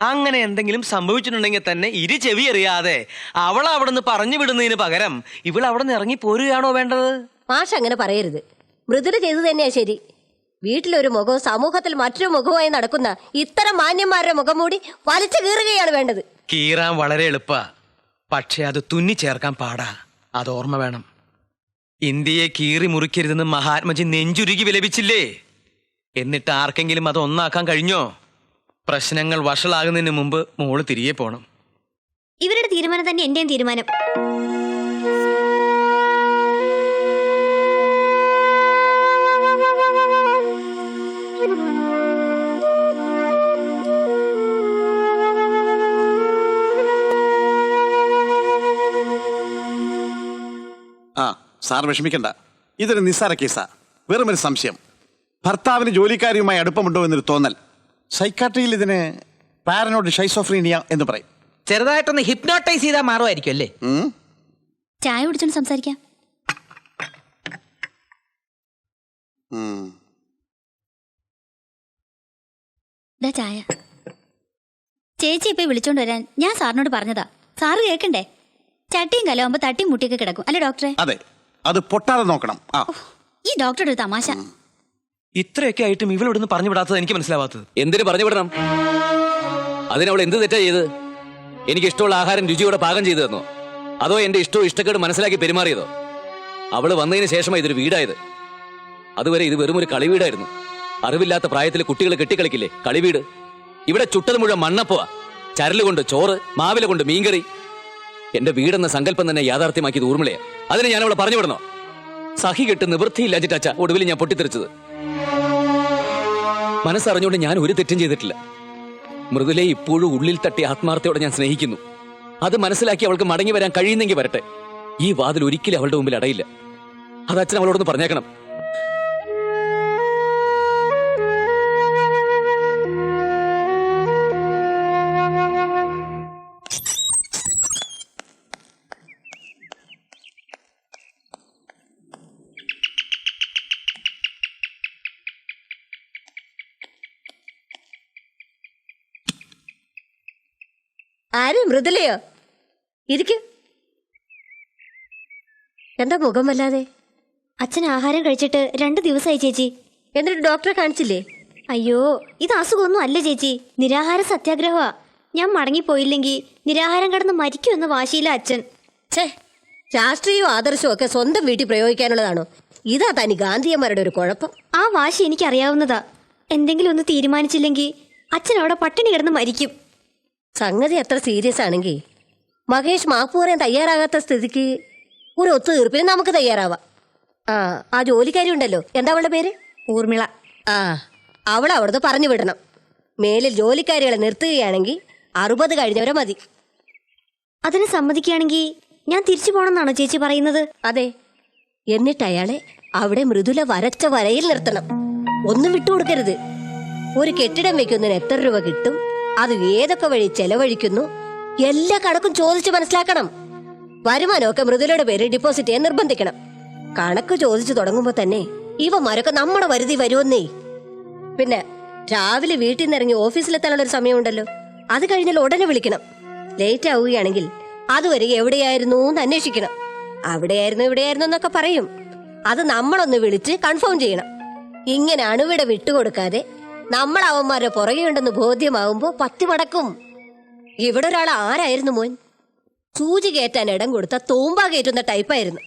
അങ്ങനെ എന്തെങ്കിലും സംഭവിച്ചിട്ടുണ്ടെങ്കിൽ തന്നെ ഇരു ചെവി അറിയാതെ അവൾ അവിടെ നിന്ന് പറഞ്ഞു വിടുന്നതിന് പകരം ഇവൾ അവിടെ നിന്ന് ഇറങ്ങി പോരുകയാണോ വേണ്ടത്? മാഷ് അങ്ങനെ പറയരുത്. മൃദുല ചെയ്തു തന്നെയാ ശരി. വീട്ടിലൊരു മുഖവും സമൂഹത്തിൽ മറ്റൊരു മുഖവുമായി നടക്കുന്ന ഇത്തരം മാന്യന്മാരുടെ മുഖം മൂടി വലിച്ചു കീറുകയാണ് വേണ്ടത്. കീറാൻ വളരെ എളുപ്പാ, പക്ഷെ അത് തുന്നി ചേർക്കാൻ പാടാ. അത് ഓർമ്മ വേണം. ഇന്ത്യയെ കീറി മുറിക്കരുതെന്ന് മഹാത്മജി നെഞ്ചുരുകി വിലപിച്ചില്ലേ? എന്നിട്ട് ആർക്കെങ്കിലും അത് ഒന്നാക്കാൻ കഴിഞ്ഞോ? പ്രശ്നങ്ങൾ വഷളാകുന്നതിന് മുമ്പ് മോള് തിരികെ പോണം. ഇവരുടെ തീരുമാനം തന്നെ എന്റെയും തീരുമാനം. ആ, സാർ വിഷമിക്കണ്ട. ഇതൊരു നിസ്സാര കേസാ, വെറും ഒരു സംശയം. ഭർത്താവിന് ജോലിക്കാരിയുമായി അടുപ്പമുണ്ടോ എന്നൊരു തോന്നൽ. സൈക്കാട്രിയിൽ ഇതിന് പാരനോഡ് ഷൈസോഫ്രീനിയ എന്ന് പറയും. ചെറുതായിട്ടൊന്ന് ഹിപ്നോട്ടൈസ് ചെയ്താൽ മാറുമായിരിക്കും അല്ലേ? ചായ കുടിച്ചോണ്ട് സംസാരിക്കാം. ചായ ചേച്ചി ഇപ്പൊ വിളിച്ചോണ്ട് വരാൻ ഞാൻ സാറിനോട് പറഞ്ഞതാ. സാറ് കേക്കണ്ടേ? ചട്ടിയും കലാവുമ്പോ തട്ടിയും മുട്ടിയൊക്കെ കിടക്കും അല്ലെ ഡോക്ടറെ? അതെ, അത് പൊട്ടാതെ നോക്കണം. ആ, ഈ ഡോക്ടറുടെ ഒരു തമാശ. ഇത്രയൊക്കെ ആയിട്ടും ഇവളോടൊന്ന് പറഞ്ഞു വിടാത്തത് എനിക്ക് മനസ്സിലാവാത്തത്. എന്തിനു പറഞ്ഞു വിടണം? അതിനവൾ എന്ത് തെറ്റാ ചെയ്ത്? എനിക്ക് ഇഷ്ടമുള്ള ആഹാരം രുചിയോടെ പാകം ചെയ്തു തന്നോ, അതോ എന്റെ ഇഷ്ടവും ഇഷ്ടക്കേട് മനസ്സിലാക്കി പെരുമാറിയതോ? അവള് വന്നതിന് ശേഷമാണ് ഇതൊരു വീടായത്. അതുവരെ ഇത് വെറും ഒരു കളിവീടായിരുന്നു. അറിവില്ലാത്ത പ്രായത്തിൽ കുട്ടികൾ കെട്ടിക്കളിക്കില്ലേ കളിവീട്? ഇവിടെ ചുട്ടത് മുഴുവൻ മണ്ണപ്പവാ. ചരലുകൊണ്ട് ചോറ്, മാവില കൊണ്ട് മീൻകറി. എന്റെ വീടെന്ന സങ്കല്പം തന്നെ യാഥാർത്ഥ്യമാക്കിയത് ഊർമിളയാ. അതിന് ഞാൻ അവളെ പറഞ്ഞു വിടണോ? സഹി കെട്ട് നിവൃത്തിയില്ലാച്ചിട്ടച്ച ഒടുവിൽ ഞാൻ പൊട്ടിത്തെറിച്ചത്. മനസ്സറിഞ്ഞുകൊണ്ട് ഞാൻ ഒരു തെറ്റും ചെയ്തിട്ടില്ല. മൃദുലയെ ഇപ്പോഴും ഉള്ളിൽ തട്ടി ആത്മാർത്ഥയോടെ ഞാൻ സ്നേഹിക്കുന്നു. അത് മനസ്സിലാക്കി അവൾക്ക് മടങ്ങി വരാൻ കഴിയുന്നെങ്കിൽ വരട്ടെ. ഈ വാതിൽ ഒരിക്കലും അവളുടെ മുമ്പിൽ അടയില്ല. അത് അച്ഛൻ അവളോടൊന്ന് പറഞ്ഞേക്കണം. ആര്? മൃദുലയോ? ഇരിക്കും. എന്താ മുഖം വല്ലാതെ? അച്ഛൻ ആഹാരം കഴിച്ചിട്ട് 2 ദിവസമായി ചേച്ചി. എന്നിട്ട് ഡോക്ടറെ കാണിച്ചില്ലേ? അയ്യോ, ഇത് അസുഖമൊന്നും അല്ല ചേച്ചി, നിരാഹാര സത്യാഗ്രഹമാ. ഞാൻ മടങ്ങിപ്പോയില്ലെങ്കിൽ നിരാഹാരം കിടന്ന് മരിക്കുമെന്ന് വാശിയില്ല അച്ഛൻ. ഛേ, രാഷ്ട്രീയവും ആദർശവും ഒക്കെ സ്വന്തം വീട്ടിൽ പ്രയോഗിക്കാനുള്ളതാണോ? ഇതാ തനി ഗാന്ധിയന്മാരുടെ ഒരു കുഴപ്പം. ആ വാശി എനിക്കറിയാവുന്നതാ. എന്തെങ്കിലും ഒന്ന് തീരുമാനിച്ചില്ലെങ്കിൽ അച്ഛൻ അവിടെ പട്ടിണി കിടന്ന് മരിക്കും. സംഗതി അത്ര സീരിയസ് ആണെങ്കിൽ മഹേഷ് മാപ്പ് പറയാൻ തയ്യാറാകാത്ത സ്ഥിതിക്ക് ഒരു ഒത്തുതീർപ്പിന് നമുക്ക് തയ്യാറാവാം. ആ ജോലിക്കാരി ഉണ്ടല്ലോ, എന്താ അവളുടെ പേര്? ഊർമിള. അവളെ അവിടുന്ന് പറഞ്ഞു വിടണം. മേലിൽ ജോലിക്കാരികളെ നിർത്തുകയാണെങ്കിൽ 60 കഴിഞ്ഞവരെ മതി. അതിന് സമ്മതിക്കുകയാണെങ്കിൽ ഞാൻ തിരിച്ചു പോണെന്നാണോ ചേച്ചി പറയുന്നത്? അതെ. എന്നിട്ട് അയാളെ അവിടെ മൃദുല വരച്ച വരയിൽ നിർത്തണം. ഒന്നും വിട്ടുകൊടുക്കരുത്. ഒരു കെട്ടിടം വെക്കുന്നതിന് എത്ര രൂപ കിട്ടും, അത് ഏതൊക്കെ വഴി ചെലവഴിക്കുന്നു, എല്ലാ കണക്കും ചോദിച്ച് മനസ്സിലാക്കണം. വരുമാനമൊക്കെ മൃദുലയുടെ പേര് ഡിപ്പോസിറ്റ് ചെയ്യാൻ നിർബന്ധിക്കണം. കണക്ക് ചോദിച്ചു തുടങ്ങുമ്പോ തന്നെ ഇവന്മാരൊക്കെ നമ്മുടെ വരുതി വരുമെന്നേ. പിന്നെ രാവിലെ വീട്ടിൽ നിന്ന് ഇറങ്ങി ഓഫീസിലെത്താനുള്ള ഒരു സമയമുണ്ടല്ലോ, അത് കഴിഞ്ഞാൽ ഉടനെ വിളിക്കണം. ലേറ്റ് ആവുകയാണെങ്കിൽ അതുവരെ എവിടെയായിരുന്നു എന്ന് അന്വേഷിക്കണം. അവിടെയായിരുന്നു ഇവിടെയായിരുന്നു എന്നൊക്കെ പറയും. അത് നമ്മളൊന്ന് വിളിച്ച് കൺഫേം ചെയ്യണം. ഇങ്ങനെ അണുവിട വിട്ടുകൊടുക്കാതെ നമ്മൾ അവന്മാരെ പുറകെ ഉണ്ടെന്ന് ബോധ്യമാവുമ്പോ 10 മടക്കും. ഇവിടെ ഒരാൾ ആരായിരുന്നു മോൻ? സൂചി കയറ്റാൻ ഇടം കൊടുത്ത തൂമ്പ കയറ്റുന്ന ടൈപ്പായിരുന്നു.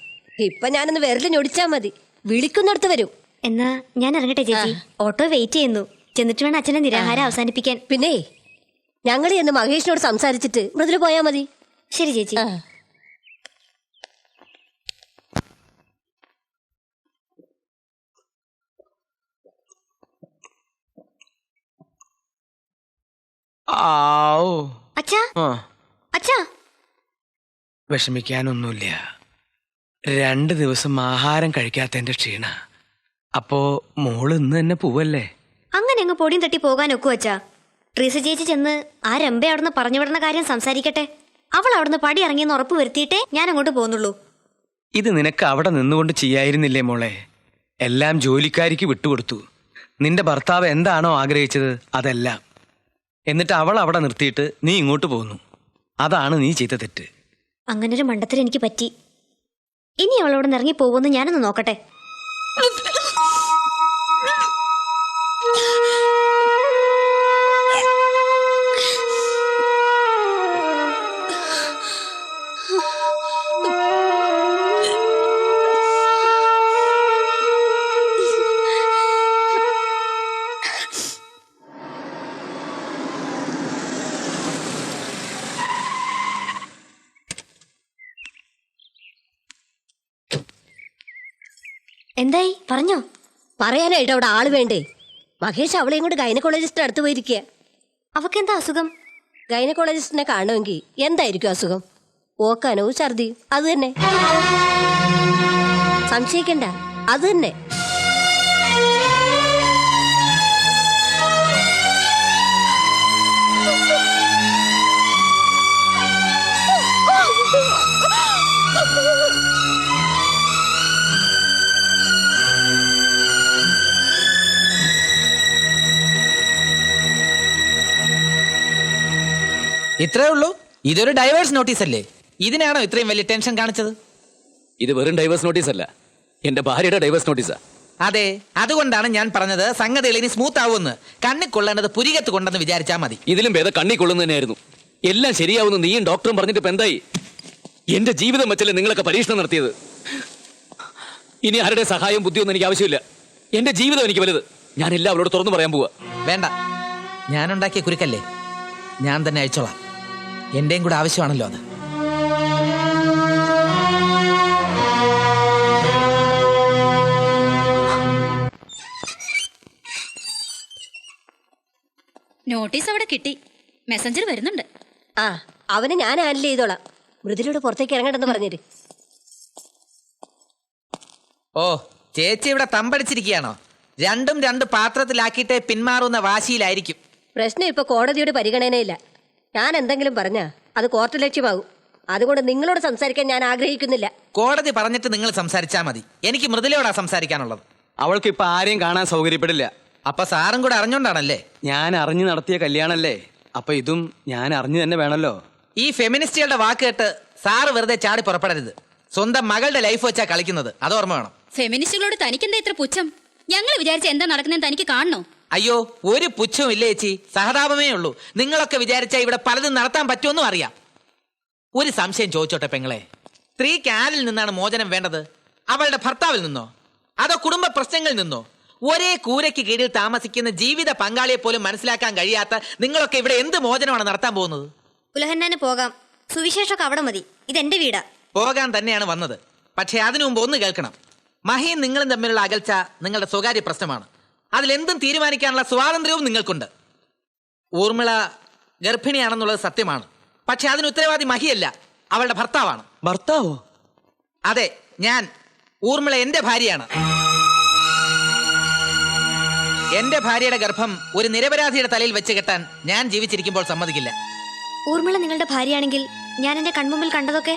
ഇപ്പൊ ഞാനൊന്ന് വിരലിൽ ഞൊടിച്ചാ മതി, വിളിക്കുന്നിടത്ത് വരും. എന്നാ ഞാൻ ഇറങ്ങട്ടെ ചേച്ചി, ഓട്ടോ വെയിറ്റ് ചെയ്യുന്നു. ചെന്നിട്ട് വേണം അച്ഛനെ നിരാഹാരം അവസാനിപ്പിക്കാൻ. പിന്നെ ഞങ്ങൾ എന്ന് മഹേഷിനോട് സംസാരിച്ചിട്ട് മൃദുല പോയാ മതി. ശരി ചേച്ചി. അച്ഛാ, അച്ഛാ. വിഷമിക്കാനൊന്നുമില്ല. 2 ദിവസം ആഹാരം കഴിക്കാത്തതിന്റെ ക്ഷീണ. അപ്പോ മോള് ഇന്ന് തന്നെ പോവല്ലേ? അങ്ങനെ അങ്ങ് പൊടിയും തട്ടി പോകാൻ ഒക്കു അച്ഛാ. ട്രീസ ചേച്ചി ചെന്ന് ആ രമ്പ അവിടുന്ന് പറഞ്ഞു വിടുന്ന കാര്യം സംസാരിക്കട്ടെ. അവൾ അവിടുന്ന് പടി ഇറങ്ങിയെന്ന് ഉറപ്പ് വരുത്തിയിട്ടേ ഞാൻ അങ്ങോട്ട് പോകുന്നുള്ളൂ. ഇത് നിനക്ക് അവിടെ നിന്നുകൊണ്ട് ചെയ്യായിരുന്നില്ലേ മോളെ? എല്ലാം ജോലിക്കാരിക്ക് വിട്ടുകൊടുത്തു. നിന്റെ ഭർത്താവ് എന്താണോ ആഗ്രഹിച്ചത് അതെല്ലാം. എന്നിട്ട് അവൾ അവിടെ നിർത്തിയിട്ട് നീ ഇങ്ങോട്ട് പോന്നു. അതാണ് നീ ചെയ്ത തെറ്റ്. അങ്ങനൊരു മണ്ടത്തിൽ എനിക്ക് പറ്റി. ഇനി അവളോട് ഇറങ്ങി പോകുമെന്ന് ഞാനൊന്ന് നോക്കട്ടെ. എന്തായി പറഞ്ഞോ? പറയാനായിട്ട് അവിടെ ആള് വേണ്ടേ? മഹേഷ് അവളെയും കൊണ്ട് ഗൈനക്കോളജിസ്റ്റ് അടുത്ത് പോയിരിക്കുക. അവക്കെന്താ അസുഖം? ഗൈനക്കോളജിസ്റ്റിനെ കാണുമെങ്കിൽ എന്തായിരിക്കും അസുഖം? ഓക്കാനോ ഛർദിയും. അത് തന്നെ. സംശയിക്കണ്ട, അത് തന്നെ. ഇത്രേ ഉള്ളൂ? ഇതൊരു ഡൈവേഴ്സ് നോട്ടീസ് അല്ലേ? ഇതിനാണോ ഇത്രയും വലിയ ടെൻഷൻ കാണിച്ചത്? ഇത് വെറും ഡൈവേഴ്സ് നോട്ടീസ് അല്ല, എന്റെ ഭാര്യയുടെ ഡൈവേഴ്സ് നോട്ടീസാ. അതെ, അതുകൊണ്ടാണ് ഞാൻ പറഞ്ഞത് സംഗതികൾ ഇനി സ്മൂത്ത് ആവുമെന്ന്. കണ്ണിൽ കൊള്ളേണ്ടത് പുരികത്ത് കൊണ്ടെന്ന് വിചാരിച്ചാൽ മതി. ഇതിലും ഭേദം കണ്ണി കൊള്ളുന്ന തന്നെയായിരുന്നു. എല്ലാം ശരിയാവുന്നു നീയും ഡോക്ടറും പറഞ്ഞിട്ട് ഇപ്പൊ എന്തായി? എന്റെ ജീവിതം വെച്ചല്ലേ നിങ്ങളൊക്കെ പരീക്ഷണം നടത്തിയത്. ഇനി ആരുടെ സഹായം ബുദ്ധിയൊന്നും എനിക്ക് ആവശ്യമില്ല. എന്റെ ജീവിതം എനിക്ക് വലുത്. ഞാൻ എല്ലാവരോട് തുറന്നു പറയാൻ പോവാ. വേണ്ട, ഞാനുണ്ടാക്കിയ കുരുക്കല്ലേ, ഞാൻ തന്നെ അയച്ചോളാം. എന്റെയും കൂടെ ആവശ്യമാണല്ലോ അത്. നോട്ടീസ് അവിടെ കിട്ടി. മെസ്സഞ്ചർ വരുന്നുണ്ട്. ആ, അവനെ ഞാൻ ഹാൻഡിൽ ചെയ്തോളാം. മൃദുലയോട് പുറത്തേക്ക് ഇറങ്ങണ്ടെന്ന് പറഞ്ഞിട്ട്. ഓ, ചേച്ചി ഇവിടെ തമ്പടിച്ചിരിക്കുകയാണോ? രണ്ടും രണ്ട് പാത്രത്തിലാക്കിയിട്ടേ പിന്മാറുന്ന വാശിയിലായിരിക്കും. പ്രശ്നം ഇപ്പൊ കോടതിയുടെ പരിഗണനയില്ല. ഞാൻ എന്തെങ്കിലും പറഞ്ഞാ അത് കോർട്ട് ലക്ഷ്യമാകും. അതുകൊണ്ട് നിങ്ങളോട് സംസാരിക്കാൻ ഞാൻ ആഗ്രഹിക്കുന്നില്ല. കോടതി പറഞ്ഞിട്ട് നിങ്ങൾ സംസാരിച്ചാൽ മതി. എനിക്ക് മൃദുലയോടാ സംസാരിക്കാനുള്ളത്. അവൾക്ക് ഇപ്പൊ ആരെയും കാണാൻ സൗകര്യപ്പെടില്ല. അപ്പൊ സാറും കൂടെ അറിഞ്ഞോണ്ടാണല്ലേ? ഞാൻ അറിഞ്ഞു നടത്തിയ കല്യാണല്ലേ, അപ്പൊ ഇതും ഞാൻ അറിഞ്ഞു തന്നെ വേണമല്ലോ. ഈ ഫെമിനിസ്റ്റുകളുടെ വാക്ക് കേട്ട് സാറ് വെറുതെ ചാടി പുറപ്പെടരുത്. സ്വന്തം മകളുടെ ലൈഫ് വെച്ചാ കളിക്കുന്നത്, അത് ഓർമ്മ വേണം. ഫെമിനിസ്റ്റുകളോട് തനിക്കെന്താ ഇത്ര പുച്ഛം? ഞങ്ങൾ വിചാരിച്ച എന്താ നടക്കുന്നതെന്ന് തനിക്ക് കാണണോ? അയ്യോ, ഒരു പുച്ഛവും ഇല്ല ചേച്ചി, സഹതാപമേ ഉള്ളൂ. നിങ്ങളൊക്കെ വിചാരിച്ചാൽ ഇവിടെ പലതും നടത്താൻ പറ്റുമെന്നും അറിയാം. ഒരു സംശയം ചോദിച്ചോട്ടെ പെങ്ങളെ, സ്ത്രീക്ക് ആരിൽ നിന്നാണ് മോചനം വേണ്ടത്? അവളുടെ ഭർത്താവിൽ നിന്നോ, അതോ കുടുംബ പ്രശ്നങ്ങളിൽ നിന്നോ? ഒരേ കൂരയ്ക്ക് കീഴിൽ താമസിക്കുന്ന ജീവിത പങ്കാളിയെ പോലും മനസ്സിലാക്കാൻ കഴിയാത്ത നിങ്ങളൊക്കെ ഇവിടെ എന്ത് മോചനമാണ് നടത്താൻ പോകുന്നത്? ഉലഹന്നാന് പോകാം, സുവിശേഷമൊക്കെ അവിടെ മതി. ഇതെന്റെ വീടാ. പോകാൻ തന്നെയാണ് വന്നത്. പക്ഷേ അതിനു മുമ്പ് ഒന്ന് കേൾക്കണം. മഹിയും നിങ്ങളും തമ്മിലുള്ള അകൽച്ച നിങ്ങളുടെ സ്വകാര്യ പ്രശ്നമാണ്. അതിലെന്തും തീരുമാനിക്കാനുള്ള സ്വാതന്ത്ര്യവും നിങ്ങൾക്കുണ്ട്. ഊർമിള ഗർഭിണിയാണെന്നുള്ളത് സത്യമാണ്. പക്ഷെ അതിന് ഉത്തരവാദി മഹിയല്ല, അവളുടെ ഭർത്താവാണ്. ഭർത്താവോ? അതെ, ഞാൻ. ഊർമിള എന്റെ ഭാര്യയാണ്. എന്റെ ഭാര്യയുടെ ഗർഭം ഒരു നിരപരാധിയുടെ തലയിൽ വെച്ച് കെട്ടാൻ ഞാൻ ജീവിച്ചിരിക്കുമ്പോൾ സമ്മതിക്കില്ല. ഊർമിള നിങ്ങളുടെ ഭാര്യയാണെങ്കിൽ ഞാൻ എന്റെ കൺമുമ്പിൽ കണ്ടതൊക്കെ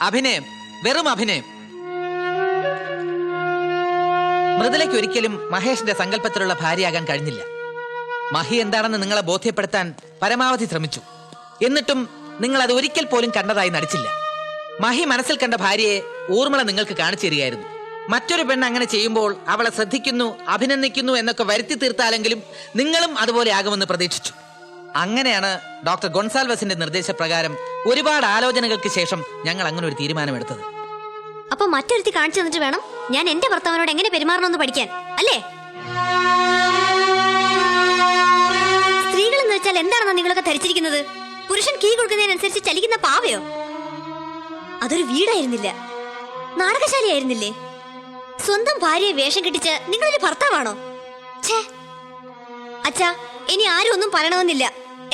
അഭിനയം, വെറും അഭിനയം. മൃദുലയ്ക്ക് ഒരിക്കലും മഹേഷിന്റെ സങ്കല്പത്തിലുള്ള ഭാര്യയാകാൻ കഴിഞ്ഞില്ല. മഹി എന്താണെന്ന് നിങ്ങളെ ബോധ്യപ്പെടുത്താൻ പരമാവധി ശ്രമിച്ചു. എന്നിട്ടും നിങ്ങൾ അത് ഒരിക്കൽ പോലും കണ്ടതായി നടിച്ചില്ല. മഹി മനസ്സിൽ കണ്ട ഭാര്യയെ ഊർമിള നിങ്ങൾക്ക് കാണിച്ചു തരികയായിരുന്നു. മറ്റൊരു പെണ്ണ് അങ്ങനെ ചെയ്യുമ്പോൾ അവളെ ശ്രദ്ധിക്കുന്നു, അഭിനന്ദിക്കുന്നു എന്നൊക്കെ വരുത്തി തീർത്താലെങ്കിലും നിങ്ങളും അതുപോലെ ആകുമെന്ന് പ്രതീക്ഷിച്ചു. അങ്ങനെയാണ് ഡോക്ടർ ഗൊൺസാൽവസിന്റെ നിർദ്ദേശപ്രകാരം ഒരുപാട് ആലോചനകൾക്ക് ശേഷം ഞങ്ങൾ അങ്ങനെ ഒരു തീരുമാനമെടുത്തത്. അപ്പൊ മറ്റൊരുത്തി കാണിച്ചു തന്നിട്ട് വേണം ഞാൻ എന്റെ ഭർത്താവിനോട് എങ്ങനെ പെരുമാറണമെന്ന് പഠിക്കാൻ, അല്ലേ? സ്ത്രീകൾ എന്ന് വെച്ചാൽ എന്താണെന്നാ നിങ്ങളൊക്കെ ധരിച്ചിരിക്കുന്നത്? പുരുഷൻ കീ കൊടുക്കുന്നതിനനുസരിച്ച് ചലിക്കുന്ന പാവയോ? അതൊരു വീടായിരുന്നില്ല, നാടകശാലയായിരുന്നില്ലേ? സ്വന്തം ഭാര്യയെ വേഷം കെട്ടിച്ച് നിങ്ങളൊരു ഭർത്താവാണോ? ഛേ അച്ഛാ, ഇനി ആരും ഒന്നും പറയണമെന്നില്ല.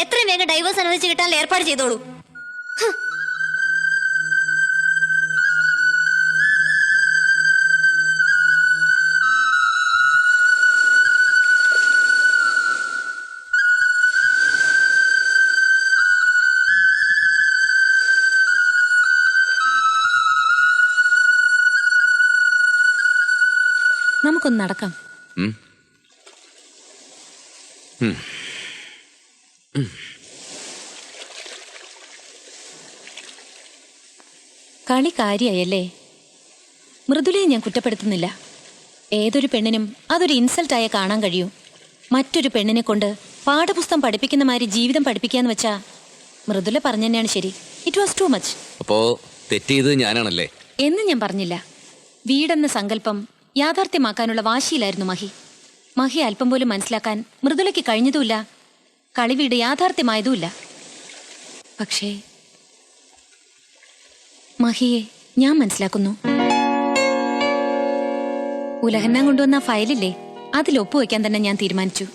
എത്രയും വേഗം ഡൈവേഴ്സ് അനുവദിച്ച് കിട്ടാൻ ഏർപ്പാട് ചെയ്തോളൂ. നമുക്കൊന്ന് നടക്കാം. കളി കാര്യായല്ലേ? മൃദുലയെ ഞാൻ കുറ്റപ്പെടുത്തുന്നില്ല. ഏതൊരു പെണ്ണിനും അതൊരു ഇൻസൾട്ടായ കാണാൻ കഴിയൂ. മറ്റൊരു പെണ്ണിനെ കൊണ്ട് പാഠപുസ്തകം പഠിപ്പിക്കുന്ന മാതിരി ജീവിതം പഠിപ്പിക്കാന്ന് വെച്ചാ മൃദുല പറഞ്ഞു തന്നെയാണ് ശരി. It was too much. അപ്പോ തെറ്റിയത് ഞാനാണല്ലേ എന്ന് ഞാൻ പറഞ്ഞില്ല. വീടെന്ന സങ്കല്പം യാഥാർത്ഥ്യമാക്കാനുള്ള വാശിയിലായിരുന്നു മഹി. മഹി അല്പം പോലും മനസ്സിലാക്കാൻ മൃദുലയ്ക്ക് കഴിഞ്ഞതുമില്ല, കളിവീട് യാഥാർത്ഥ്യമായതുമില്ല. പക്ഷേ മഹിയെ ഞാൻ മനസ്സിലാക്കുന്നു. ഉലഹന്നാൻ കൊണ്ടുവന്ന ഫയലില്ലേ, അതിൽ ഒപ്പുവെക്കാൻ തന്നെ ഞാൻ തീരുമാനിച്ചു.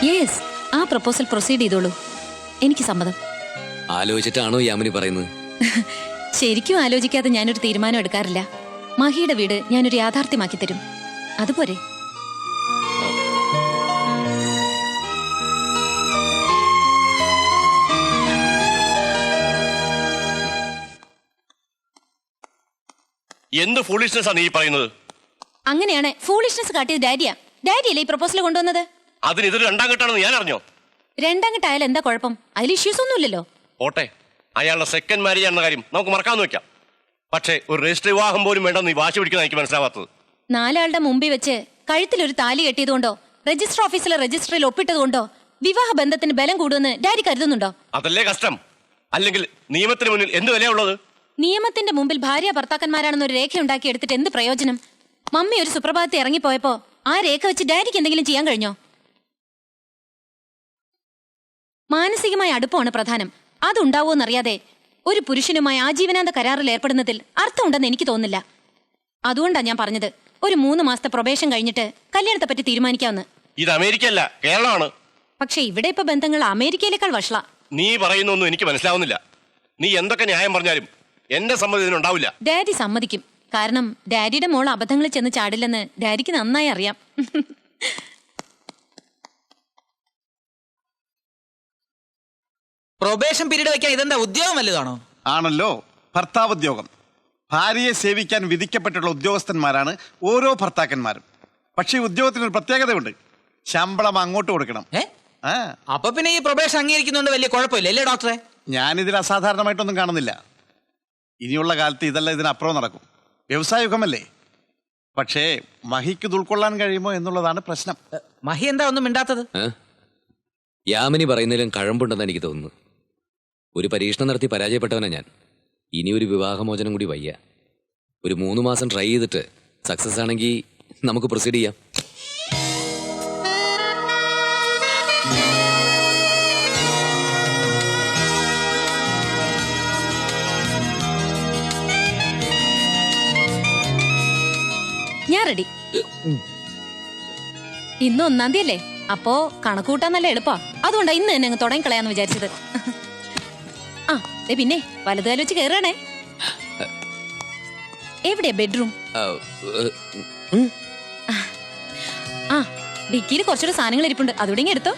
യെസ്, ആ പ്രപ്പോസൽ പ്രൊസീഡ് ചെയ്തോളൂ. എനിക്ക് സമ്മതം. ആലോചിച്ചിട്ടാണോ യാമിനി പറയുന്നത്? ശരിക്കും ആലോചിക്കാതെ ഞാനൊരു തീരുമാനം എടുക്കാറില്ല. മഹിയുടെ വീട് ഞാനൊരു യാഥാർത്ഥ്യമാക്കി തരും. അതുപോലെ എന്ത് ഫൂളിഷ്നെസ് ആണ് ഈ പറയുന്നത്? അങ്ങനെയാണ് ഫൂളിഷ്നെസ് കാട്ടിയത് ഡാഡിയാ. ഡാഡിയല്ലേ ഈ പ്രപ്പോസൽ കൊണ്ടുവന്നത്? അതിന് ഇതൊരു രണ്ടാം ഘട്ടമാണെന്ന് ഞാൻ അറിഞ്ഞോ? രണ്ടാംഘട്ടായാലും എന്താ കുഴപ്പം? അതിൽ ഇഷ്യൂസ് ഒന്നുമില്ലല്ലോ. ഓട്ടെ, അയാളുടെ സെക്കൻഡ് മാരേജ് എന്ന കാര്യം നമുക്ക് മറക്കാന്ന് വെക്കാം. പക്ഷേ ഒരു രജിസ്റ്റർ വിവാഹം പോലും വേണ്ടെന്ന് നീ വാശി പിടിക്കുന്ന എനിക്ക് മനസ്സിലാവാത്തത്. 4 ആളുടെ മുമ്പിൽ വെച്ച് കഴുത്തിലൊരു താലി കെട്ടിയതുകൊണ്ടോ രജിസ്റ്റർ ഓഫീസിലെ രജിസ്റ്ററിൽ ഒപ്പിട്ടതുകൊണ്ടോ വിവാഹ ബന്ധത്തിന് ബലം കൂടുമെന്ന് ഡാഡി കരുതുന്നുണ്ടോ? അതല്ലേ കഷ്ടം. അല്ലെങ്കിൽ നിയമത്തിന് മുന്നിൽ എന്ത് വിലയുള്ളത്? നിയമത്തിന്റെ മുമ്പിൽ ഭാര്യ ഭർത്താക്കന്മാരാണെന്നൊരു രേഖ ഉണ്ടാക്കി എടുത്തിട്ട് എന്ത് പ്രയോജനം? മമ്മി ഒരു സുപ്രഭാതത്തിൽ ഇറങ്ങിപ്പോയപ്പോ ആ രേഖ വെച്ച് ഡാഡിക്ക് എന്തെങ്കിലും ചെയ്യാൻ കഴിഞ്ഞോ? മാനസികമായ അടുപ്പമാണ് പ്രധാനം. അതുണ്ടാവോന്നറിയാതെ ഒരു പുരുഷനുമായി ആജീവനാന്ത കരാറിൽ ഏർപ്പെടുന്നതിൽ അർത്ഥമുണ്ടെന്ന് എനിക്ക് തോന്നുന്നില്ല. അതുകൊണ്ടാണ് ഞാൻ പറഞ്ഞത്, ഒരു 3 മാസത്തെ പ്രൊബേഷൻ കഴിഞ്ഞിട്ട് കല്യാണത്തെ പറ്റി തീരുമാനിക്കാമെന്ന്. ഇത് അമേരിക്കയല്ല, കേരളമാണ്. പക്ഷെ ഇവിടെ ഇപ്പൊ ബന്ധങ്ങൾ അമേരിക്കയിലേക്കാൾ വഷള. നീ പറയുന്നൊന്നും എനിക്ക് മനസ്സിലാവുന്നില്ല. നീ എന്തൊക്കെ ന്യായം പറഞ്ഞാലും എന്റെ സമ്മതി ഇതിനുണ്ടാവില്ല. ഡാഡി സമ്മതിക്കും. കാരണം ഡാഡിയുടെ മോൾ അബദ്ധങ്ങളിൽ ചെന്ന് ചാടില്ലെന്ന് ഡാഡിക്ക് നന്നായി അറിയാം. പ്രൊബേഷൻ പീരീഡ് വെക്കാൻ ഇതെന്താ ഉദ്യോഗം വല്ലതാണോ? ആണല്ലോ, ഭർത്താവുദ്യോഗം. ഭാര്യയെ സേവിക്കാൻ വിധിക്കപ്പെട്ടുള്ള ഉദ്യോഗസ്ഥന്മാരാണ് ഓരോ ഭർത്താക്കന്മാരും. പക്ഷേ ഈ ഉദ്യോഗത്തിനൊരു പ്രത്യേകതയുണ്ട്, ശമ്പളം അങ്ങോട്ട് കൊടുക്കണം. അപ്പൊ പിന്നെ ഈ പ്രൊബേഷൻ അംഗീകരിക്കുന്നതുകൊണ്ട് വലിയ കുഴപ്പമില്ല അല്ലേ ഡോക്ടറെ? ഞാനിതിൽ അസാധാരണമായിട്ടൊന്നും കാണുന്നില്ല. ഇനിയുള്ള കാലത്ത് ഇതെല്ലാം ഇതിനപ്പുറം നടക്കും. വ്യവസായ യുഗമല്ലേ. പക്ഷേ മഹിക്ക് ഇത് ഉൾക്കൊള്ളാൻ കഴിയുമോ എന്നുള്ളതാണ് പ്രശ്നം. മഹി എന്താ ഒന്നും മിണ്ടാത്തത്? യാമിനി പറയുന്നതിലും കഴമ്പുണ്ടെന്ന് എനിക്ക് തോന്നുന്നു. ഒരു പരീക്ഷണം നടത്തി പരാജയപ്പെട്ടവനാ ഞാൻ. ഇനി ഒരു വിവാഹമോചനം കൂടി വയ്യ. ഒരു 3 മാസം ട്രൈ ചെയ്തിട്ട് സക്സസ് ആണെങ്കിൽ നമുക്ക് പ്രൊസീഡ് ചെയ്യാം. ഞാൻ റെഡി. ഇന്ന് 1-ാം തീയതി അല്ലേ? അപ്പോ കണക്കൂട്ടാൻ നല്ല എളുപ്പാ. അതുകൊണ്ടാ ഇന്ന് തന്നെ അങ്ങ് തുടങ്ങി കളയാന്ന് വിചാരിച്ചത്. ആ പിന്നെ വലതുകാലം വെച്ച് കേറണേ. എവിടെയാ ബെഡ്റൂം? ആ ഡിക്കിയിൽ കുറച്ചുകൂടെ സാധനങ്ങൾ ഇരിപ്പുണ്ട്, അതുകൂടെ ഇങ്ങ് എടുത്തോ.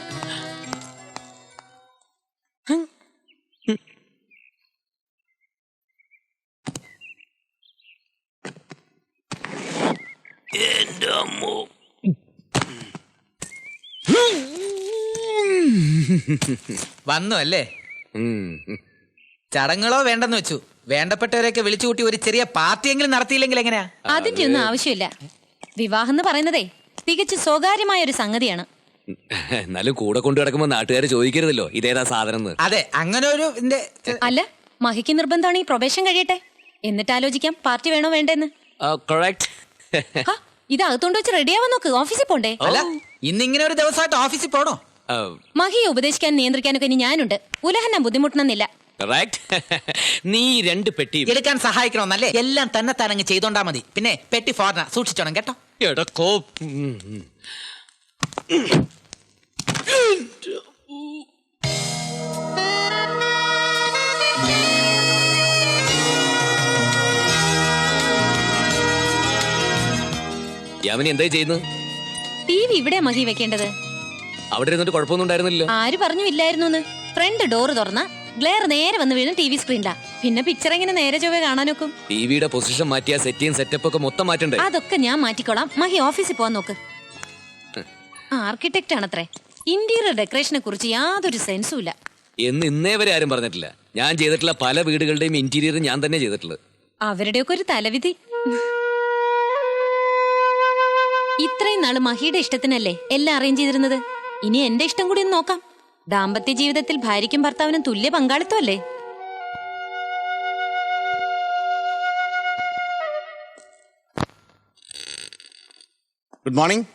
വന്നു അല്ലേ? ചടങ്ങുകളോ വേണ്ടെന്ന് വെച്ചു. വേണ്ടപ്പെട്ടവരെയൊക്കെ വിളിച്ചു കൂട്ടി ഒരു ചെറിയ പാർട്ടിയെങ്കിലും നടത്തിയില്ലെങ്കിൽ എങ്ങനെയാ? അതിന്റെ ഒന്നും ആവശ്യമില്ല. വിവാഹം എന്ന് പറയുന്നതേ തികച്ചും സ്വകാര്യമായ ഒരു സംഗതിയാണ്. എന്നാലും കൂടെ കൊണ്ടു കിടക്കുമ്പോ നാട്ടുകാർ ചോദിക്കരുതല്ലോ ഇതേതാ സാധനം. അതെ, അങ്ങനെ ഒരു അല്ല, മഹിക്ക് നിർബന്ധമാണ് ഈ പ്രൊബേഷൻ കഴിയട്ടെ, എന്നിട്ട് ആലോചിക്കാം പാർട്ടി വേണോ വേണ്ടെന്ന്. ഇത് അകത്തോണ്ട് വെച്ച് റെഡിയാവാൻ നോക്ക്, ഓഫീസിൽ പോണ്ടേ? അല്ല, ഇന്നിങ്ങനെ ഒരു ദിവസമായിട്ട് ഓഫീസിൽ പോണോ? മഹിയെ ഉപദേശിക്കാൻ നിയന്ത്രിക്കാനൊക്കെ ഇനി ഞാനുണ്ട്. ഉലഹന്ന ബുദ്ധിമുട്ടണമെന്നില്ല. നീ 2 പെട്ടി എടുക്കാൻ സഹായിക്കണമെന്നല്ലേ? എല്ലാം തന്നെ തനങ്ങ് ചെയ്തോണ്ടാ മതി. പിന്നെ പെട്ടി ഫോറിന സൂക്ഷിച്ചോണം കേട്ടോ. യാമിനി എന്തായി ചെയ്യുന്നത്? TV ഇവിടെ മഹി വെക്കേണ്ടത്. അവിടെ ഇരുന്നിട്ട് കുഴപ്പമൊന്നും ഉണ്ടായിരുന്നില്ലല്ലോ. ആര് പറഞ്ഞു ഇല്ലായിരുന്നു? ഫ്രണ്ട് ഡോറ് തുറന്ന ഗ്ലെയർ നേരെ വന്ന് വീഴും TV സ്ക്രീനിലാ. പിന്നെ പിക്ചർ എങ്ങനെ നേരെ ചൊവ്വേ കാണാനൊക്കും? ടിവിയുടെ പൊസിഷൻ മാറ്റിയ സെറ്റിയും സെറ്റപ്പ് ഒക്കെ മൊത്തം മാറ്റണ്ടേ? അതൊക്കെ ഞാൻ മാറ്റിക്കോളാം. മഹി ഓഫീസിൽ പോവാൻ നോക്ക്. ആർക്കിടെക്റ്റ് ആണത്രേ. ഇന്റീരിയർ ഡെക്കറേഷനെ കുറിച്ച് യാതൊരു സെൻസും ഇല്ല എന്ന് ഇന്നേ വരെ ആരും പറഞ്ഞിട്ടില്ല. ഞാൻ ചെയ്തിട്ടുള്ള പല വീടുകളുടെയും ഇന്റീരിയർ ഞാൻ തന്നെ ചെയ്തിട്ടുള്ളത്. അവരുടെയൊക്കെ ഒരു തലവിധി. ഇത്രയും നാള് മഹിയുടെ ഇഷ്ടത്തിനല്ലേ എല്ലാം അറേഞ്ച് ചെയ്തിരുന്നത്. ഇനി എന്റെ ഇഷ്ടം കൂടി ഒന്ന് നോക്കാം. ദാമ്പത്യ ജീവിതത്തിൽ ഭാര്യയ്ക്കും ഭർത്താവിനും തുല്യ പങ്കാളിത്തമല്ലേ? Good morning.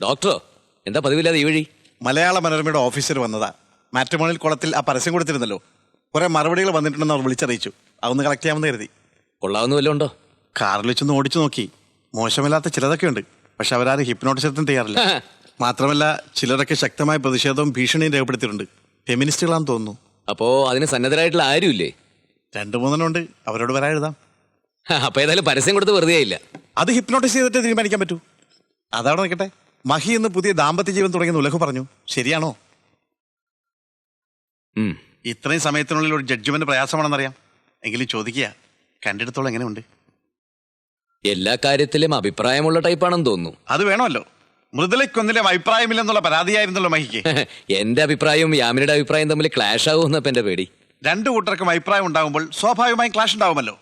ഡോക്ടറോ? എന്താ പതിവില്ലാതെ ഈ വഴി? മലയാള മനോരമയുടെ ഓഫീസർ വന്നതാ. മാട്രിമോണിയൽ കുളത്തിൽ ആ പരസ്യം കൊടുത്തിരുന്നല്ലോ, കുറെ മറുപടികൾ വന്നിട്ടുണ്ടെന്ന് അവർ വിളിച്ചറിയിച്ചു. അതൊന്ന് കളക്ട് ചെയ്യാമെന്ന് കരുതി. കൊള്ളാവുന്ന വല്ലതും ഉണ്ടോ? കാറിൽ വെച്ചൊന്ന് ഓടിച്ചു നോക്കി. മോശമില്ലാത്ത ചിലതൊക്കെ ഉണ്ട്, പക്ഷെ അവരാരും ഹിപ്നോട്ടിസത്തിന് തയ്യാറില്ല. മാത്രമല്ല ചിലരൊക്കെ ശക്തമായ പ്രതിഷേധവും ഭീഷണിയും രേഖപ്പെടുത്തിയിട്ടുണ്ട്. ഫെമിനിസ്റ്റുകളാണെന്ന് തോന്നുന്നു. അപ്പോ അതിന് സന്നദ്ധരായിട്ടുള്ള ആരുമില്ലേ? 2-3 ഉണ്ട്, അവരോട് വരാൻ എഴുതാം. അപ്പൊ ഏതായാലും പരസ്യം കൊടുത്ത് വെറുതെ ആയില്ല. അത് ഹിപ്നോട്ടൈസ് ചെയ്തിട്ട് തീരുമാനിക്കാൻ പറ്റൂ. അതവിടെ നിൽക്കട്ടെ. മഹി എന്ന് പുതിയ ദാമ്പത്യ ജീവൻ തുടങ്ങിയെന്ന് ഉലഹു പറഞ്ഞു, ശരിയാണോ? ഇത്രയും സമയത്തിനുള്ളിൽ ഒരു ജഡ്ജ്മെന്റ് പ്രയാസമാണെന്നറിയാം. എങ്കിലും ചോദിക്കുക, കണ്ടെടുത്തോളം എങ്ങനെയുണ്ട്? എല്ലാ കാര്യത്തിലും അഭിപ്രായമുള്ള ടൈപ്പാണെന്ന് തോന്നുന്നു. അത് വേണമല്ലോ. മൃദുലയ്ക്കൊന്നിലും അഭിപ്രായമില്ലെന്നുള്ള പരാതിയായിരുന്നല്ലോ മഹിക്ക്. എന്റെ അഭിപ്രായവും യാമിനിയുടെ അഭിപ്രായം തമ്മിൽ ക്ലാഷ് ആവുമെന്നപ്പോ എന്റെ പേടി. രണ്ടു കൂട്ടർക്കും അഭിപ്രായം ഉണ്ടാകുമ്പോൾ സ്വാഭാവികമായും ക്ലാഷ് ഉണ്ടാവുമല്ലോ.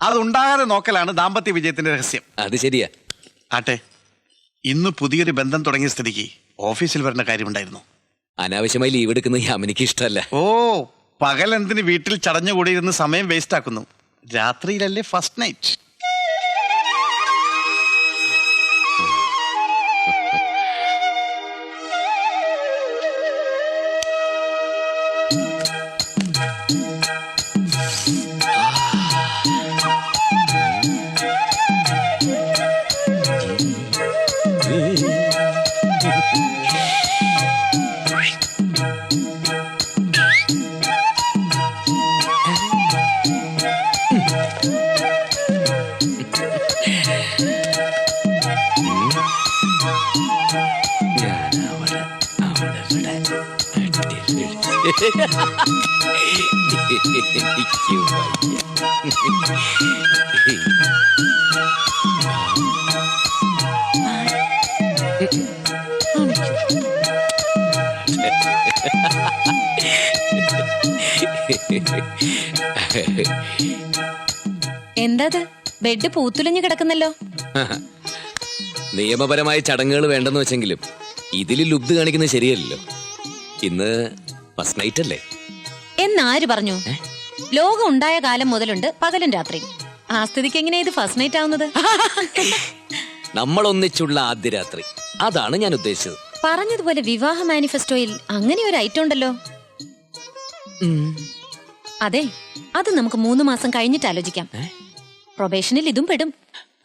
അത് ഉണ്ടാകാതെ നോക്കലാണ് ദാമ്പത്യ വിജയത്തിന്റെ രഹസ്യം. അത് ശരിയാ. ആട്ടെ, ഇന്ന് പുതിയൊരു ബന്ധം തുടങ്ങിയ സ്ഥിതിക്ക് ഓഫീസിൽ വരേണ്ട കാര്യമുണ്ടായിരുന്നു. അനാവശ്യമായി ലീവ് എടുക്കുന്നത് യാമിനിക്ക് ഇഷ്ടമല്ല. ഓ, പകൽ എന്തിന് വീട്ടിൽ ചടഞ്ഞുകൂടിയിരുന്ന് സമയം വേസ്റ്റ് ആക്കുന്നു? രാത്രിയിലല്ലേ ഫസ്റ്റ് നൈറ്റ്. എന്താത് ബെഡ് പൂത്തുലഞ്ഞു കിടക്കുന്നല്ലോ. നിയമപരമായ ചടങ്ങുകൾ വേണ്ടെന്ന് വെച്ചെങ്കിലും ഇതിൽ ലുബ്ധ കാണിക്കുന്നത് ശരിയല്ലല്ലോ. ഇന്ന് ഫസ്റ്റ് നൈറ്റ് അല്ലേ? എന്നാര് പറഞ്ഞു? ലോകം ഉണ്ടായ കാലം മുതലുണ്ട് പകലും രാത്രി. ആ സ്ഥിതിക്ക് എങ്ങനെയാ ഇത് ഫസ്റ്റ് നൈറ്റ് ആവുന്നത്? നമ്മൾ ഒന്നിച്ചുള്ള ആദ്യ രാത്രി, അതാണ് ഞാൻ ഉദ്ദേശിച്ചത്. പറഞ്ഞതുപോലെ വിവാഹ മാനിഫെസ്റ്റോയിൽ അങ്ങനെ ഒരു ഐറ്റം ഉണ്ടല്ലോ. അതെ, അത് നമുക്ക് 3 മാസം കഴിഞ്ഞിട്ട് ആലോചിക്കാം. പ്രൊബേഷനിൽ ഇതും പെടും.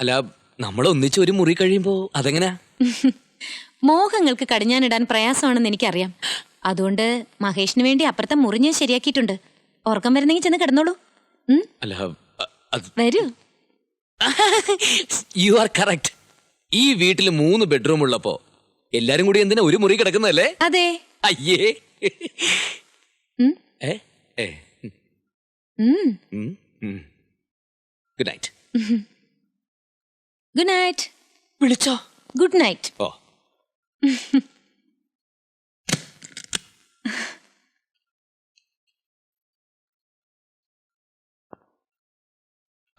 അല്ല, നമ്മൾ ഒന്നിച്ച് ഒരു മുറി കഴിയുമ്പോ അതെങ്ങനെയാ? മോഹങ്ങൾക്ക് കടിഞ്ഞാനിടാൻ പ്രയാസമാണെന്ന് എനിക്കറിയാം. അതുകൊണ്ട് മഹേഷിന് വേണ്ടി അപ്പുറത്തെ മുറി ഞാൻ ശരിയാക്കിയിട്ടുണ്ട്. ഉറക്കം വരുന്നെങ്കിൽ ചെന്ന് കിടന്നോളൂ. അല്ല, വരൂ. You are correct. ഈ വീട്ടിൽ 3 ബെഡ്റൂം ഉള്ളപ്പോ എല്ലാരും കൂടി എന്തിനാ ഒരു മുറി കിടക്കുന്നല്ലേ? അതെ. അയ്യേ. Good night. Good night. വിളിച്ചോ? Good night. ഓ,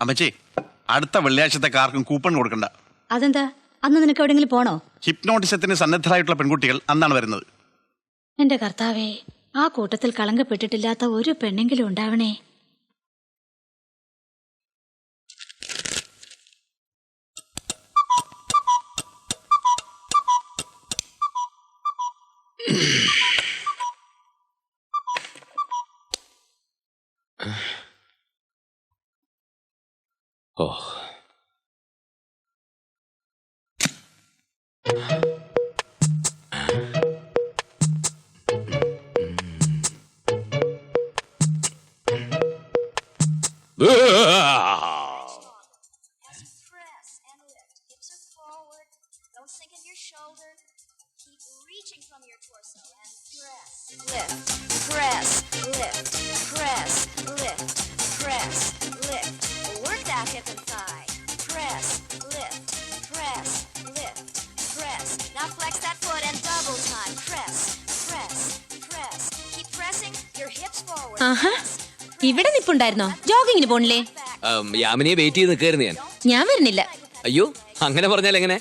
അമ്മച്ചി, അടുത്ത വെള്ളിയാഴ്ചത്തെ കാർക്കും കൂപ്പൺ കൊടുക്കണ്ട. അതെന്താ? അന്ന് നിനക്ക് എവിടെങ്കിലും പോണോ? ഹിപ്നോട്ടിസത്തിന് സന്നദ്ധരായിട്ടുള്ള പെൺകുട്ടികൾ അന്നാണ് വരുന്നത്. എന്റെ കർത്താവേ, ആ കൂട്ടത്തിൽ കളങ്കപ്പെട്ടിട്ടില്ലാത്ത ഒരു പെണ്ണെങ്കിലും ഉണ്ടാവണേ. ഓ, ഇവിടെ നിപ്പുണ്ടായിരുന്നോ? ജോഗിങ്ങിന് പോണില്ലേ? യാമിനിയെ വെയിറ്റ് ചെയ്ത് നിൽക്കായിരുന്നു ഞാൻ. ഞാൻ വരുന്നില്ല. അയ്യോ, അങ്ങനെ പറഞ്ഞാൽ എങ്ങനെ?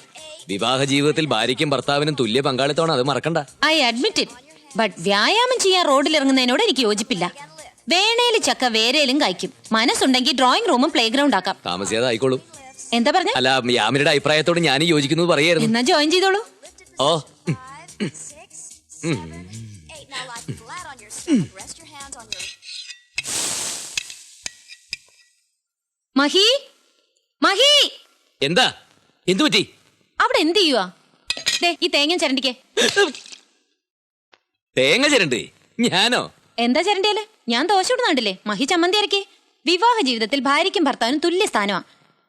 വിവാഹ ജീവിതത്തിൽ ഭാര്യയ്ക്കും ഭർത്താവിനും തുല്യ പങ്കാളിത്തമാണ്, അത് മറക്കണ്ട. I admit it. ബട്ട് വ്യായാമം ചെയ്യാൻ റോഡിൽ ഇറങ്ങുന്നതിനോട് എനിക്ക് യോജിപ്പില്ല. വേണേല് ചക്ക വേരയിലും കായ്ക്കും. മനസ്സുണ്ടെങ്കിൽ ഡ്രോയിങ് റൂമും പ്ലേ ഗ്രൗണ്ട് ആക്കാം. താമസിയാതെ ആയിക്കോളും. എന്താ പറഞ്ഞ? അല്ല, യാമിനിയുടെ അഭിപ്രായത്തോട് ഞാൻ യോജിക്കുന്നത് പറയായിരുന്നു. എന്നാ ജോയിൻ ചെയ്തോളൂ. ഓ, മഹി, മഹി, എന്താ? എന്തു പറ്റി? അവിടെ എന്ത് ചെയ്യുവാ? ഈ തേങ്ങ ചരണ്ടിക്കേ. തേങ്ങ ചരണ്ട്? ഞാനോ? എന്താ ചരണ്ടിയല്ലേ? ഞാൻ ദോശ ഇടുന്നുണ്ടല്ലേ? മഹി ചമ്മന്തി അരക്കേ. വിവാഹ ജീവിതത്തിൽ ഭാര്യയ്ക്കും ഭർത്താവിനും തുല്യ സ്ഥാനമാ.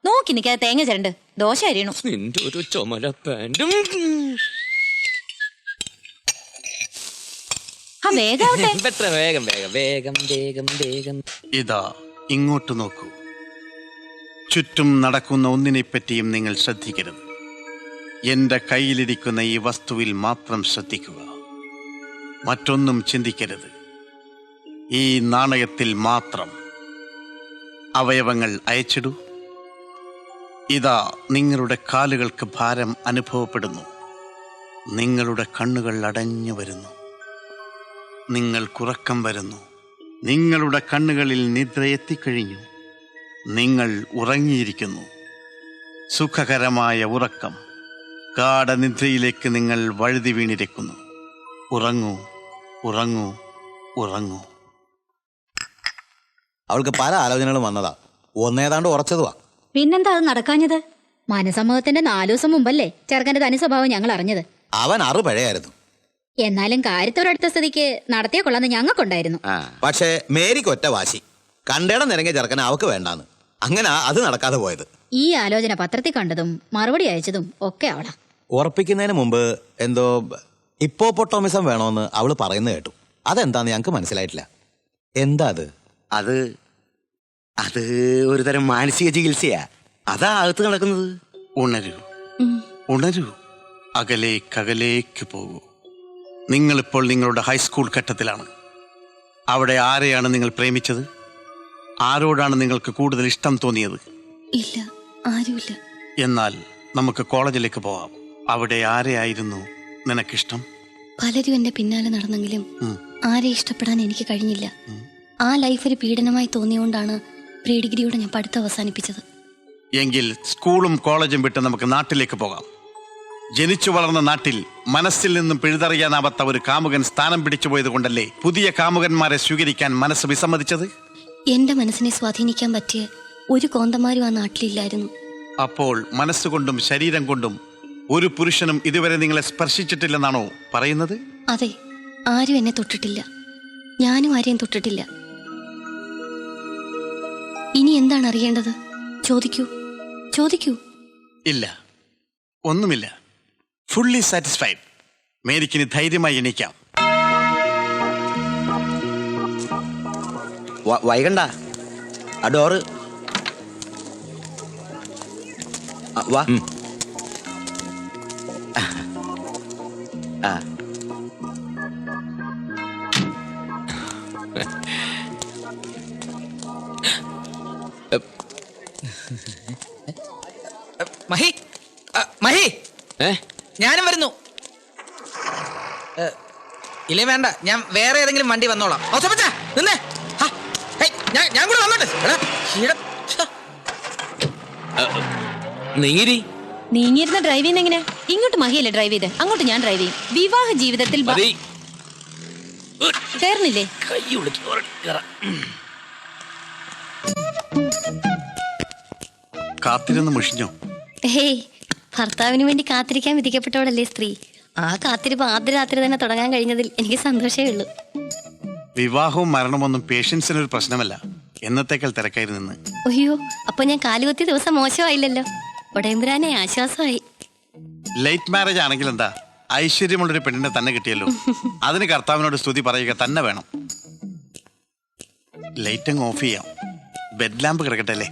നോക്കി നിൽക്കാതെ തേങ്ങ ചരണ്ട്. ദോശ അരിയണു. നിന്റെ ഒരു ചുമല പാൻറ്റും. വേഗം വേഗം വേഗം വേഗം വേഗം. ഇതാ, ഇങ്ങോട്ട് നോക്കൂ. ചുറ്റും നടക്കുന്ന ഒന്നിനെ പറ്റിയും നിങ്ങൾ ശ്രദ്ധിക്കരുത്. എന്റെ കയ്യിലിരിക്കുന്ന ഈ വസ്തുവിൽ മാത്രം ശ്രദ്ധിക്കുക. മറ്റൊന്നും ചിന്തിക്കരുത്. ഈ നാണയത്തിൽ മാത്രം. അവയവങ്ങൾ അയച്ചിടൂ. ഇതാ നിങ്ങളുടെ കാലുകൾക്ക് ഭാരം അനുഭവപ്പെടുന്നു. നിങ്ങളുടെ കണ്ണുകൾ അടഞ്ഞു വരുന്നു. നിങ്ങൾക്കുറക്കം വരുന്നു. നിങ്ങളുടെ കണ്ണുകളിൽ നിദ്ര എത്തിക്കഴിഞ്ഞു. നിങ്ങൾ ഉറങ്ങിയിരിക്കുന്നു. സുഖകരമായ ഉറക്കം. ഗാഢനിദ്രയിലേക്ക് നിങ്ങൾ വഴുതി വീണിരിക്കുന്നു. ഉറങ്ങൂ, ഉറങ്ങൂ, ഉറങ്ങൂ. അവൾക്ക് പല ആലോചനകളും വന്നതാ. ഒന്നേതാണ്ട് ഉറച്ചതുവാ. പിന്നെന്താ അത് നടക്കാഞ്ഞത്? മനസമ്മതത്തിന്റെ 4 ദിവസം മുമ്പല്ലേ ചെറുക്കന്റെ തനി സ്വഭാവം ഞങ്ങൾ അറിഞ്ഞത്. അവൻ പഴയായിരുന്നു. എന്നാലും കാര്യത്തോടടുത്ത സ്ഥിതിക്ക് നടത്തിയ കൊള്ളാന്ന് ഞങ്ങൾക്കുണ്ടായിരുന്നു. പക്ഷേ മേരിക്ക് ഒറ്റ വാശി. കണ്ടേടം നിരങ്ങിയ ചെറുക്കൻ അവക്ക് വേണ്ടാന്ന്. അങ്ങനെ അത് നടക്കാതെ പോയത്. ഈ ആലോചന പത്രത്തിൽ കണ്ടതും മറുപടി അയച്ചതും ഒക്കെ അവളാ. ഉറപ്പിക്കുന്നതിന് മുമ്പ് എന്തോ ഇപ്പോപ്പൊട്ടോമിസം വേണോന്ന് അവള് പറയുന്നത് കേട്ടു. അതെന്താന്ന് ഞങ്ങക്ക് മനസ്സിലായിട്ടില്ല. എന്താ അത്? അത് ഒരു തരം മാനസിക ചികിത്സയാ. അതാ അകത്ത് നടക്കുന്നത്. ഉണരൂ, ഉണരൂ. അകലേക്ക് പോകൂ. നിങ്ങളിപ്പോൾ നിങ്ങളുടെ ഹൈസ്കൂൾ ഘട്ടത്തിലാണ്. അവിടെ ആരെയാണ് നിങ്ങൾ പ്രേമിച്ചത്? ആരോടാണ് നിങ്ങൾക്ക് കൂടുതൽ ഇഷ്ടം തോന്നിയത്? ഇല്ല, ആരുമില്ല. എന്നാൽ നമുക്ക് കോളേജിലേക്ക് പോവാം. അവിടെ ആരെയായിരുന്നു നിനക്കിഷ്ടം? പലരും എന്റെ പിന്നാലെ നടന്നെങ്കിലും ആരെ ഇഷ്ടപ്പെടാൻ എനിക്ക് കഴിഞ്ഞില്ല. ആ ലൈഫ് ഒരു പീഡനമായി തോന്നിയോണ്ടാണ് പ്രീ ഡിഗ്രിയോടെ ഞാൻ പഠിത്തം അവസാനിപ്പിച്ചത്. എങ്കിൽ സ്കൂളും കോളേജും വിട്ട് നമുക്ക് നാട്ടിലേക്ക് പോകാം. ജനിച്ചു വളർന്ന നാട്ടിൽ മനസ്സിൽ നിന്നും പിഴുതറിയാനാവാത്ത ഒരു കാമുകൻ സ്ഥാനം പിടിച്ചു പോയത് കൊണ്ടല്ലേ പുതിയ കാമുകന്മാരെ സ്വീകരിക്കാൻ മനസ്സ് വിസമ്മതിച്ചത്? എന്റെ മനസ്സിനെ സ്വാധീനിക്കാൻ പറ്റിയ ഒരു കോന്തമാരും ആ നാട്ടിലില്ലായിരുന്നു. അപ്പോൾ മനസ്സുകൊണ്ടും ശരീരം കൊണ്ടും ഒരു പുരുഷനും ഇതുവരെ നിങ്ങളെ സ്പർശിച്ചിട്ടില്ലെന്നാണോ പറയുന്നത്? അതെ, ആരും എന്നെ തൊട്ടിട്ടില്ല. ഞാനും ആരെയും തൊട്ടിട്ടില്ല. ഇനി എന്താണ് അറിയേണ്ടത്? ചോദിക്കൂ. ഇല്ല, ഒന്നുമില്ല. Fully satisfied. മേരിക്കിന് ധൈര്യമായി എണീക്കാം. വൈകണ്ട, ആ ഡോറ് വാ. മഹി, ഞാനും വരുന്നു. ഇല്ലേ വേണ്ട, ഞാൻ വേറെ ഏതെങ്കിലും വണ്ടി വന്നോളാം. നിന്നേ, ഞാൻ കൂടെ വന്നോട്ടെ. നീങ്ങിയിരുന്ന ഡ്രൈവ് ചെയ്യുന്ന എങ്ങനെ? ഇങ്ങോട്ട് മഹിയല്ലേ ഡ്രൈവ് ചെയ്ത്, അങ്ങോട്ട് ഞാൻ ഡ്രൈവ് ചെയ്യും. വിവാഹ ജീവിതത്തിൽ കയറുന്നില്ലേ? കാത്തിരുന്ന് മുഷിഞ്ഞോ? ഭർത്താവിന് വേണ്ടി കാത്തിരിക്കാൻ വിധിക്കപ്പെട്ടവളല്ലേ സ്ത്രീ. ആ കാത്തിരിപ്പ് ആദ്യ രാത്രി തന്നെ തുടങ്ങാൻ കഴിഞ്ഞതിൽ എനിക്ക് സന്തോഷമേ ഉള്ളൂ. വിവാഹവും മരണമൊന്നും പേഷ്യൻസിനൊരു പ്രശ്നമല്ല. എന്നത്തേക്കാൾ തിരക്കായിരുന്നു. അയ്യോ, അപ്പൊ ഞാൻ കാലുകുത്തിയ ദിവസം മോശമായില്ലല്ലോ. ഉടയമ്പുരാനെ ആശ്വാസമായി. ലൈറ്റ് മാരേജ് ആണെങ്കിൽ എന്താ, ഐശ്വര്യമുള്ളൊരു പെണ്ണിനെ തന്നെ കിട്ടിയല്ലോ. അതിന് കർത്താവിനോട് സ്തുതി പറയുക തന്നെ വേണം. ലൈറ്റ് അങ്ങ് ഓഫ് ചെയ്യാം. ബെഡ് ലാമ്പ് കിടക്കട്ടെ അല്ലേ?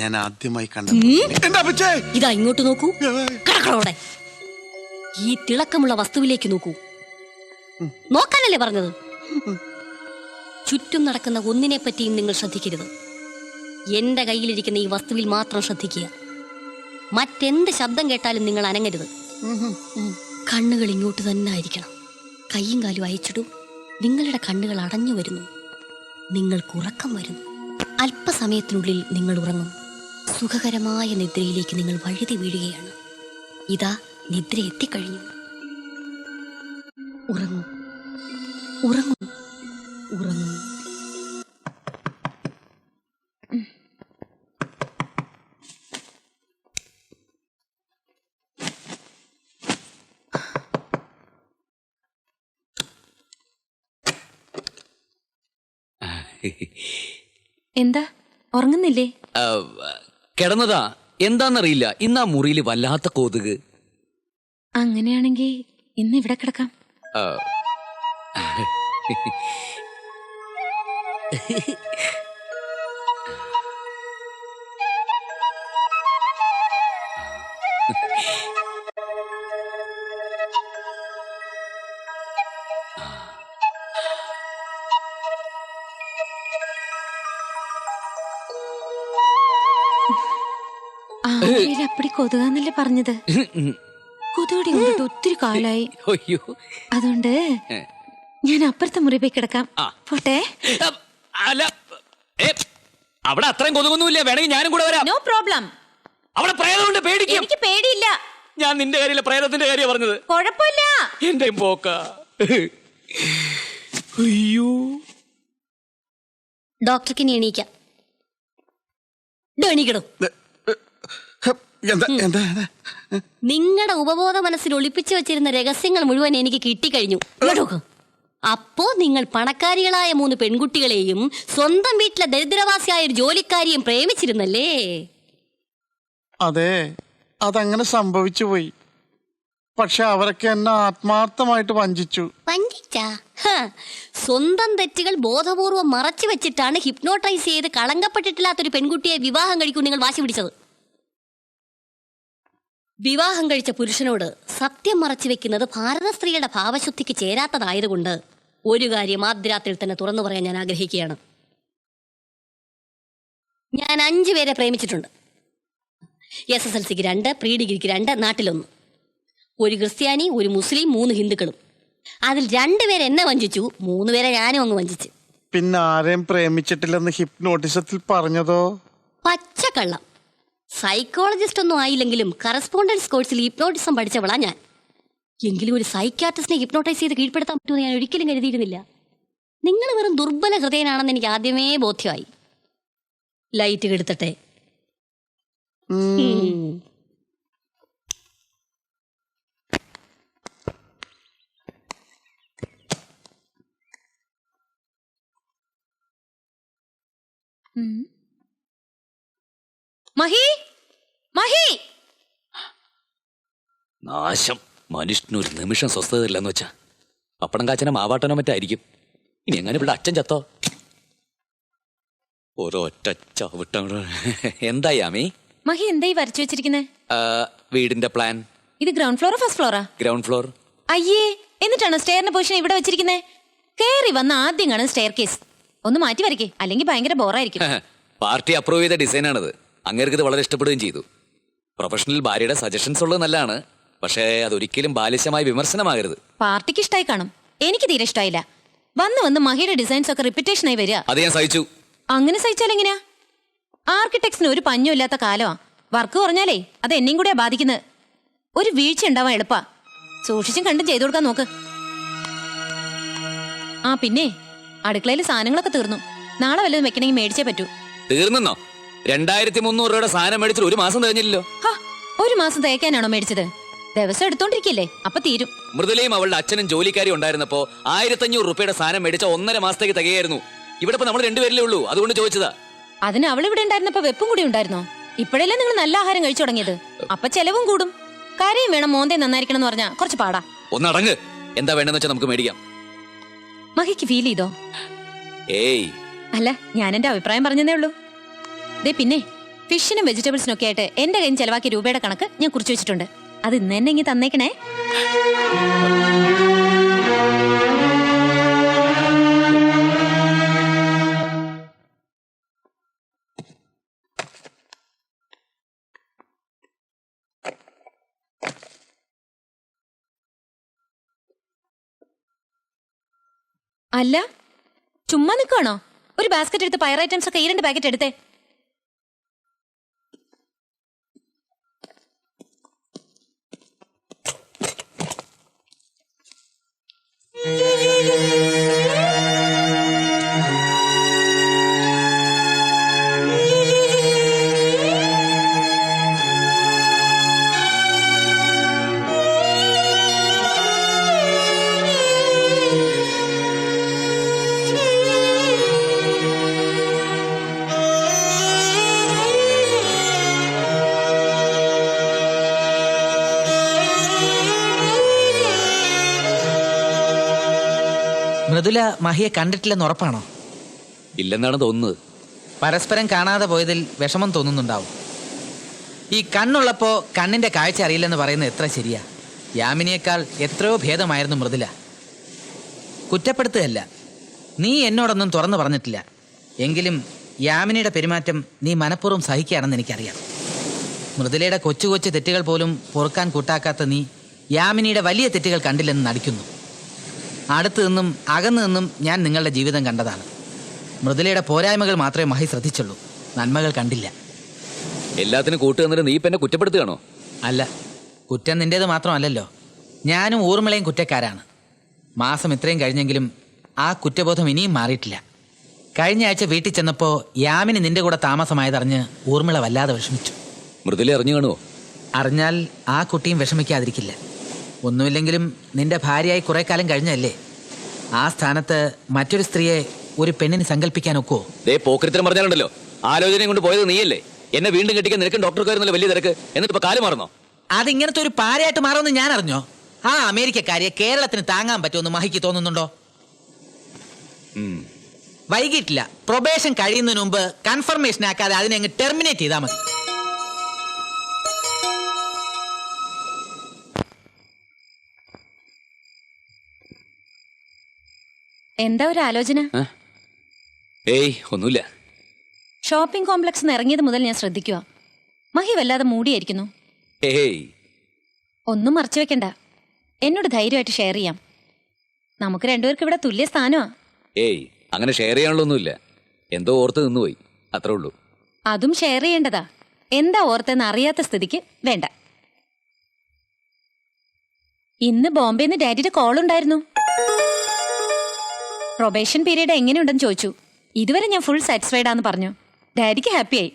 ഞാൻ ആദ്യമായി ഇതാ ഇങ്ങോട്ട് നോക്കൂ. കിടക്കണോടെ ഈ തിളക്കമുള്ള വസ്തുവിലേക്ക് നോക്കൂ. നോക്കാനല്ലേ പറഞ്ഞത്? ചുറ്റും നടക്കുന്ന ഒന്നിനെ പറ്റിയും നിങ്ങൾ ശ്രദ്ധിക്കരുത്. എന്റെ കയ്യിലിരിക്കുന്ന ഈ വസ്തുവിൽ മാത്രം ശ്രദ്ധിക്കുക. മറ്റെന്ത് ശബ്ദം കേട്ടാലും നിങ്ങൾ അനങ്ങരുത്. കണ്ണുകൾ ഇങ്ങോട്ട് തന്നെ ആയിരിക്കണം. കൈയും കാലും അയച്ചിടൂ. നിങ്ങളുടെ കണ്ണുകൾ അടഞ്ഞു വരുന്നു. നിങ്ങൾക്ക് ഉറക്കം വരുന്നു. അല്പസമയത്തിനുള്ളിൽ നിങ്ങൾ ഉറങ്ങും. സുഖകരമായ നിദ്രയിലേക്ക് നിങ്ങൾ വഴുതി വീഴുകയാണ്. ഇതാ നിദ്ര എത്തിക്കഴിഞ്ഞു. ഉറങ്ങൂ, ഉറങ്ങൂ, ഉറങ്ങൂ. എന്താ ഉറങ്ങുന്നില്ലേ? കിടന്നതാ. എന്താന്നറിയില്ല, ഇന്ന് ആ മുറിയിൽ വല്ലാത്ത കൊതുക്. അങ്ങനെയാണെങ്കിൽ ഇന്ന് ഇവിടെ കിടക്കാം. അപ്പടി കൊതുകാന്നല്ലേ പറഞ്ഞത്? കൊതുകടി കൊണ്ടിട്ട് ഒത്തിരി കാലായി. അതുകൊണ്ട് ഞാൻ അപ്പുറത്തെ മുറി പോയി കിടക്കാം. പോട്ടെ. അല്ല, അവിടെ അത്രയും കൊതുകൊന്നുമില്ല. വേണമെങ്കിൽ ഞാനും കൂടെ വരാം. No problem. അവിടെ പ്രേതമുണ്ട്, പേടിക്കും. എനിക്ക് പേടിയില്ല. ഞാൻ നിന്റെ കാര്യമില്ല, പ്രേതത്തിന്റെ കാര്യം പറഞ്ഞത്. കുഴപ്പമില്ല. എന്റെ പോക്ക. അയ്യോ, ഡോക്ടർക്ക് ഇനി എണീക്കാം. എണീക്കണം. നിങ്ങളുടെ ഉപബോധ മനസ്സിൽ ഒളിപ്പിച്ചു വെച്ചിരുന്ന രഹസ്യങ്ങൾ മുഴുവൻ എനിക്ക് കിട്ടിക്കഴിഞ്ഞു. അപ്പോ നിങ്ങൾ പണക്കാരികളായ 3 പെൺകുട്ടികളെയും സ്വന്തം വീട്ടിലെ ദരിദ്രവാസിയായ ഒരു ജോലിക്കാരിയും പ്രേമിച്ചിരുന്നല്ലേ? അതെ, അതങ്ങനെ സംഭവിച്ചു പോയി. പക്ഷെ അവരൊക്കെ എന്നെ ആത്മാർത്ഥമായിട്ട് വഞ്ചിച്ചു. സ്വന്തം തെറ്റുകൾ ബോധപൂർവം മറച്ചു വെച്ചിട്ടാണ് ഹിപ്നോട്ടൈസ് ചെയ്ത് കളങ്കപ്പെട്ടിട്ടില്ലാത്തൊരു പെൺകുട്ടിയെ വിവാഹം കഴിക്കും നിങ്ങൾ വാശി പിടിച്ചത്. വിവാഹം കഴിച്ച പുരുഷനോട് സത്യം മറച്ചു വെക്കുന്നത് ഭാരത സ്ത്രീയുടെ ഭാവശുദ്ധിക്ക് ചേരാത്തതായതുകൊണ്ട് ഒരു കാര്യം ആദ്യരാത്രിയിൽ തന്നെ തുറന്നു പറയാൻ ഞാൻ ആഗ്രഹിക്കുകയാണ്. ഞാൻ 5 പേരെ പ്രേമിച്ചിട്ടുണ്ട്. SSLCക്ക് 2, പ്രീ ഡിഗ്രിക്ക് 2, നാട്ടിലൊന്ന്. ഒരു ക്രിസ്ത്യാനി, ഒരു മുസ്ലിം, 3 ഹിന്ദുക്കളും. അതിൽ 2 പേരെ എന്നെ വഞ്ചിച്ചു, 3 പേരെ ഞാനും അങ്ങ് വഞ്ചിച്ചു. പിന്നെ ആരെയും പ്രേമിച്ചിട്ടില്ലെന്ന് ഹിപ്നോട്ടിസത്തിൽ പറഞ്ഞതോ? പച്ചക്കള്ളം. സൈക്കോളജിസ്റ്റ് ഒന്നും ആയില്ലെങ്കിലും കറസ്പോണ്ടൻസ് കോഴ്സിൽ ഹിപ്നോട്ടിസം പഠിച്ചവളാ ഞാൻ. എങ്കിലും ഒരു സൈക്യാട്രിസ്റ്റിനെ ഹിപ്നോട്ടൈസ് ചെയ്ത് കീഴ്പ്പെടുത്താൻ പറ്റുമെന്ന് ഞാൻ ഒരിക്കലും കരുതിയിരുന്നില്ല. നിങ്ങൾ വെറും ദുർബല ഹൃദയനാണെന്ന് എനിക്ക് ആദ്യമേ ബോധ്യമായി. ലൈറ്റ് കെടുത്തട്ടെ. മഹി, മഹി! നാശം. മനുഷ്യനൊരു നിമിഷം സ്വസ്ഥതയില്ലെന്ന് വെച്ചാ പപ്പടം കാച്ചനോ മാവാട്ടനോ മറ്റായിരിക്കും. ഇനി എങ്ങനെ ഇവിടെ അച്ഛൻ ചത്തോ? ഓരോറ്റ ചവിട്ട. എന്തായി ആമി? മഹി എന്തായി വരച്ചു വെച്ചിരിക്കുന്നേ? വീടിന്റെ പ്ലാൻ. ഇത് ഗ്രൗണ്ട് ഫ്ലോറോ ഫസ്റ്റ് ഫ്ലോറാ? Ground floor. അയ്യേ, എന്നിട്ടാണോ സ്റ്റെയറിന്റെ പൊസിഷൻ ഇവിടെ വെച്ചിരിക്കുന്നേ? കേറി വന്ന ആദ്യം കാണും സ്റ്റെയർ കേസ്. ഒന്ന് മാറ്റി വരയ്ക്കേ, അല്ലെങ്കിൽ ഭയങ്കര ബോറായിരിക്കും. പാർട്ടി അപ്രൂവ് ചെയ്ത ഡിസൈനാണിത്. അങ്ങേർക്ക് ഇത് വളരെ ഇഷ്ടപ്പെടുകയും ചെയ്തു. പ്രൊഫഷണൽ ഭാര്യയുടെ സജഷൻസ് ഉള്ളത് നല്ലതാണ്, പക്ഷേ അതൊരിക്കലും ബാലിശമായ വിമർശനമാകരുത്. പാർട്ടിക്ക് ഇഷ്ടമായി കാണും, എനിക്ക് തീരെ ഇഷ്ടമായില്ല. വന്ന് മഹിയുടെ ഡിസൈൻസ് ഒക്കെ റിപ്പീറ്റേഷൻ ആയി വരിക. അത് ഞാൻ സഹിച്ചു. അങ്ങനെ സഹിച്ചാൽ എങ്ങനെയാ? ആർക്കിടെക്ട്സിന് ഒരു പഞ്ഞും ഇല്ലാത്ത കാലമാ. വർക്ക് കുറഞ്ഞാലേ അത് എന്നെയും കൂടെയാ ബാധിക്കുന്നത്. ഒരു വീഴ്ച ഉണ്ടാവാൻ എളുപ്പാ. സൂക്ഷിച്ചും കണ്ടും ചെയ്തു കൊടുക്കാൻ നോക്ക്. ആ പിന്നെ അടുക്കളയിൽ സാധനങ്ങളൊക്കെ തീർന്നു. നാളെ വല്ലതും വെക്കണമെങ്കിൽ മേടിച്ചേ പറ്റൂ. തീർന്നോ? 2300 രൂപയുടെ സാധനം മേടിച്ചിട്ട് 1 മാസം കഴിഞ്ഞില്ലല്ലോ. 1 മാസം തേക്കാനാണോ മേടിച്ചത്? ദിവസം എടുത്തോണ്ടിരിക്കില്ലേ, അപ്പൊ തീരും. മൃദുലയും അവളുടെ അച്ഛനും ജോലിക്കാരി ഉണ്ടായിരുന്നപ്പോ 1500 രൂപയുടെ സാധനം മേടിച്ച 1.5 മാസത്തേക്ക് തികയായിരുന്നു. ഇവിടെ ഇപ്പൊ നമ്മൾ 2 പേരിലേ ഉള്ളൂ, അതുകൊണ്ട് ചോദിച്ചതാ. അതിന് അവൾ ഇവിടെ ഉണ്ടായിരുന്നപ്പോ വെപ്പും കൂടി ഉണ്ടായിരുന്നോ? ഇപ്പോഴല്ലേ നിങ്ങൾ നല്ല ആഹാരം കഴിച്ചു തുടങ്ങിയത്, അപ്പൊ ചെലവും കൂടും. കറിയും വേണം, മോന്തേ നന്നായിരിക്കണം എന്ന് പറഞ്ഞാ കുറച്ച് പാടാ. ഒന്നടങ്ങ്. എന്താ വേണ്ടെന്ന് വെച്ചാൽ നമുക്ക് മേടിക്കാം. മഹിക്ക് ഫീൽ ചെയ്തോ? ഏയ് അല്ല, ഞാൻ എന്റെ അഭിപ്രായം പറഞ്ഞതേ ഉള്ളൂ. ദേ പിന്നെ ഫിഷിനും വെജിറ്റബിൾസിനും ഒക്കെ ആയിട്ട് എന്റെ കയ്യിൽ ചെലവാക്കിയ രൂപയുടെ കണക്ക് ഞാൻ കുറിച്ച് വെച്ചിട്ടുണ്ട്. അത് ഇന്ന് തന്നെ ഇങ്ങ് തന്നേക്കണേ. അല്ല, ചുമ്മാ നിൽക്കുവാണോ? ഒരു ബാസ്ക്കറ്റ് എടുത്ത് പയർ ഐറ്റംസ് ഒക്കെ 2 പാക്കറ്റ് എടുത്തേ. മൃദുല മഹിയെ കണ്ടിട്ടില്ലെന്ന് ഉറപ്പാണോ? ഇല്ലെന്നാണ് തോന്നുന്നത്. പരസ്പരം കാണാതെ പോയതിൽ വിഷമം തോന്നുന്നുണ്ടാവും. ഈ കണ്ണുള്ളപ്പോ കണ്ണിന്റെ കാഴ്ച അറിയില്ലെന്ന് പറയുന്നത് എത്ര ശരിയാ. യാമിനിയേക്കാൾ എത്രയോ ഭേദമായിരുന്നു മൃദുല. കുറ്റപ്പെടുത്തുകയല്ല, നീ എന്നോടൊന്നും തുറന്നു പറഞ്ഞിട്ടില്ല. എങ്കിലും യാമിനിയുടെ പെരുമാറ്റം നീ മനഃപൂർവ്വം സഹിക്കുകയാണെന്ന് എനിക്കറിയാം. മൃദുലയുടെ കൊച്ചു കൊച്ചു തെറ്റുകൾ പോലും പൊറുക്കാൻ കൂട്ടാക്കാത്ത നീ യാമിനിയുടെ വലിയ തെറ്റുകൾ കണ്ടില്ലെന്ന് നടിക്കുന്നു. അടുത്തു നിന്നും അകന്നു നിന്നും ഞാൻ നിങ്ങളുടെ ജീവിതം കണ്ടതാണ്. മൃദുലയുടെ പോരായ്മകൾ മാത്രമേ മഹി ശ്രദ്ധിച്ചുള്ളൂ, നന്മകൾ കണ്ടില്ല. എല്ലാത്തിനും കൂട്ടുവന്നിട്ട് നീ ഇപ്പൊ എന്നെ കുറ്റപ്പെടുത്തുകയാണോ? അല്ല, കുറ്റം നിന്റേത് മാത്രമല്ലല്ലോ. ഞാനും ഊർമിളയും കുറ്റക്കാരാണ്. മാസം ഇത്രയും കഴിഞ്ഞെങ്കിലും ആ കുറ്റബോധം ഇനിയും മാറിയിട്ടില്ല. കഴിഞ്ഞ ആഴ്ച വീട്ടിൽ ചെന്നപ്പോ യാമിനി നിന്റെ കൂടെ താമസമായതറിഞ്ഞ് ഊർമിള വല്ലാതെ വിഷമിച്ചു. മൃദുല അറിഞ്ഞു കാണുമോ? അറിഞ്ഞാൽ ആ കുട്ടിയും വിഷമിക്കാതിരിക്കില്ല. ഒന്നുമില്ലെങ്കിലും നിന്റെ ഭാര്യയായി കുറെ കാലം കഴിഞ്ഞല്ലേ. ആ സ്ഥാനത്ത് മറ്റൊരു സ്ത്രീയെ ഒരു പെണ്ണിന് സങ്കല്പിക്കാൻ ഒക്കുവോ? പോക്കരിത്തരം പറഞ്ഞാലുണ്ടല്ലോ, ആലോചനയും കൊണ്ട് പോയത് നീയല്ലേ. എന്നെ വീണ്ടും കെട്ടിക്കാൻ നിനക്കും ഡോക്ടർക്കായിരുന്നല്ലോ വലിയ തിരക്ക്. എന്നിട്ട് ഇപ്പൊ കാല് മാറുന്നോ? അതിങ്ങനത്തെ ഒരു പാരയായിട്ട് മാറുമെന്ന് ഞാൻ അറിഞ്ഞോ? ആ അമേരിക്കക്കാരിയെ കേരളത്തിന് താങ്ങാൻ പറ്റുമെന്ന് മഹിക്ക് തോന്നുന്നുണ്ടോ? വൈകിട്ടില്ല. പ്രൊബേഷൻ കഴിയുന്നതിന് മുമ്പ് കൺഫർമേഷൻ ആക്കാതെ അതിനെ അങ്ങ് ടെർമിനേറ്റ് ചെയ്താൽ മതി. എന്താ ഒരു ആലോചന? ഏയ് ഒന്നുമില്ല. ഷോപ്പിംഗ് കോംപ്ലക്സിൽ നിന്ന് ഇറങ്ങിയത് മുതൽ ഞാൻ ശ്രദ്ധിക്കുക. മഹി വല്ലാതെ മൂടിയായിരിക്കുന്നു. ഏയ് ഒന്നും മറച്ചു വെക്കണ്ട, എന്നോട് ധൈര്യമായിട്ട് ഷെയർ ചെയ്യാം. നമുക്ക് രണ്ടുപേർക്ക് ഇവിടെ തുല്യ സ്ഥാനമാ. ഏയ് അങ്ങനെ ഷെയർ ചെയ്യാനുള്ളൊന്നുമില്ല. എന്തോ ഓർത്ത് നിന്നുപോയി, അത്രേ ഉള്ളൂ. അതും ഷെയർ ചെയ്യേണ്ടതാ. എന്താ ഓർത്തെന്ന് അറിയാത്ത സ്ഥിതിക്ക് വേണ്ട. ഇന്ന് ബോംബെന്ന് ഡാഡിയുടെ കോൾ ഉണ്ടായിരുന്നു. പ്രൊബേഷൻ പീരീഡ് എങ്ങനെയുണ്ടെന്ന് ചോദിച്ചു. ഇതുവരെ ഞാൻ ഫുൾ സാറ്റിസ്ഫൈഡ് ആണെന്ന് പറഞ്ഞു. ഡാഡിക്ക് ഹാപ്പിയായി.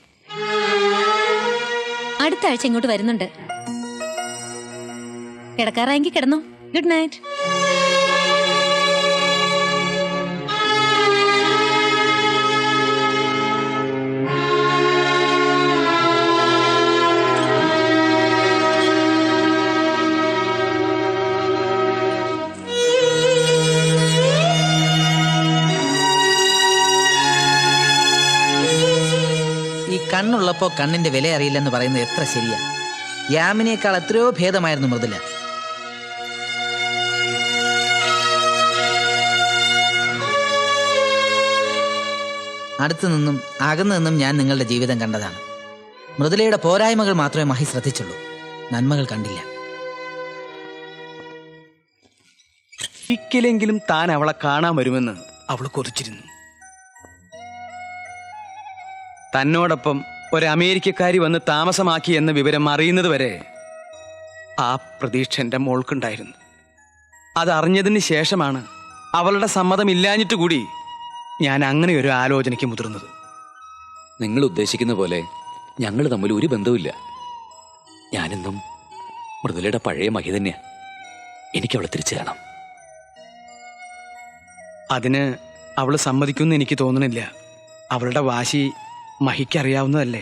അടുത്ത ആഴ്ച ഇങ്ങോട്ട് വരുന്നുണ്ട്. കിടക്കാറായെങ്കിൽ കിടന്നോ. Good night. കണ്ണുള്ളപ്പോ കണ്ണിന്റെ വില അറിയില്ലെന്ന് പറയുന്നത് എത്ര ശരിയാ. യാമിനിയേക്കാൾ എത്രയോ ഭേദമായിരുന്നു മൃദുല. അടുത്തു നിന്നും അകന്നു നിന്നും ഞാൻ നിങ്ങളുടെ ജീവിതം കണ്ടതാണ്. മൃദുലയുടെ പോരായ്മകൾ മാത്രമേ മഹി ശ്രദ്ധിച്ചുള്ളൂ, നന്മകൾ കണ്ടില്ല. ഒരിക്കലെങ്കിലും താൻ അവളെ കാണാൻ വരുമെന്ന് അവൾ കൊതിച്ചിരുന്നു. തന്നോടൊപ്പം ഒരു അമേരിക്കക്കാരി വന്ന് താമസമാക്കി എന്ന വിവരം അറിയുന്നത് വരെ ആ പ്രതീക്ഷ എൻ്റെ മോൾക്കുണ്ടായിരുന്നു. അതറിഞ്ഞതിന് ശേഷമാണ് അവളുടെ സമ്മതമില്ലാഞ്ഞിട്ട് കൂടി ഞാൻ അങ്ങനെ ഒരു ആലോചനയ്ക്ക് മുതിർന്നത്. നിങ്ങൾ ഉദ്ദേശിക്കുന്ന പോലെ ഞങ്ങൾ തമ്മിൽ ഒരു ബന്ധവുമില്ല. ഞാനെന്നും മൃദുലയുടെ പഴയ മഹി തന്നെയാ. എനിക്കവളെ തിരിച്ചു കാണാം. അതിന് അവൾ സമ്മതിക്കുമെന്ന് എനിക്ക് തോന്നണില്ല. അവളുടെ വാശി മഹിക്കറിയാവുന്നതല്ലേ.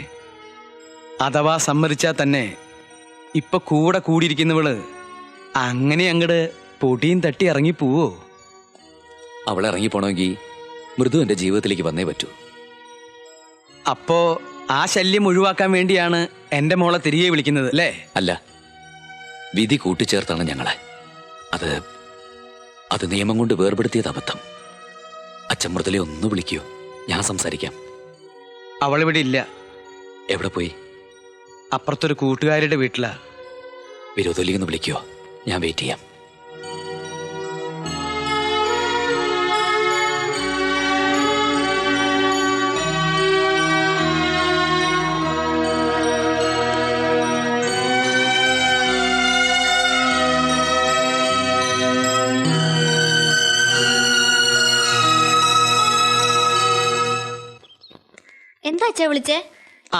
അഥവാ സമ്മതിച്ചാൽ തന്നെ ഇപ്പൊ കൂടെ കൂടിയിരിക്കുന്നവള് അങ്ങനെ അങ്ങട് പൊടിയും തട്ടി ഇറങ്ങിപ്പോവോ? അവൾ ഇറങ്ങിപ്പോണമെങ്കിൽ മൃദു എന്റെ ജീവിതത്തിലേക്ക് വന്നേ പറ്റൂ. അപ്പോ ആ ശല്യം ഒഴിവാക്കാൻ വേണ്ടിയാണ് എന്റെ മോളെ തിരികെ വിളിക്കുന്നത് അല്ലേ? അല്ല, വിധി കൂട്ടിച്ചേർത്താണ് ഞങ്ങളെ. അത് നിയമം കൊണ്ട് വേർപെടുത്തിയത് അബദ്ധം. അച്ഛൻ മൃദുലെ ഒന്ന് വിളിക്കൂ, ഞാൻ സംസാരിക്കാം. അവളിവിടെ ഇല്ല. എവിടെ പോയി? അപ്പുറത്തൊരു കൂട്ടുകാരുടെ വീട്ടിലാ. വിരോധലിന്ന് വിളിക്കോ, ഞാൻ വെയിറ്റ് ചെയ്യാം. എന്താ അച്ഛാ വിളിച്ചേ? ആ,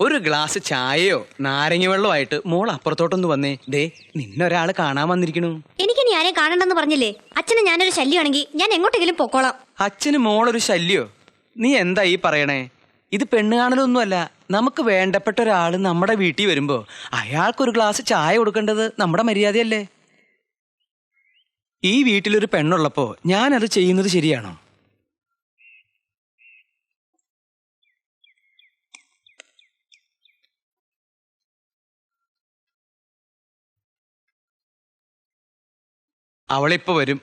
ഒരു ഗ്ലാസ് ചായയോ നാരങ്ങ വെള്ളമോ ആയിട്ട് മോൾ അപ്പുറത്തോട്ടൊന്ന് വന്നേ. ദേ നിന്നൊരാള് കാണാൻ വന്നിരിക്കണു. എനിക്കിനി ആരെയും കാണണ്ടെന്ന് പറഞ്ഞില്ലേ? അച്ഛന് ഞാനൊരു ശല്യമാണെങ്കിൽ ഞാൻ എങ്ങോട്ടെങ്കിലും പൊക്കോളാം. അച്ഛന് മോളൊരു ശല്യോ? നീ എന്താ ഈ പറയണേ? ഇത് പെണ്ണ് കാണലൊന്നുമല്ല. നമുക്ക് വേണ്ടപ്പെട്ട ഒരാള് നമ്മുടെ വീട്ടിൽ വരുമ്പോ അയാൾക്കൊരു ഗ്ലാസ് ചായ കൊടുക്കേണ്ടത് നമ്മുടെ മര്യാദയല്ലേ? ഈ വീട്ടിലൊരു പെണ്ണുള്ളപ്പോ ഞാൻ അത് ചെയ്യുന്നത് ശരിയാണോ? അവളിപ്പോ വരും.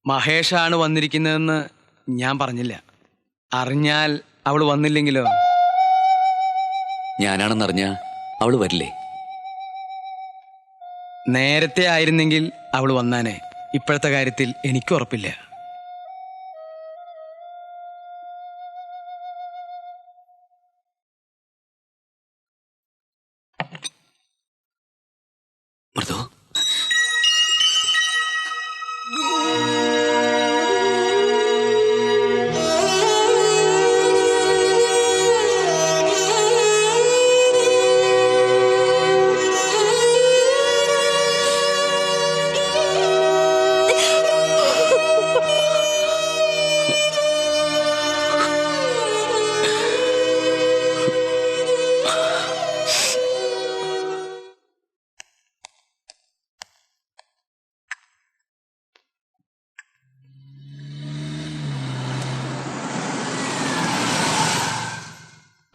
മഹേഷാണ് വന്നിരിക്കുന്നതെന്ന് ഞാൻ പറഞ്ഞില്ല. അറിഞ്ഞാൽ അവൾ വന്നില്ലെങ്കിലോ? ഞാനാണെന്നറിഞ്ഞ അവള് വരില്ലേ? നേരത്തെ ആയിരുന്നെങ്കിൽ അവൾ വന്നാനേ. ഇപ്പോഴത്തെ കാര്യത്തിൽ എനിക്ക് ഉറപ്പില്ല. മൃദു,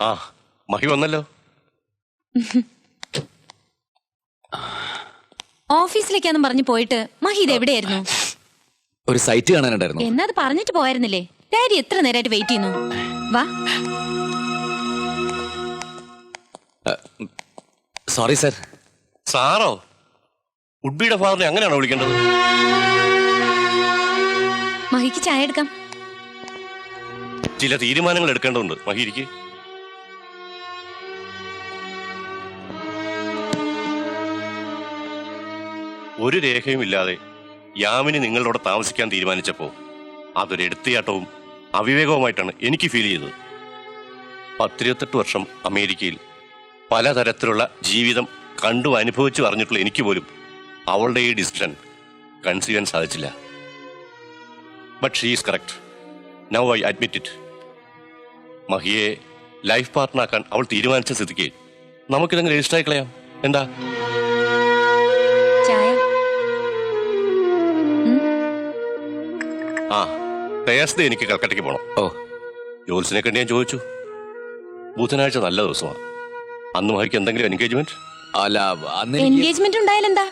ആ മഹി വന്നല്ലോ. ഓഫീസിലേക്കാന്നും പറഞ്ഞു പോയിട്ട് മഹീദ് എവിടെയായിരുന്നു? ഒരു സൈറ്റ് കാണാനുണ്ടായിരുന്നു. എന്നാ അത് പറഞ്ഞിട്ട് പോയായിരുന്നില്ലേ? ഡാഡി എത്ര നേരമായിട്ട് വെയിറ്റ് ചെയ്യുന്നു. വാ. Sorry sir. സാറോ? ഉഡ്ബിയുടെ ഫാദറിനെ അങ്ങനെയാണോ വിളിക്കേണ്ടത്? മഹിക്ക് ചായ എടുക്കാം. ചില തീരുമാനങ്ങൾ എടുക്കേണ്ടതുണ്ട് മഹിക്ക്. ഒരു രേഖയും ഇല്ലാതെ യാമിനി നിങ്ങളോട് താമസിക്കാൻ തീരുമാനിച്ചപ്പോൾ അതൊരു എടുത്തുചാട്ടവും അവിവേകവുമായിട്ടാണ് എനിക്ക് ഫീൽ ചെയ്തത്. 28 വർഷം അമേരിക്കയിൽ പലതരത്തിലുള്ള ജീവിതം കണ്ടു അനുഭവിച്ചു അറിഞ്ഞിട്ടുള്ള എനിക്ക് പോലും അവളുടെ ഈ ഡിസിഷൻ കൺസീവ് ചെയ്യാൻ സാധിച്ചില്ല. But she is correct. Now I admit it. മഹിയെ ലൈഫ് പാർട്ട്ണറാക്കാൻ അവൾ തീരുമാനിച്ച സ്ഥിതിക്ക് നമുക്കിതങ്ങ് രജിസ്റ്റർ ആയി കളയാം. എന്താ? ആ തേഴ്സ്ഡേ എനിക്ക് കൽക്കട്ടയ്ക്ക് പോകണം. ഓ, ജോൽസിനെ കണ്ട് ഞാൻ ചോദിച്ചു. ബുധനാഴ്ച നല്ല ദിവസമാണ്. അന്ന് മഹിക്ക് എന്തെങ്കിലും എൻഗേജ്മെന്റ്? അല്ല, എൻഗേജ്മെന്റ് ഉണ്ടായാലെന്താ?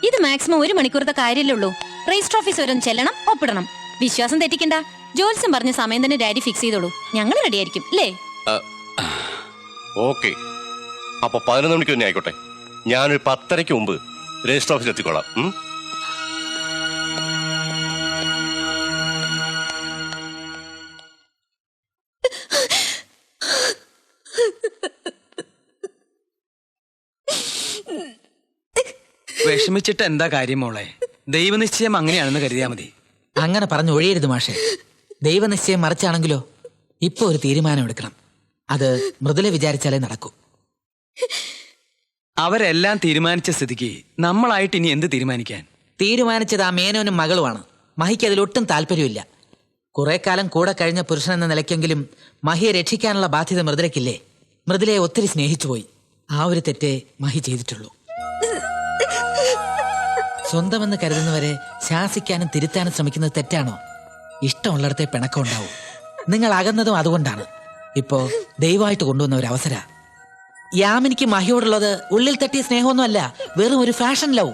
ഇത് മാക്സിമം 1 മണിക്കൂറത്തെ കാര്യമല്ലേ ഉള്ളൂ. രജിസ്റ്റർ ഓഫീസ് വരെ ചെല്ലണം, ഒപ്പിടണം. വിശ്വാസം തെറ്റിക്കണ്ട. ജോൽസും പറഞ്ഞ സമയം തന്നെ ഡാഡി ഫിക്സ് ചെയ്തോളൂ. ഞങ്ങൾ റെഡി ആയിരിക്കും അല്ലേ? ഓക്കെ, അപ്പൊ 11 മണിക്ക് തന്നെ ആയിക്കോട്ടെ. ഞാനൊരു 10:30 മുമ്പ് രജിസ്റ്റർ ഓഫീസിൽ എത്തിക്കോളാം. വിഷമിച്ചിട്ട് എന്താ കാര്യം മോളെ? ദൈവനിശ്ചയം അങ്ങനെയാണെന്ന് കരുതിയാ മതി. അങ്ങനെ പറഞ്ഞു ഒഴിയരുത് മാഷെ. ദൈവനിശ്ചയം മറിച്ചാണെങ്കിലോ? ഇപ്പൊ ഒരു തീരുമാനം എടുക്കണം. അത് മൃദുല വിചാരിച്ചാലേ നടക്കൂ. അവരെല്ലാം തീരുമാനിച്ച സ്ഥിതിക്ക് നമ്മളായിട്ട് ഇനി എന്ത് തീരുമാനിക്കാൻ? തീരുമാനിച്ചത് ആ മേനോനും മകളുമാണ്. മഹിക്ക് അതിലൊട്ടും താല്പര്യമില്ല. കുറെ കാലം കൂടെ കഴിഞ്ഞ പുരുഷനെന്ന നിലയ്ക്കെങ്കിലും മഹിയെ രക്ഷിക്കാനുള്ള ബാധ്യത മൃദുലയ്ക്കില്ലേ? മൃദുലയെ ഒത്തിരി സ്നേഹിച്ചുപോയി. ആ ഒരു തെറ്റേ മഹി ചെയ്തിട്ടുള്ളൂ. സ്വന്തമെന്ന് കരുതുന്നവരെ ശാസിക്കാനും തിരുത്താനും ശ്രമിക്കുന്നത് തെറ്റാണോ? ഇഷ്ടമുള്ളിടത്തെ പിണക്കം ഉണ്ടാവും. നിങ്ങൾ അകന്നതും അതുകൊണ്ടാണ്. ഇപ്പോ ദയവായിട്ട് കൊണ്ടുവന്ന ഒരു അവസര. യാമിനിക്ക് മഹിയോടുള്ളത് ഉള്ളിൽ തട്ടിയ സ്നേഹമൊന്നുമല്ല, വെറും ഒരു ഫാഷൻ ലവ്.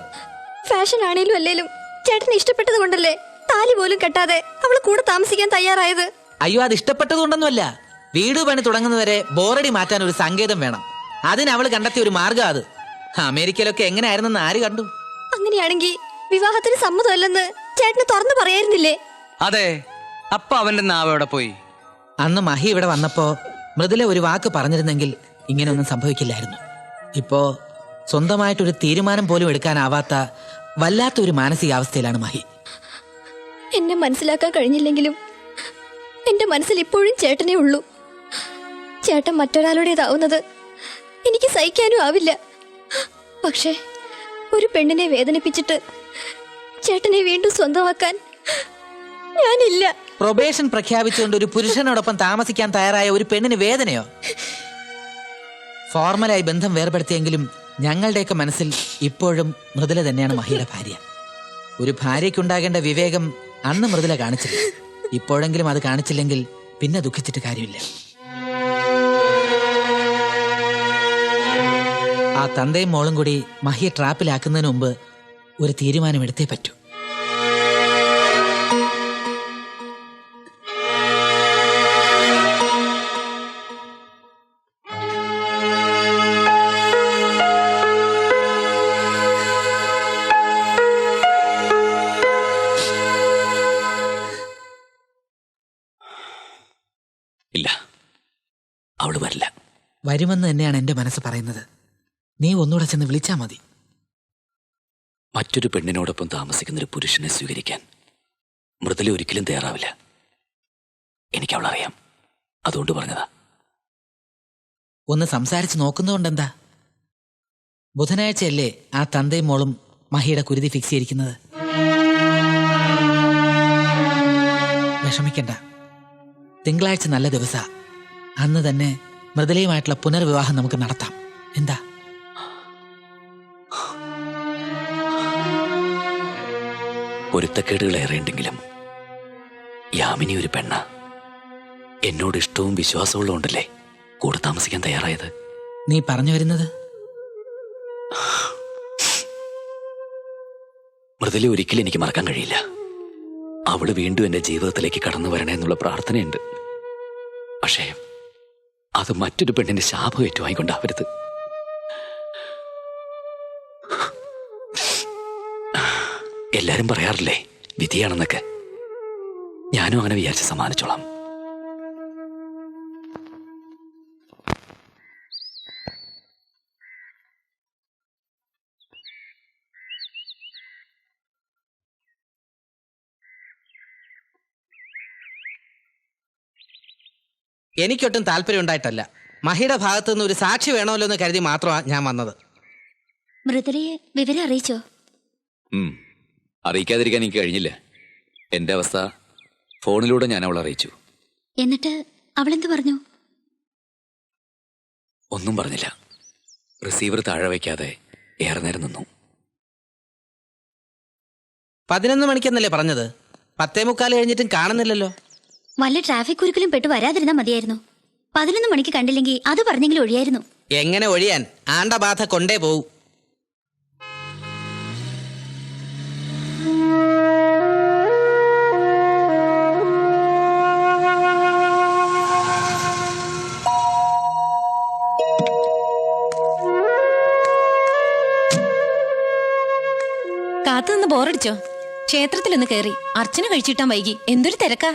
ഫാഷൻ ആണേലും അല്ലേലും ചേട്ടന് ഇഷ്ടപ്പെട്ടത് കൊണ്ടല്ലേ താലി പോലും കെട്ടാതെ അവള് കൂടെ താമസിക്കാൻ തയ്യാറായത്. അയ്യോ, അത് ഇഷ്ടപ്പെട്ടത് കൊണ്ടൊന്നുമല്ല. വീട് പണി തുടങ്ങുന്നവരെ ബോറടി മാറ്റാൻ ഒരു സങ്കേതം വേണം. അതിന് അവള് കണ്ടെത്തിയ ഒരു മാർഗം അത്. അമേരിക്കയിലൊക്കെ എങ്ങനെയായിരുന്നെന്ന് ആര് കണ്ടു? അങ്ങനെയാണെങ്കിൽ വിവാഹത്തിന് സമ്മതമല്ലെന്ന് ചേട്ടന് തുറന്നു പറയായിരുന്നില്ലേ? അതെ, അപ്പൊ അവന്റെ നാവ് എവിടെ പോയി? അന്ന് മഹി ഇവിടെ വന്നപ്പോ മൃദുല ഒരു വാക്ക് പറഞ്ഞിരുന്നെങ്കിൽ ഇങ്ങനെയൊന്നും സംഭവിക്കില്ലായിരുന്നു. ഇപ്പോ സ്വന്തമായിട്ടൊരു തീരുമാനം പോലും എടുക്കാനാവാത്ത വല്ലാത്തൊരു മാനസികാവസ്ഥയിലാണ് മഹി. എന്നെ മനസ്സിലാക്കാൻ കഴിഞ്ഞില്ലെങ്കിലും എന്റെ മനസ്സിൽ ഇപ്പോഴും ചേട്ടനേ ഉള്ളൂ. ചേട്ടൻ മറ്റൊരാളുടേതാവുന്നത് എനിക്ക് സഹിക്കാനും ആവില്ല. പക്ഷേ ഒരു പെണ്ണിനെ വേദനിപ്പിച്ചിട്ട് ചേട്ടനെ വീണ്ടും സ്വന്തമാക്കാൻ ഞാനില്ല. പ്രൊബേഷൻ പ്രഖ്യാപിച്ചുകൊണ്ട് ഒരു പുരുഷനോടൊപ്പം താമസിക്കാൻ തയ്യാറായ ഒരു പെണ്ണിന് വേദനയോ? ഫോർമലായി ബന്ധം വേർപെടുത്തിയെങ്കിലും ഞങ്ങളുടെയൊക്കെ മനസ്സിൽ ഇപ്പോഴും മൃദുല തന്നെയാണ് മഹിയുടെ ഭാര്യ. ഒരു ഭാര്യയ്ക്കുണ്ടാകേണ്ട വിവേകം അന്ന് മൃദുല കാണിച്ചില്ല. ഇപ്പോഴെങ്കിലും അത് കാണിച്ചില്ലെങ്കിൽ പിന്നെ ദുഃഖിച്ചിട്ട് കാര്യമില്ല. ആ തന്തയും മോളും കൂടി മഹിയെ ട്രാപ്പിലാക്കുന്നതിന് മുമ്പ് ഒരു തീരുമാനമെടുത്തേ പറ്റൂ. ഇല്ല, അവള് വരില്ല. വരുമെന്ന് തന്നെയാണ് എന്റെ മനസ്സ് പറയുന്നത്. നീ ഒന്നുകൂടെ ചെന്ന് വിളിച്ചാ മതി. മറ്റൊരു പെണ്ണിനോടൊപ്പം താമസിക്കുന്ന ഒരു പുരുഷനെ സ്വീകരിക്കാൻ മൃദുല ഒരിക്കലും തയ്യാറാവില്ല. എനിക്ക് അവളറിയാം, അതുകൊണ്ട് പറഞ്ഞതാ. ഒന്ന് സംസാരിച്ച് നോക്കുന്നതുകൊണ്ടെന്താ? ബുധനാഴ്ചയല്ലേ ആ തന്തയും മോളും മഹിയുടെ കുരുതി ഫിക്സ് ചെയ്തിരിക്കുന്നത്. വിഷമിക്കണ്ട, തിങ്കളാഴ്ച നല്ല ദിവസ. അന്ന് തന്നെ മൃദുലയുമായിട്ടുള്ള പുനർവിവാഹം നമുക്ക് നടത്താം. എന്താ? പൊരുത്തക്കേടുകൾ ഏറെയുണ്ടെങ്കിലും യാമിനി ഒരു പെണ്ണ. എന്നോട് ഇഷ്ടവും വിശ്വാസവും ഉണ്ടല്ലേ കൂടെ താമസിക്കാൻ തയ്യാറായത്. നീ പറഞ്ഞു വരുന്നത്? മൃദുല ഒരിക്കലും എനിക്ക് മറക്കാൻ കഴിയില്ല. അവള് വീണ്ടും എന്റെ ജീവിതത്തിലേക്ക് കടന്നു വരണേ എന്നുള്ള പ്രാർത്ഥനയുണ്ട്. പക്ഷേ അത് മറ്റൊരു പെണ്ണിന്റെ ശാപം ഏറ്റുവായിക്കൊണ്ടാവരുത്. എല്ലാരും പറയാറില്ലേ വിധിയാണെന്നൊക്കെ. ഞാനും അങ്ങനെ വിചാരിച്ച് സമ്മാനിച്ചോളാം. എനിക്കൊട്ടും താല്പര്യം ഉണ്ടായിട്ടല്ല. മഹിയുടെ ഭാഗത്തു നിന്ന് ഒരു സാക്ഷി വേണമല്ലോ എന്ന് കരുതി മാത്രമാണ് ഞാൻ വന്നത്. മൃദുലയെ വിവരം അറിയിച്ചോ? അറിയിക്കാതിരിക്കാൻ എനിക്ക് കഴിഞ്ഞില്ല. എന്റെ അവസ്ഥ ഫോണിലൂടെ ഞാൻ അവളെ അറിയിച്ചു. എന്നിട്ട് അവളെന്ത് പറഞ്ഞു? ഒന്നും പറഞ്ഞില്ല. റിസീവർ താഴെ വയ്ക്കാതെ ഏറെ നേരം നിന്നു. 11 മണിക്കെന്നല്ലേ പറഞ്ഞത്? 10:45 കഴിഞ്ഞിട്ടും കാണുന്നില്ലല്ലോ. വല്ല ട്രാഫിക് കുരുക്കിലും പെട്ട് വരാതിരുന്നാ മതിയായിരുന്നു. 11 മണിക്ക് കണ്ടില്ലെങ്കിൽ അത് പറഞ്ഞെങ്കിലും ഒഴിയായിരുന്നു. എങ്ങനെ ഒഴിയാൻ? ആണ്ടബാധ കൊണ്ടേ പോവും. കാത്തുനിന്ന് ബോറടിച്ചോ? ക്ഷേത്രത്തിലൊന്ന് കയറി അർച്ചന കഴിച്ചിട്ടാൻ വൈകി. എന്തൊരു തിരക്കാ.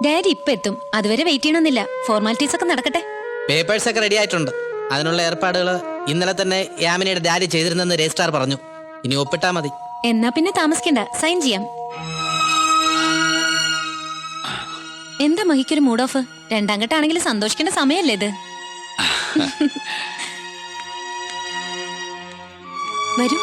ഡാഡി ഇപ്പൊ എത്തും. അതുവരെ വെയിറ്റ് ചെയ്യണമെന്നില്ല. ഫോർമാലിറ്റീസ് ഒക്കെ നടക്കട്ടെ. പേപ്പേഴ്സ് ഒക്കെ റെഡി ആയിട്ടുണ്ട്. അതിനുള്ള ഏർപ്പാടുകൾ ഇന്നലെ തന്നെ യാമിനിയുടെ ഡാഡി ചെയ്തിരുന്നെന്ന് രജിസ്ട്രാർ പറഞ്ഞു. ഇനി ഒപ്പിട്ടാ മതി. എന്നാ പിന്നെ താമസിക്കണ്ട, സൈൻ ചെയ്യാം. എന്താ മഹിക്കൊരു മൂഡ് ഓഫ്? രണ്ടാം ഘട്ടാണെങ്കിൽ സന്തോഷിക്കേണ്ട സമയല്ലേ ഇത്? വരൂ.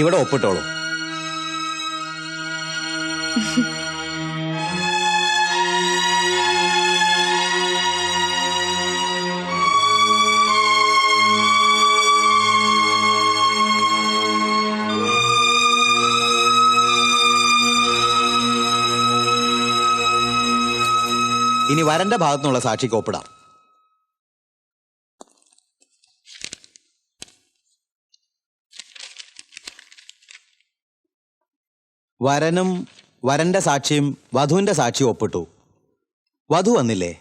ഇവിടെ ഒപ്പിട്ടോളൂ. ഇനി വരന്റെ ഭാഗത്തുനിന്നുള്ള സാക്ഷിക്ക് ഒപ്പിടാം. വരനും വരന്റെ സാക്ഷിയും വധുവിന്റെ സാക്ഷിയും ഒപ്പിട്ടു. വധു വന്നില്ലേ?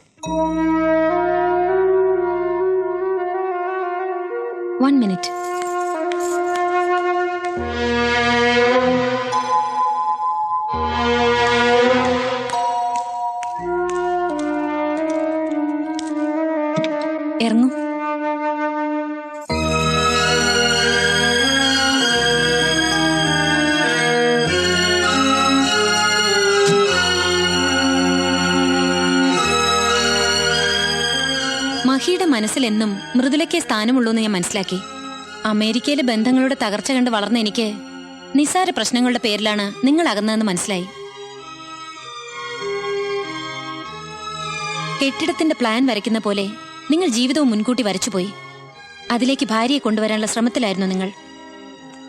1 minute. ഇറങ്ങൂ. മഹിയുടെ മനസ്സിലെന്നും മൃദുലയ്ക്കേ സ്ഥാനമുള്ളൂ എന്ന് ഞാൻ മനസ്സിലാക്കി. അമേരിക്കയിലെ ബന്ധങ്ങളുടെ തകർച്ച കണ്ട് വളർന്ന എനിക്ക് നിസ്സാര പ്രശ്നങ്ങളുടെ പേരിലാണ് നിങ്ങൾ അകന്നതെന്ന് മനസ്സിലായി. കെട്ടിടത്തിന്റെ പ്ലാൻ വരയ്ക്കുന്ന പോലെ നിങ്ങൾ ജീവിതവും മുൻകൂട്ടി വരച്ചുപോയി. അതിലേക്ക് ഭാര്യയെ കൊണ്ടുവരാനുള്ള ശ്രമത്തിലായിരുന്നു നിങ്ങൾ.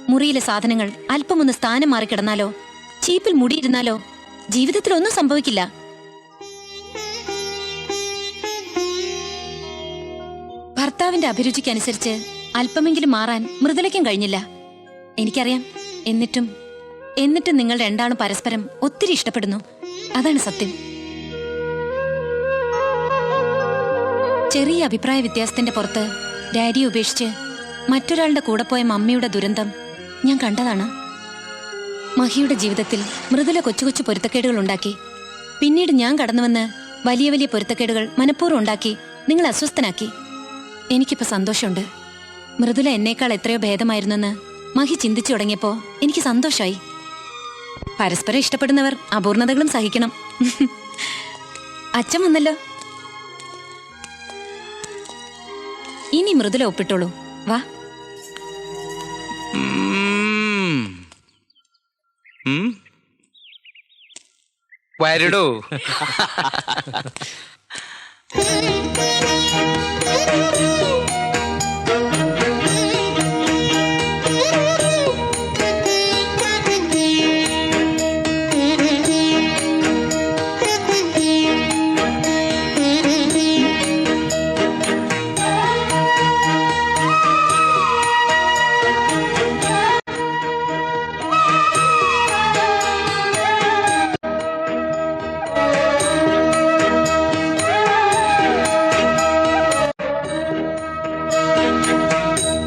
മുറിയിലെ സാധനങ്ങൾ അല്പമൊന്ന് സ്ഥാനം മാറിക്കിടന്നാലോ, ചീപ്പിൽ മുടിയിരുന്നാലോ ജീവിതത്തിൽ ഒന്നും സംഭവിക്കില്ല. ഭർത്താവിന്റെ അഭിരുചിക്കനുസരിച്ച് അല്പമെങ്കിലും മാറാൻ മൃദുലയ്ക്കും കഴിഞ്ഞില്ല. എനിക്കറിയാം. എന്നിട്ടും നിങ്ങൾ രണ്ടാളും പരസ്പരം ഒത്തിരി ഇഷ്ടപ്പെടുന്നു. അതാണ് സത്യം. ചെറിയ അഭിപ്രായ വ്യത്യാസത്തിന്റെ പുറത്ത് ഡാഡിയെ ഉപേക്ഷിച്ച് മറ്റൊരാളുടെ കൂടെ പോയ മമ്മിയുടെ ദുരന്തം ഞാൻ കണ്ടതാണ്. മഹിയുടെ ജീവിതത്തിൽ മൃദുല കൊച്ചു കൊച്ചു പൊരുത്തക്കേടുകൾ ഉണ്ടാക്കി. പിന്നീട് ഞാൻ കടന്നുവന്ന് വലിയ വലിയ പൊരുത്തക്കേടുകൾ മനഃപൂർവ്വം ഉണ്ടാക്കി നിങ്ങൾ അസ്വസ്ഥനാക്കി. എനിക്കിപ്പോ സന്തോഷമുണ്ട്. മൃദുല എന്നേക്കാൾ എത്രയോ ഭേദമായിരുന്നെന്ന് മഹി ചിന്തിച്ചു തുടങ്ങിയപ്പോ എനിക്ക് സന്തോഷമായി. പരസ്പരം ഇഷ്ടപ്പെടുന്നവർ അപൂർണതകളും സഹിക്കണം. അച്ഛൻ വന്നല്ലോ. ഇനി മൃദുല ഒപ്പിട്ടോളൂ. വാ. വരടോ.